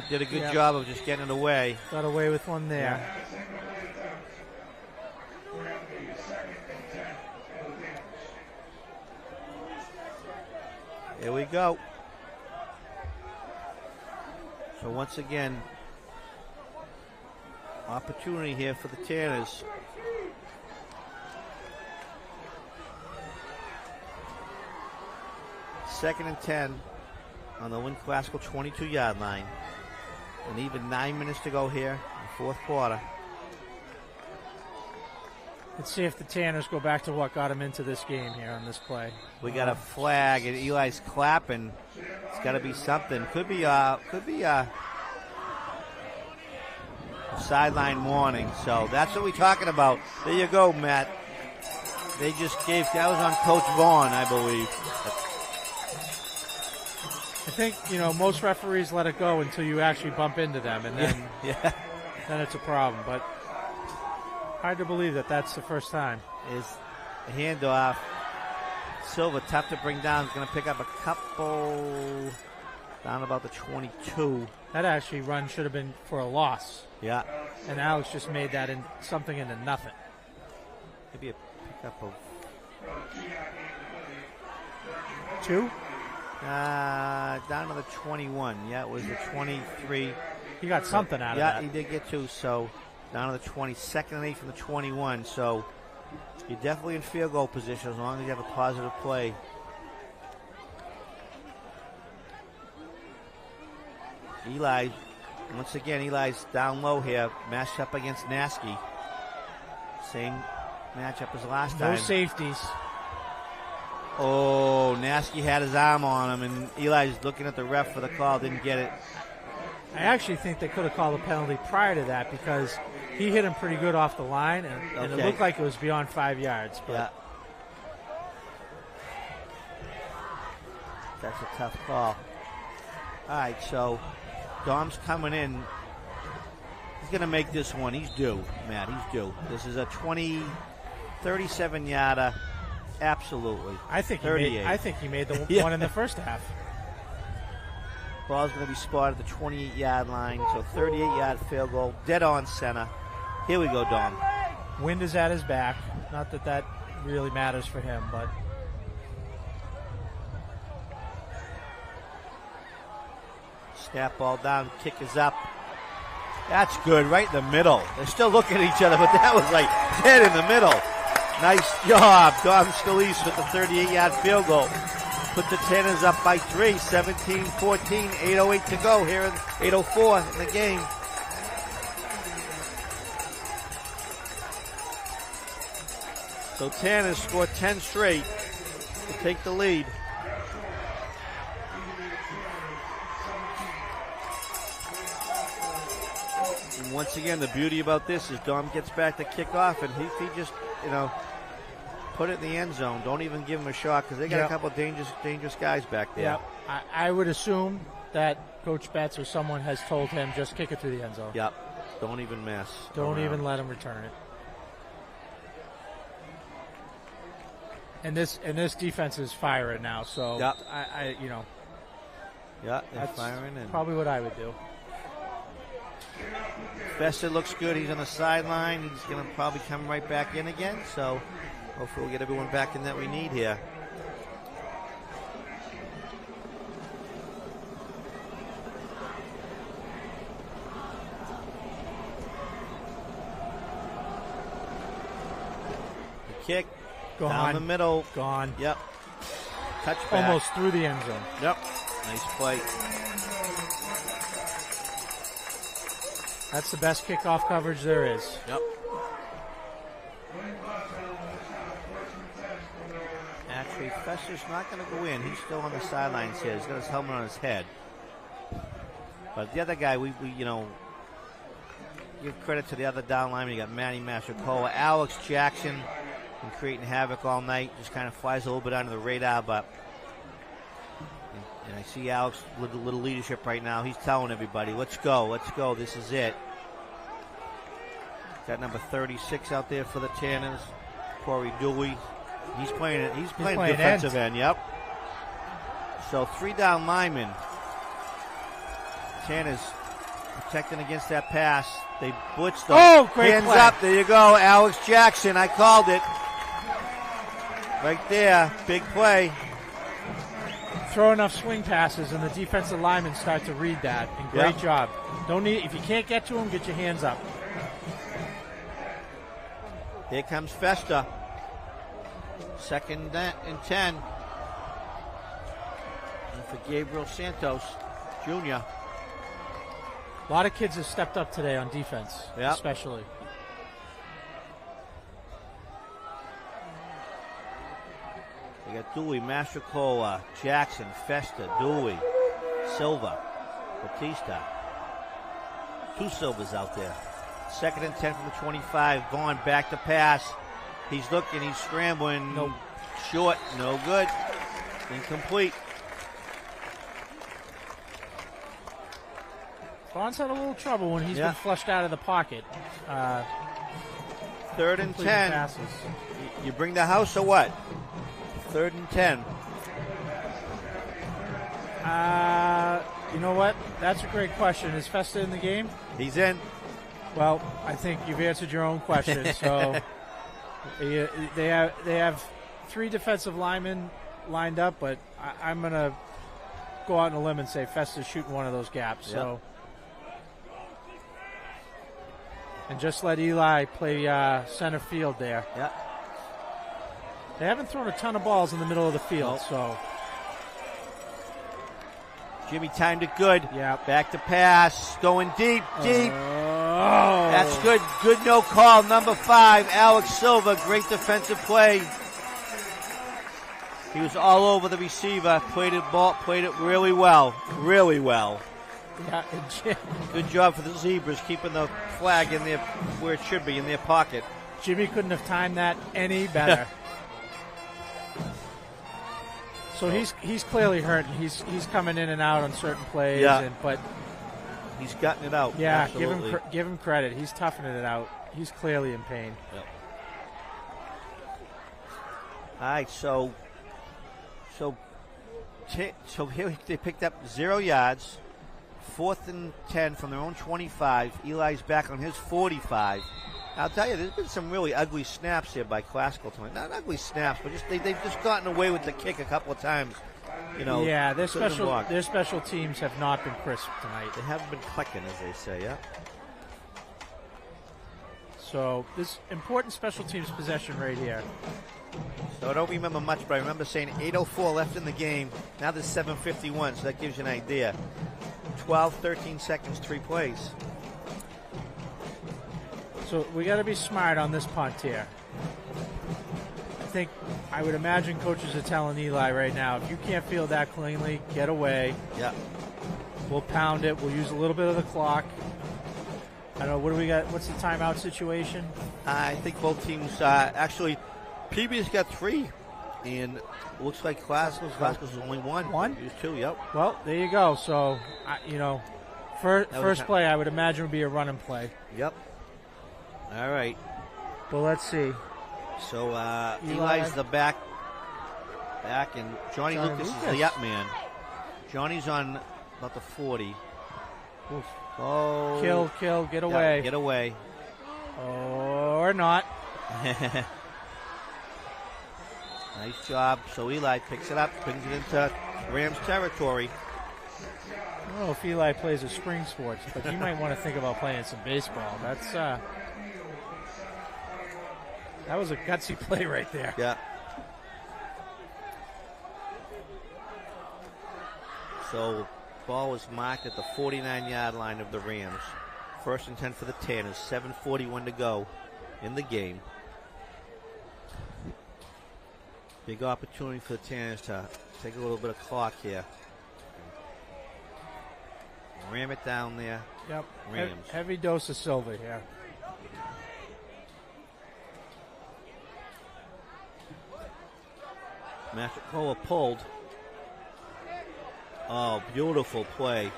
B: Did a good job of just getting it away.
C: Got away with one there.
B: Here we go. So once again, opportunity here for the Tanners. Second and 10 on the Lynn Classical 22-yard line. And even 9 minutes to go here in the fourth quarter.
C: Let's see if the Tanners go back to what got them into this game here on this play.
B: We got a flag, and Eli's clapping. It's got to be something. Could be a sideline warning. So that's what we're talking about. There you go, Matt. They just gave, that was on Coach Vaughn, I believe.
C: I think, most referees let it go until you actually bump into them, and then, then it's a problem. But hard to believe that that's the first time.
B: Is a handoff. Silva, tough to bring down. He's going to pick up a couple down about the 22.
C: That actually run should have been for a loss.
B: Yeah.
C: And Alex just made that something into nothing.
B: Maybe a pickup of
C: 2?
B: Down to the 21. Yeah, it was the 23.
C: He got something out of that.
B: Yeah, he did get 2. So down to the 22nd and 8 from the 21. So you're definitely in field goal position as long as you have a positive play. Eli, once again, Eli's down low here, matched up against Nasky. Same matchup as last time.
C: No safeties.
B: Oh, Nasky had his arm on him, and Eli's looking at the ref for the call, didn't get it.
C: I actually think they could have called a penalty prior to that because he hit him pretty good off the line, and it looked like it was beyond 5 yards. But
B: yeah. That's a tough call. All right, so Dom's coming in. He's going to make this one. He's due, Matt. He's due. This is a 37-yarder. Absolutely.
C: I think he made the one in the first half.
B: Ball's going to be spotted at the 28-yard line, so 38-yard field goal, dead on center. Here we go, Dom.
C: Wind is at his back. Not that that really matters for him, but
B: snap ball down, kick is up. That's good, right in the middle. They're still looking at each other, but that was like dead in the middle. Nice job, Dom Scalise with the 38-yard field goal. Put the Tanners up by 3, 17-14, 8:08 to go here, 8:04 in the game. So Tanners scored 10 straight to take the lead. And once again, the beauty about this is Dom gets back to kick off, and he just, put it in the end zone. Don't even give him a shot because they got a couple of dangerous guys back there.
C: Yep. I would assume that Coach Betts or someone has told him just kick it through the end zone.
B: Yep. Don't even mess.
C: Don't even let him return it. And this defense is firing now, so
B: yep.
C: Yeah,
B: they're firing. And
C: probably what I would do.
B: Fester looks good. He's on the sideline. He's going to probably come right back in again. So hopefully we'll get everyone back in that we need here. The kick.
C: Gone.
B: Down the middle.
C: Gone.
B: Yep. Touchback.
C: Almost through the end zone.
B: Yep. Nice play.
C: That's the best kickoff coverage there is.
B: Yep. Actually, Fester's not going to go in. He's still on the sidelines here. He's got his helmet on his head. But the other guy, we give credit to the other down lineman. You got Manny Mastrocola. Alex Jackson been creating havoc all night. Just kind of flies a little bit under the radar, but and I see Alex with a little leadership right now. He's telling everybody, let's go. This is it. Got number 36 out there for the Tanners, Corey Dewey. He's playing defensive end. Yep. So 3 down linemen. Tanners protecting against that pass. They blitzed them.
C: Oh, great
B: Hands
C: play.
B: up. There you go. Alex Jackson. I called it. Right there. Big play.
C: Throw enough swing passes, and the defensive linemen start to read that. And great job. If you can't get to them, get your hands up.
B: Here comes Festa. 2nd and 10. And for Gabriel Santos, Jr.
C: A lot of kids have stepped up today on defense, especially.
B: We got Dewey, Mastrocola, Jackson, Festa, Dewey, Silva, Batista. 2 Silvas out there. 2nd and 10 from the 25. Vaughn back to pass. He's looking, he's scrambling.
C: Nope.
B: Short, no good. Incomplete.
C: Vaughn's had a little trouble when he's been flushed out of the pocket.
B: 3rd and 10.
C: Passes.
B: You bring the house or what? 3rd and 10.
C: You know what? That's a great question. Is Festa in the game?
B: He's in.
C: Well, I think you've answered your own question. So they have 3 defensive linemen lined up, but I'm going to go out on a limb and say Festa's shooting one of those gaps.
B: Yep.
C: So, and just let Eli play center field there.
B: Yeah.
C: They haven't thrown a ton of balls in the middle of the field, so.
B: Jimmy timed it good.
C: Yeah.
B: Back to pass. Going deep. That's good. Good no call. Number 5, Alex Silva. Great defensive play. He was all over the receiver, played it really well. Really well.
C: Yeah,
B: good job for the Zebras keeping the flag in there where it should be, in their pocket.
C: Jimmy couldn't have timed that any better. So he's clearly hurt. He's coming in and out on certain plays, but
B: he's gotten it out.
C: Yeah,
B: absolutely.
C: give him credit. He's toughening it out. He's clearly in pain.
B: Yep. All right, so here they picked up 0 yards, 4th and 10 from their own 25. Eli's back on his 45. I'll tell you, there's been some really ugly snaps here by Classical tonight. Not ugly snaps, but they've just gotten away with the kick a couple of times. You know,
C: yeah, their special teams have not been crisp tonight.
B: They haven't been clicking, as they say. Yeah.
C: So this important special teams possession right here.
B: So I don't remember much, but I remember saying 8:04 left in the game. Now there's 7:51, so that gives you an idea. 12, 13 seconds, 3 plays.
C: So we got to be smart on this punt here. I would imagine coaches are telling Eli right now, if you can't field that cleanly, get away.
B: Yeah.
C: We'll pound it. We'll use a little bit of the clock. I don't know, what do we got? What's the timeout situation?
B: I think both teams, actually, Peabody's got 3, and it looks like Classical's only 1.
C: 1?
B: There's 2, yep.
C: Well, there you go. So, first play I would imagine would be a running play.
B: Yep. All right.
C: Well, let's see.
B: So Eli's the back, and Johnny Lucas is the up man. Johnny's on about the 40.
C: Oof.
B: Oh,
C: kill, get away.
B: Yeah, get away.
C: Or not.
B: Nice job. So Eli picks it up, brings it into Rams territory.
C: I don't know if Eli plays a spring sports, but you might want to think about playing some baseball. That's that was a gutsy play right there.
B: Yeah. So ball was marked at the 49-yard line of the Rams. 1st and 10 for the Tanners. 7:41 to go in the game. Big opportunity for the Tanners to take a little bit of clock here. Ram it down there.
C: Yep.
B: Rams.
C: Heavy dose of silver here.
B: Mastricola pulled. Oh, beautiful play.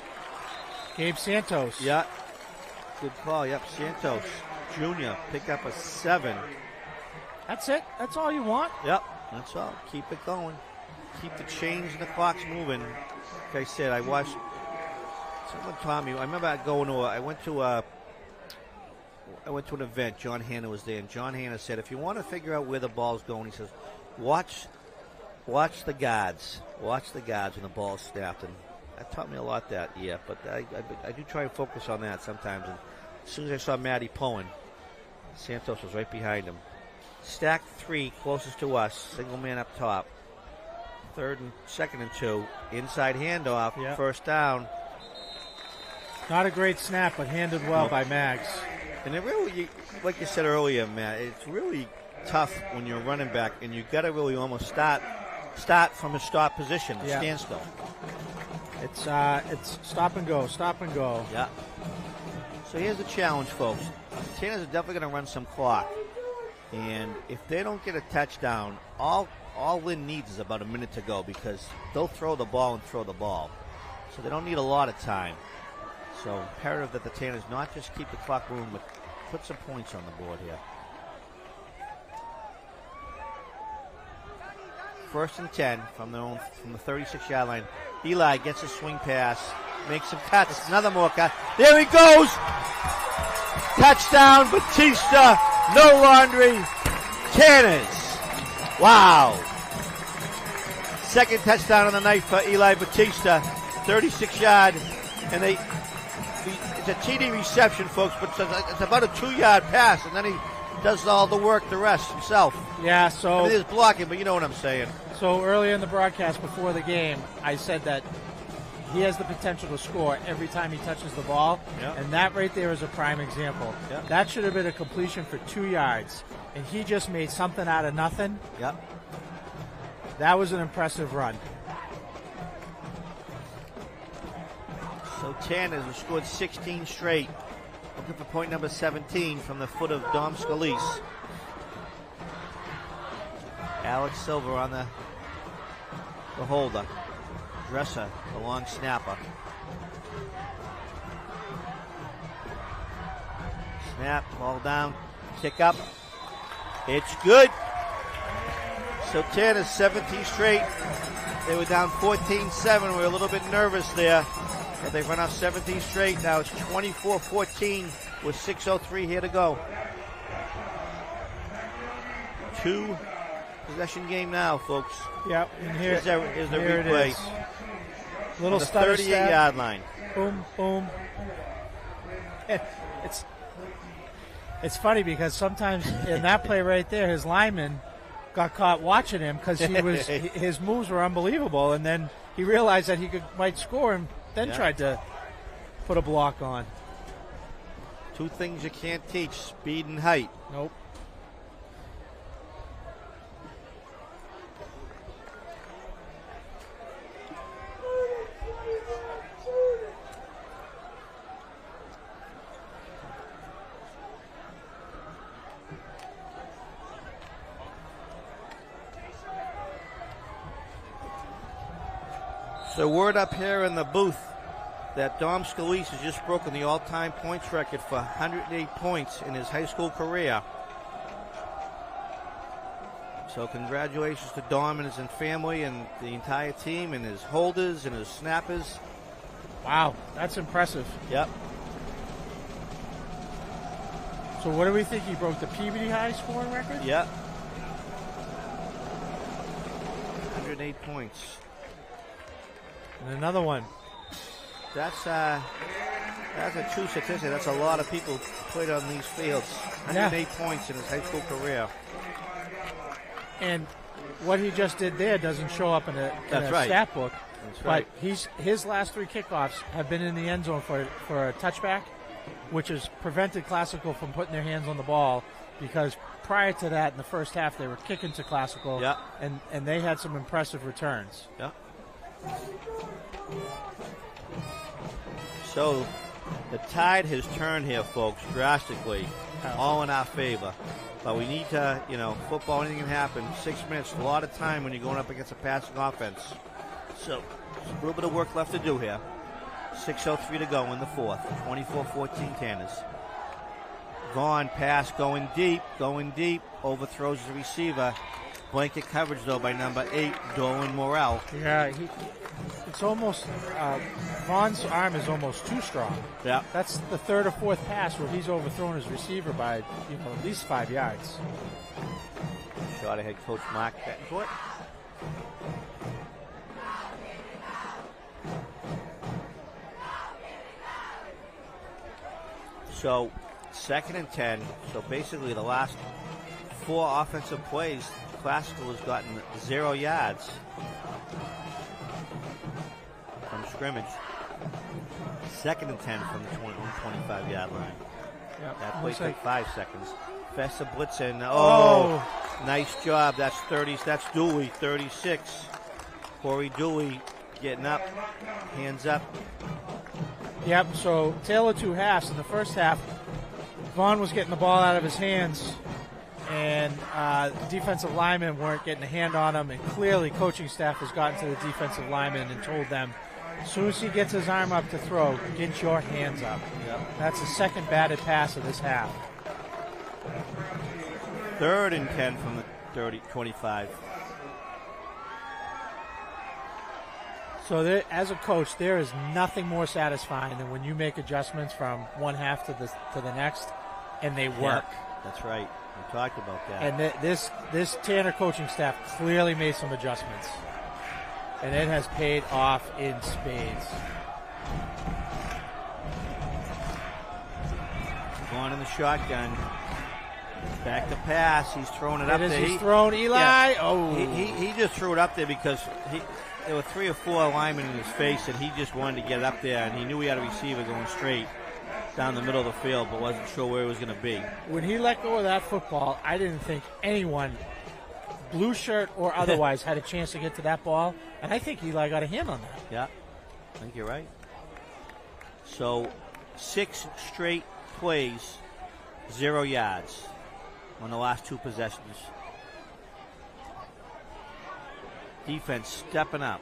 C: Gabe Santos.
B: Yeah. Good call. Yep, Santos Jr. pick up a 7.
C: That's it. That's all you want.
B: Yep, that's all. Keep it going. Keep the chains and the clocks moving. Like I said, I watched. Someone taught me. I remember I went to an event. John Hanna was there, and John Hanna said, if you want to figure out where the ball's going, he says, watch the guards. Watch the guards when the ball's snapped. And that taught me a lot that year. But I do try and focus on that sometimes. And as soon as I saw Matty pulling, Santos was right behind him. Stack 3, closest to us. Single man up top. 2nd and 2. Inside handoff.
C: Yep.
B: 1st down.
C: Not a great snap, but handled well by Mags.
B: And it really, like you said earlier, Matt, it's really tough when you're a running back, and you got to really almost start from a start position, a standstill.
C: It's stop and go.
B: Yeah. So here's the challenge, folks. The Tanners are definitely going to run some clock, and if they don't get a touchdown, all Lynn needs is about a minute to go, because they'll throw the ball. So they don't need a lot of time. So imperative that the Tanners not just keep the clock moving, but put some points on the board here. 1st and 10 from the 36-yard line. Eli gets a swing pass, makes some cuts, another more cut. There he goes! Touchdown, Batista, no laundry, Tanners. Wow. 2nd touchdown of the night for Eli Batista, 36-yard, and it's a TD reception, folks, but it's about a 2-yard pass, and then he does all the work, the rest himself.
C: Yeah, so
B: there's blocking, but you know what I'm saying.
C: So earlier in the broadcast before the game, I said that he has the potential to score every time he touches the ball, and that right there is a prime example.
B: Yep.
C: That should have been a completion for 2 yards, and he just made something out of nothing.
B: Yep.
C: That was an impressive run.
B: So Tanners have scored 16 straight. Looking for point number 17 from the foot of Dom Scalise. Alex Silver on the holder. Dresser, the long snapper. Snap, ball down, kick up. It's good. So Tanners 17 straight. They were down 14-7. We were a little bit nervous there. But they've run off 17 straight. Now it's 24-14 with 6:03 here to go. 2 possession game now, folks.
C: Yep, and here's
B: the replay.
C: Little
B: the
C: stutter
B: 38-yard line.
C: Boom, boom. It's funny because sometimes in that play right there, his lineman got caught watching him because his moves were unbelievable, and then he realized that he might score and then tried to put a block on.
B: 2 things you can't teach: speed and height.
C: Nope.
B: So word up here in the booth that Dom Scalise has just broken the all-time points record for 108 points in his high school career. So congratulations to Dom and his family and the entire team and his holders and his snappers.
C: Wow, that's impressive.
B: Yep.
C: So what do we think? He broke the Peabody high scoring record?
B: Yep. 108 points.
C: And another one.
B: That's a true statistic. That's a lot of people played on these fields. 108 points in his high school career.
C: And what he just did there doesn't show up in a stat book.
B: That's right.
C: But his last 3 kickoffs have been in the end zone for a touchback, which has prevented Classical from putting their hands on the ball, because prior to that in the first half they were kicking to Classical, and they had some impressive returns.
B: Yeah. So the tide has turned here, folks, drastically, all in our favor. But we need to, football, anything can happen. 6 minutes, a lot of time when you're going up against a passing offense. So a little bit of work left to do here. 6:03 to go in the fourth. 24-14 Tanners. Vaughn pass going deep, overthrows the receiver. Blanket coverage, though, by number 8, Dolan Morrell.
C: Yeah, it's almost, Vaughn's arm is almost too strong.
B: Yeah.
C: That's the 3rd or 4th pass where he's overthrown his receiver by, at least 5 yards.
B: Shot ahead coach Mark Betancourt. So, 2nd and 10. So basically the last 4 offensive plays, Classical has gotten 0 yards from scrimmage. 2nd and 10 from the 25-yard line.
C: Yep.
B: That play took 5 seconds. Fessa blitzing.
C: Oh,
B: nice job. That's 30. That's Dooley, 36. Corey Dooley getting up, hands up.
C: Yep. So tail of 2 halves. In the first half, Vaughn was getting the ball out of his hands, and defensive linemen weren't getting a hand on him, and clearly coaching staff has gotten to the defensive linemen and told them, as soon as he gets his arm up to throw, get your hands up.
B: Yep.
C: That's the 2nd batted pass of this half.
B: 3rd and 10 from the 25.
C: So there, as a coach, there is nothing more satisfying than when you make adjustments from one half to the next, and they work.
B: Yeah, that's right. We talked about that.
C: And this Tanner coaching staff clearly made some adjustments, and it has paid off in spades.
B: Going in the shotgun. Back to pass. He's throwing it up there.
C: He's thrown Eli.
B: Yeah,
C: oh,
B: he just threw it up there because there were 3 or 4 linemen in his face, and he just wanted to get it up there, and he knew he had a receiver going straight down the middle of the field, but wasn't sure where it was going to be.
C: When he let go of that football, I didn't think anyone blue shirt or otherwise, had a chance to get to that ball, and I think Eli got a hand on that.
B: Yeah, I think you're right. So 6 straight plays, 0 yards on the last 2 possessions. Defense stepping up.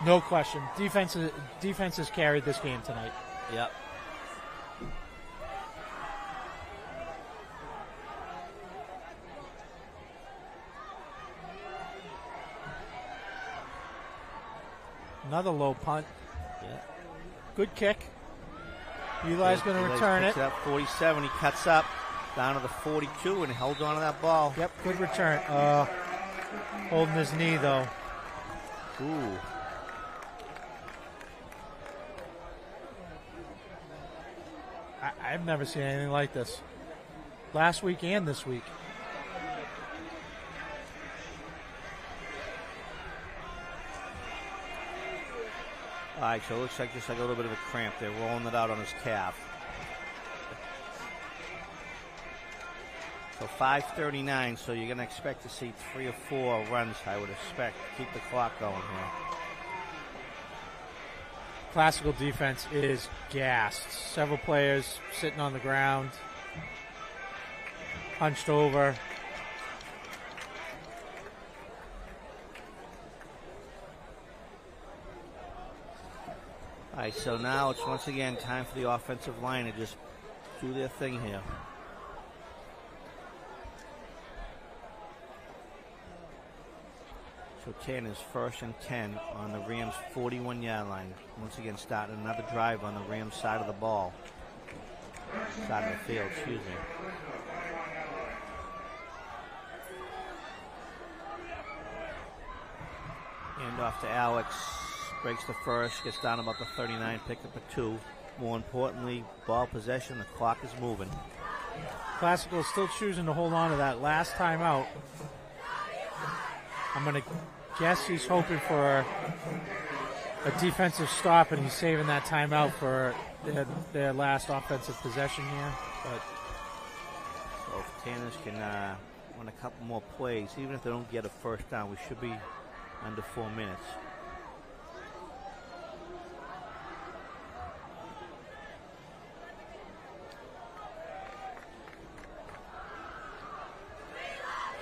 C: No question. Defense has carried this game tonight.
B: Yep.
C: Another low punt.
B: Yeah.
C: Good kick. Eli's going to return it.
B: Up 47. He cuts up down to the 42 and held on to that ball.
C: Yep, good return. Holding his knee, though.
B: Ooh.
C: I've never seen anything like this. Last week and this week.
B: All right, so it looks like just like a little bit of a cramp. They're rolling it out on his calf. So 5:39, so you're going to expect to see 3 or 4 runs, I would expect. Keep the clock going here.
C: Classical defense is gassed. Several players sitting on the ground, hunched over.
B: All right, so now it's once again time for the offensive line to just do their thing here. So 10 is 1st and 10 on the Rams' 41-yard line. Once again, starting another drive on the Rams' side of the ball. Side of the field, excuse me. Hand off to Alex. Breaks the first, gets down about the 39, pick up a 2. More importantly, ball possession, the clock is moving.
C: Classical is still choosing to hold on to that last timeout. I'm going to guess he's hoping for a defensive stop, and he's saving that timeout for their last offensive possession here. But
B: so if Tanners can win a couple more plays, even if they don't get a first down, we should be under 4 minutes.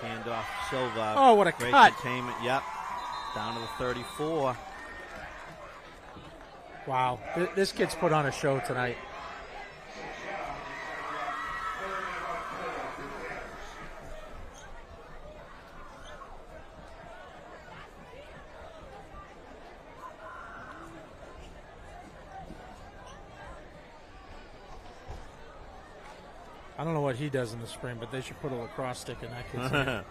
B: Handoff Silva.
C: Oh, what a
B: great
C: cut.
B: Containment. Yep. Down to the 34.
C: Wow. This kid's put on a show tonight. I don't know what he does in the spring, but they should put a lacrosse stick in that kid's hand.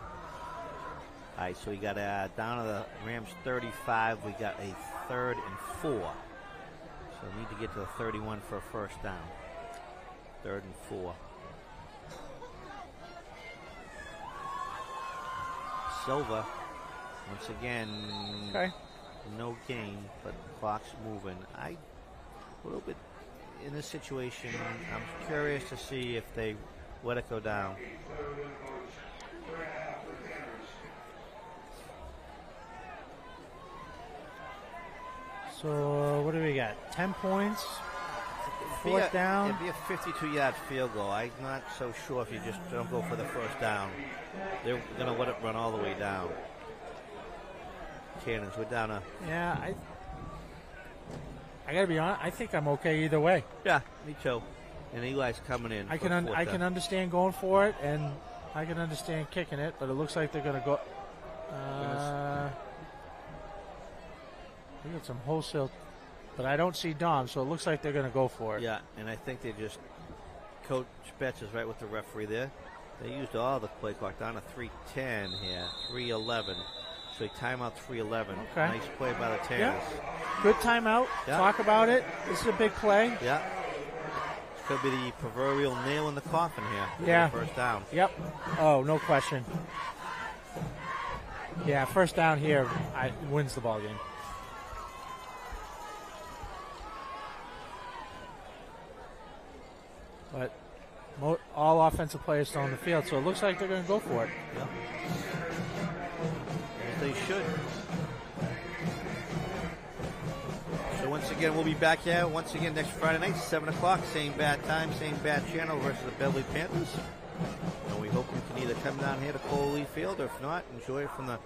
B: All right, so we got down to the Rams 35. We got a 3rd and 4. So we need to get to the 31 for a first down. 3rd and 4. Silva, once again, no gain, but the clock's moving. A little bit in this situation, I'm curious to see if they let it go down.
C: So what do we got? 10 points? 4th down?
B: It'd be a 52-yard field goal. I'm not so sure if you just don't go for the first down. They're going to let it run all the way down. Cannons, we're down a...
C: Yeah, I got to be honest. I think I'm okay either way.
B: Yeah, me too. And Eli's coming in.
C: I can understand going for it, and I can understand kicking it, but it looks like they're going to go... we got some wholesale, but I don't see Dom, so it looks like they're going to go for it.
B: Yeah, and I think they just... Coach Betts is right with the referee there. They used all the play clock down to 3:10 here, 3:11. So timeout 3:11.
C: Okay.
B: Nice play by the Tanners.
C: Yeah. Good timeout.
B: Yeah.
C: Talk about it. This is a big play.
B: Yeah. This could be the proverbial nail in the coffin here.
C: Yeah.
B: First down.
C: Yep. Oh, no question. Yeah, first down here wins the ball game. But all offensive players still on the field, so it looks like they're going to go for it.
B: Yep. As they should. So once again, we'll be back here once again next Friday night, 7 o'clock, same bad time, same bad channel versus the Beverly Panthers. And we hope you can either come down here to Coley Field, or if not, enjoy it from the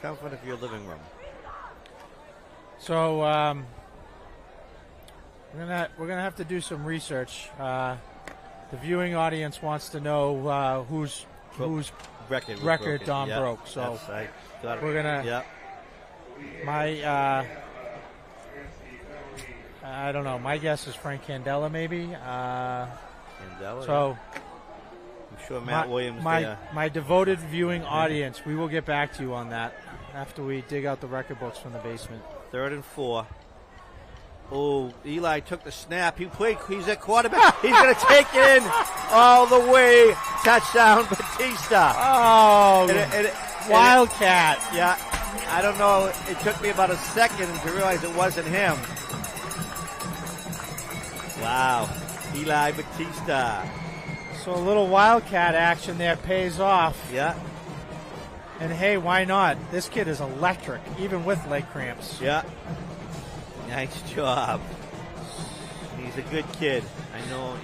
B: comfort of your living room.
C: So we're gonna have to do some research. The viewing audience wants to know whose record Dom broke. So we're gonna.
B: Yep.
C: I don't know. My guess is Frank Candela, maybe.
B: Candela.
C: So
B: I'm sure Matt Williams.
C: My devoted viewing audience, we will get back to you on that after we dig out the record books from the basement.
B: 3rd and 4. Oh, Eli took the snap. He's at quarterback. He's going to take it in all the way. Touchdown, Batista.
C: Oh, Wildcat.
B: Yeah, I don't know. It took me about a second to realize it wasn't him. Wow, Eli Batista.
C: So a little Wildcat action there pays off.
B: Yeah.
C: And hey, why not? This kid is electric, even with leg cramps.
B: Yeah. Nice job. He's a good kid. I know,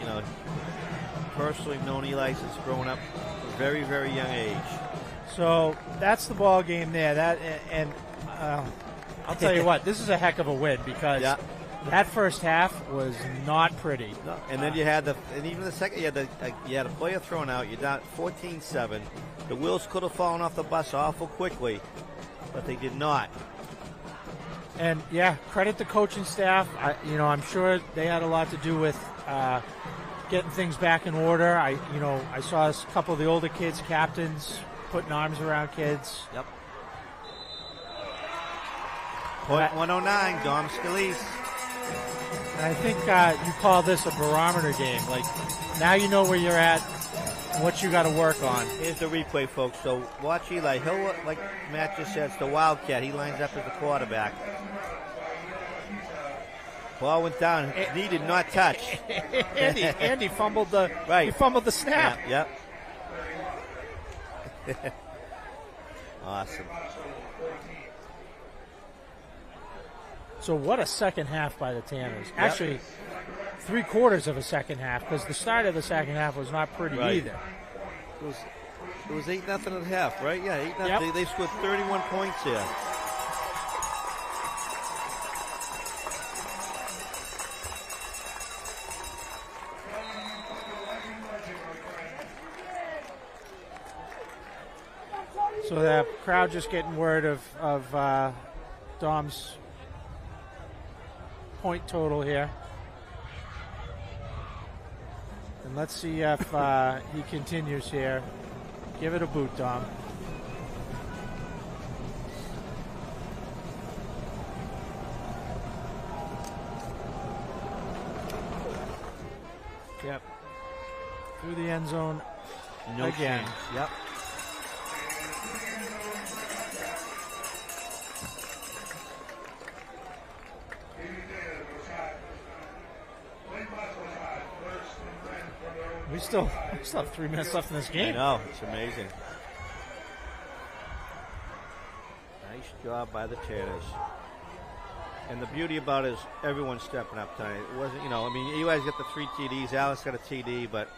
B: personally known Eli since growing up at a very, very young age.
C: So that's the ball game there. I'll tell you what, this is a heck of a win because that first half was not pretty.
B: No. And then you had and even the second, you had a player thrown out. You're down 14-7. The wheels could have fallen off the bus awful quickly, but they did not.
C: And credit the coaching staff. I'm sure they had a lot to do with getting things back in order. I saw a couple of the older kids, captains, putting arms around kids.
B: Yep. Point 109, Dom Scalise.
C: And I think you call this a barometer game. Like, now you know where you're at and what you got to work on.
B: Here's the replay, folks. So watch Eli. He'll, like Matt just said, it's the Wildcat. He lines up as the quarterback. Ball went down. He did not touch.
C: Andy fumbled the He fumbled the snap.
B: Yep. Awesome.
C: So what a second half by the Tanners. Actually, 3/4 of a second half, because the start of the second half was not pretty either.
B: It was 8-0 at the half, right? Yeah, 8-0. Yep. They scored 31 points here.
C: So the crowd just getting word of Dom's point total here. And let's see if he continues here. Give it a boot, Dom. Yep. Through the end zone again.
B: Change. Yep.
C: We still have 3 minutes left in this game.
B: I know, it's amazing. Nice job by the Tanners. And the beauty about it is everyone's stepping up tonight. It wasn't, you guys got the 3 TDs, Alex got a TD, but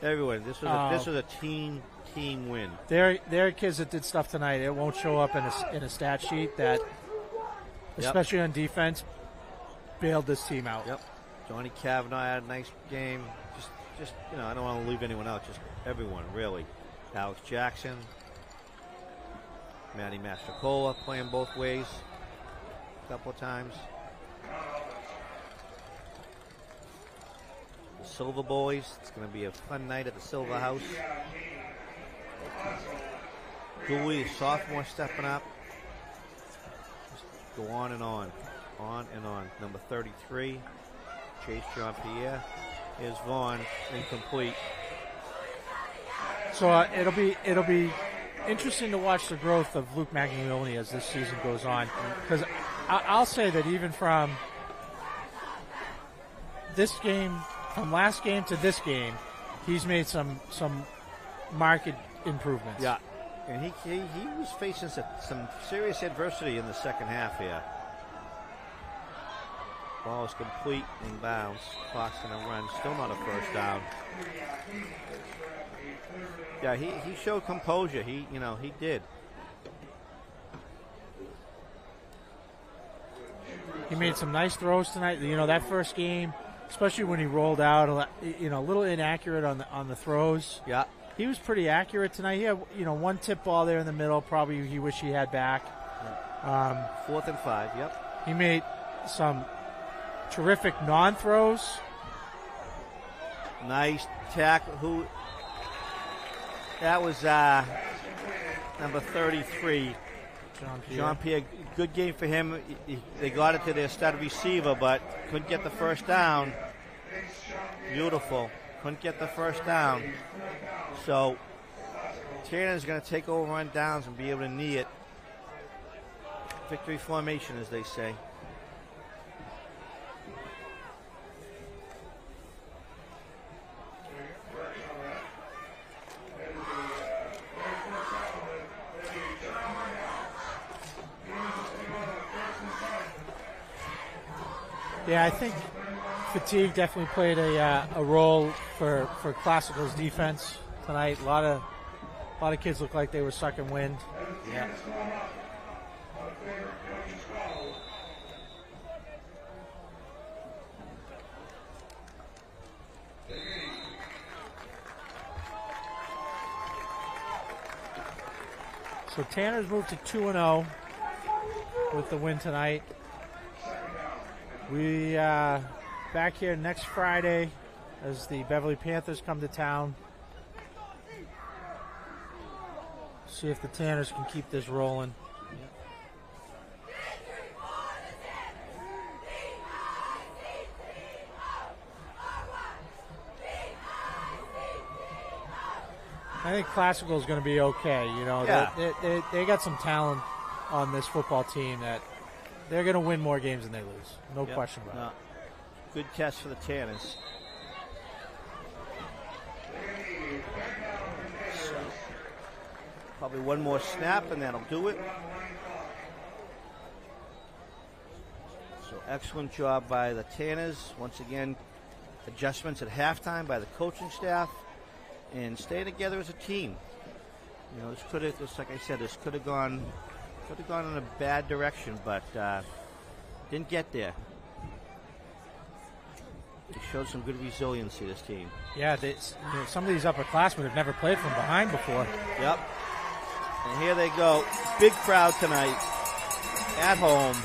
B: everyone, this was a team win.
C: There are kids that did stuff tonight. It won't show up in a stat sheet that, especially on defense, bailed this team out.
B: Yep. Johnny Kavanaugh had a nice game. Just I don't want to leave anyone out. Just everyone, really. Alex Jackson, Matty Mastrocola playing both ways a couple of times. The Silver Boys. It's going to be a fun night at the Silver House. Dooley, the sophomore, stepping up. Just go on and on. On and on. Number 33, Chase Jean-Pierre. Is Vaughn incomplete.
C: So it'll be interesting to watch the growth of Luke Maglione as this season goes on, because I'll say that even from this game, from last game to this game, he's made some marked improvements.
B: Yeah, and he was facing some serious adversity in the second half here. Ball is complete in bounds. Clock's going to run. Still not a first down. Yeah, he showed composure. He did.
C: He made some nice throws tonight. That first game, especially when he rolled out, a little inaccurate on the throws.
B: Yeah.
C: He was pretty accurate tonight. He had, one tip ball there in the middle. Probably he wished he had back.
B: 4th and 5. Yep.
C: He made some terrific non-throws.
B: Nice tackle. That was number 33. Jean Pierre. Good game for him. They got it to their stud receiver, but couldn't get the first down. Beautiful. Couldn't get the first down. So Tanner's going to take over on downs and be able to knee it. Victory formation, as they say.
C: Yeah, I think fatigue definitely played a role for Classical's defense tonight. A lot of kids looked like they were sucking wind.
B: Yeah.
C: So Tanner's moved to 2-0 with the win tonight. We back here next Friday as the Beverly Panthers come to town. See if the Tanners can keep this rolling. I think Classical is going to be okay. They got some talent on this football team that they're going to win more games than they lose. No question about it.
B: Good test for the Tanners. So, probably one more snap and that'll do it. So excellent job by the Tanners. Once again, adjustments at halftime by the coaching staff and staying together as a team. This could have, just like I said, this could have gone in a bad direction, but didn't get there. They showed some good resiliency, this team.
C: Yeah, some of these upperclassmen have never played from behind before.
B: Yep. And here they go. Big crowd tonight at home.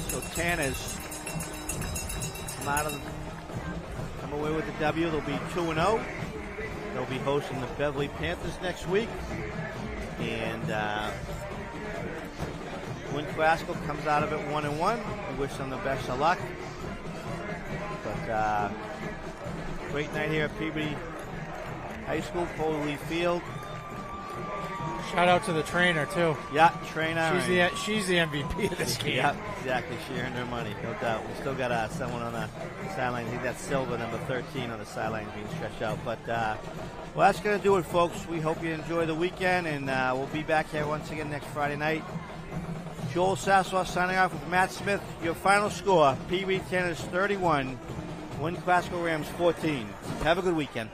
B: So Tanners come away with the W. They'll be 2-0. They'll be hosting the Beverly Panthers next week. And Lynn Classical comes out of it 1-1. We wish them the best of luck. But great night here at Peabody High School, Foley Field.
C: Shout out to the trainer too.
B: Yeah, trainer.
C: She's the MVP of this game.
B: Yeah, exactly. She earned her money, no doubt. We still got someone on the sideline. I think that's Silva, number 13, on the sideline being stretched out. But well, that's going to do it, folks. We hope you enjoy the weekend, and we'll be back here once again next Friday night. Joel Sassoff signing off with Matt Smith. Your final score: Peabody Tanners 31, Lynn Classical Rams 14. Have a good weekend.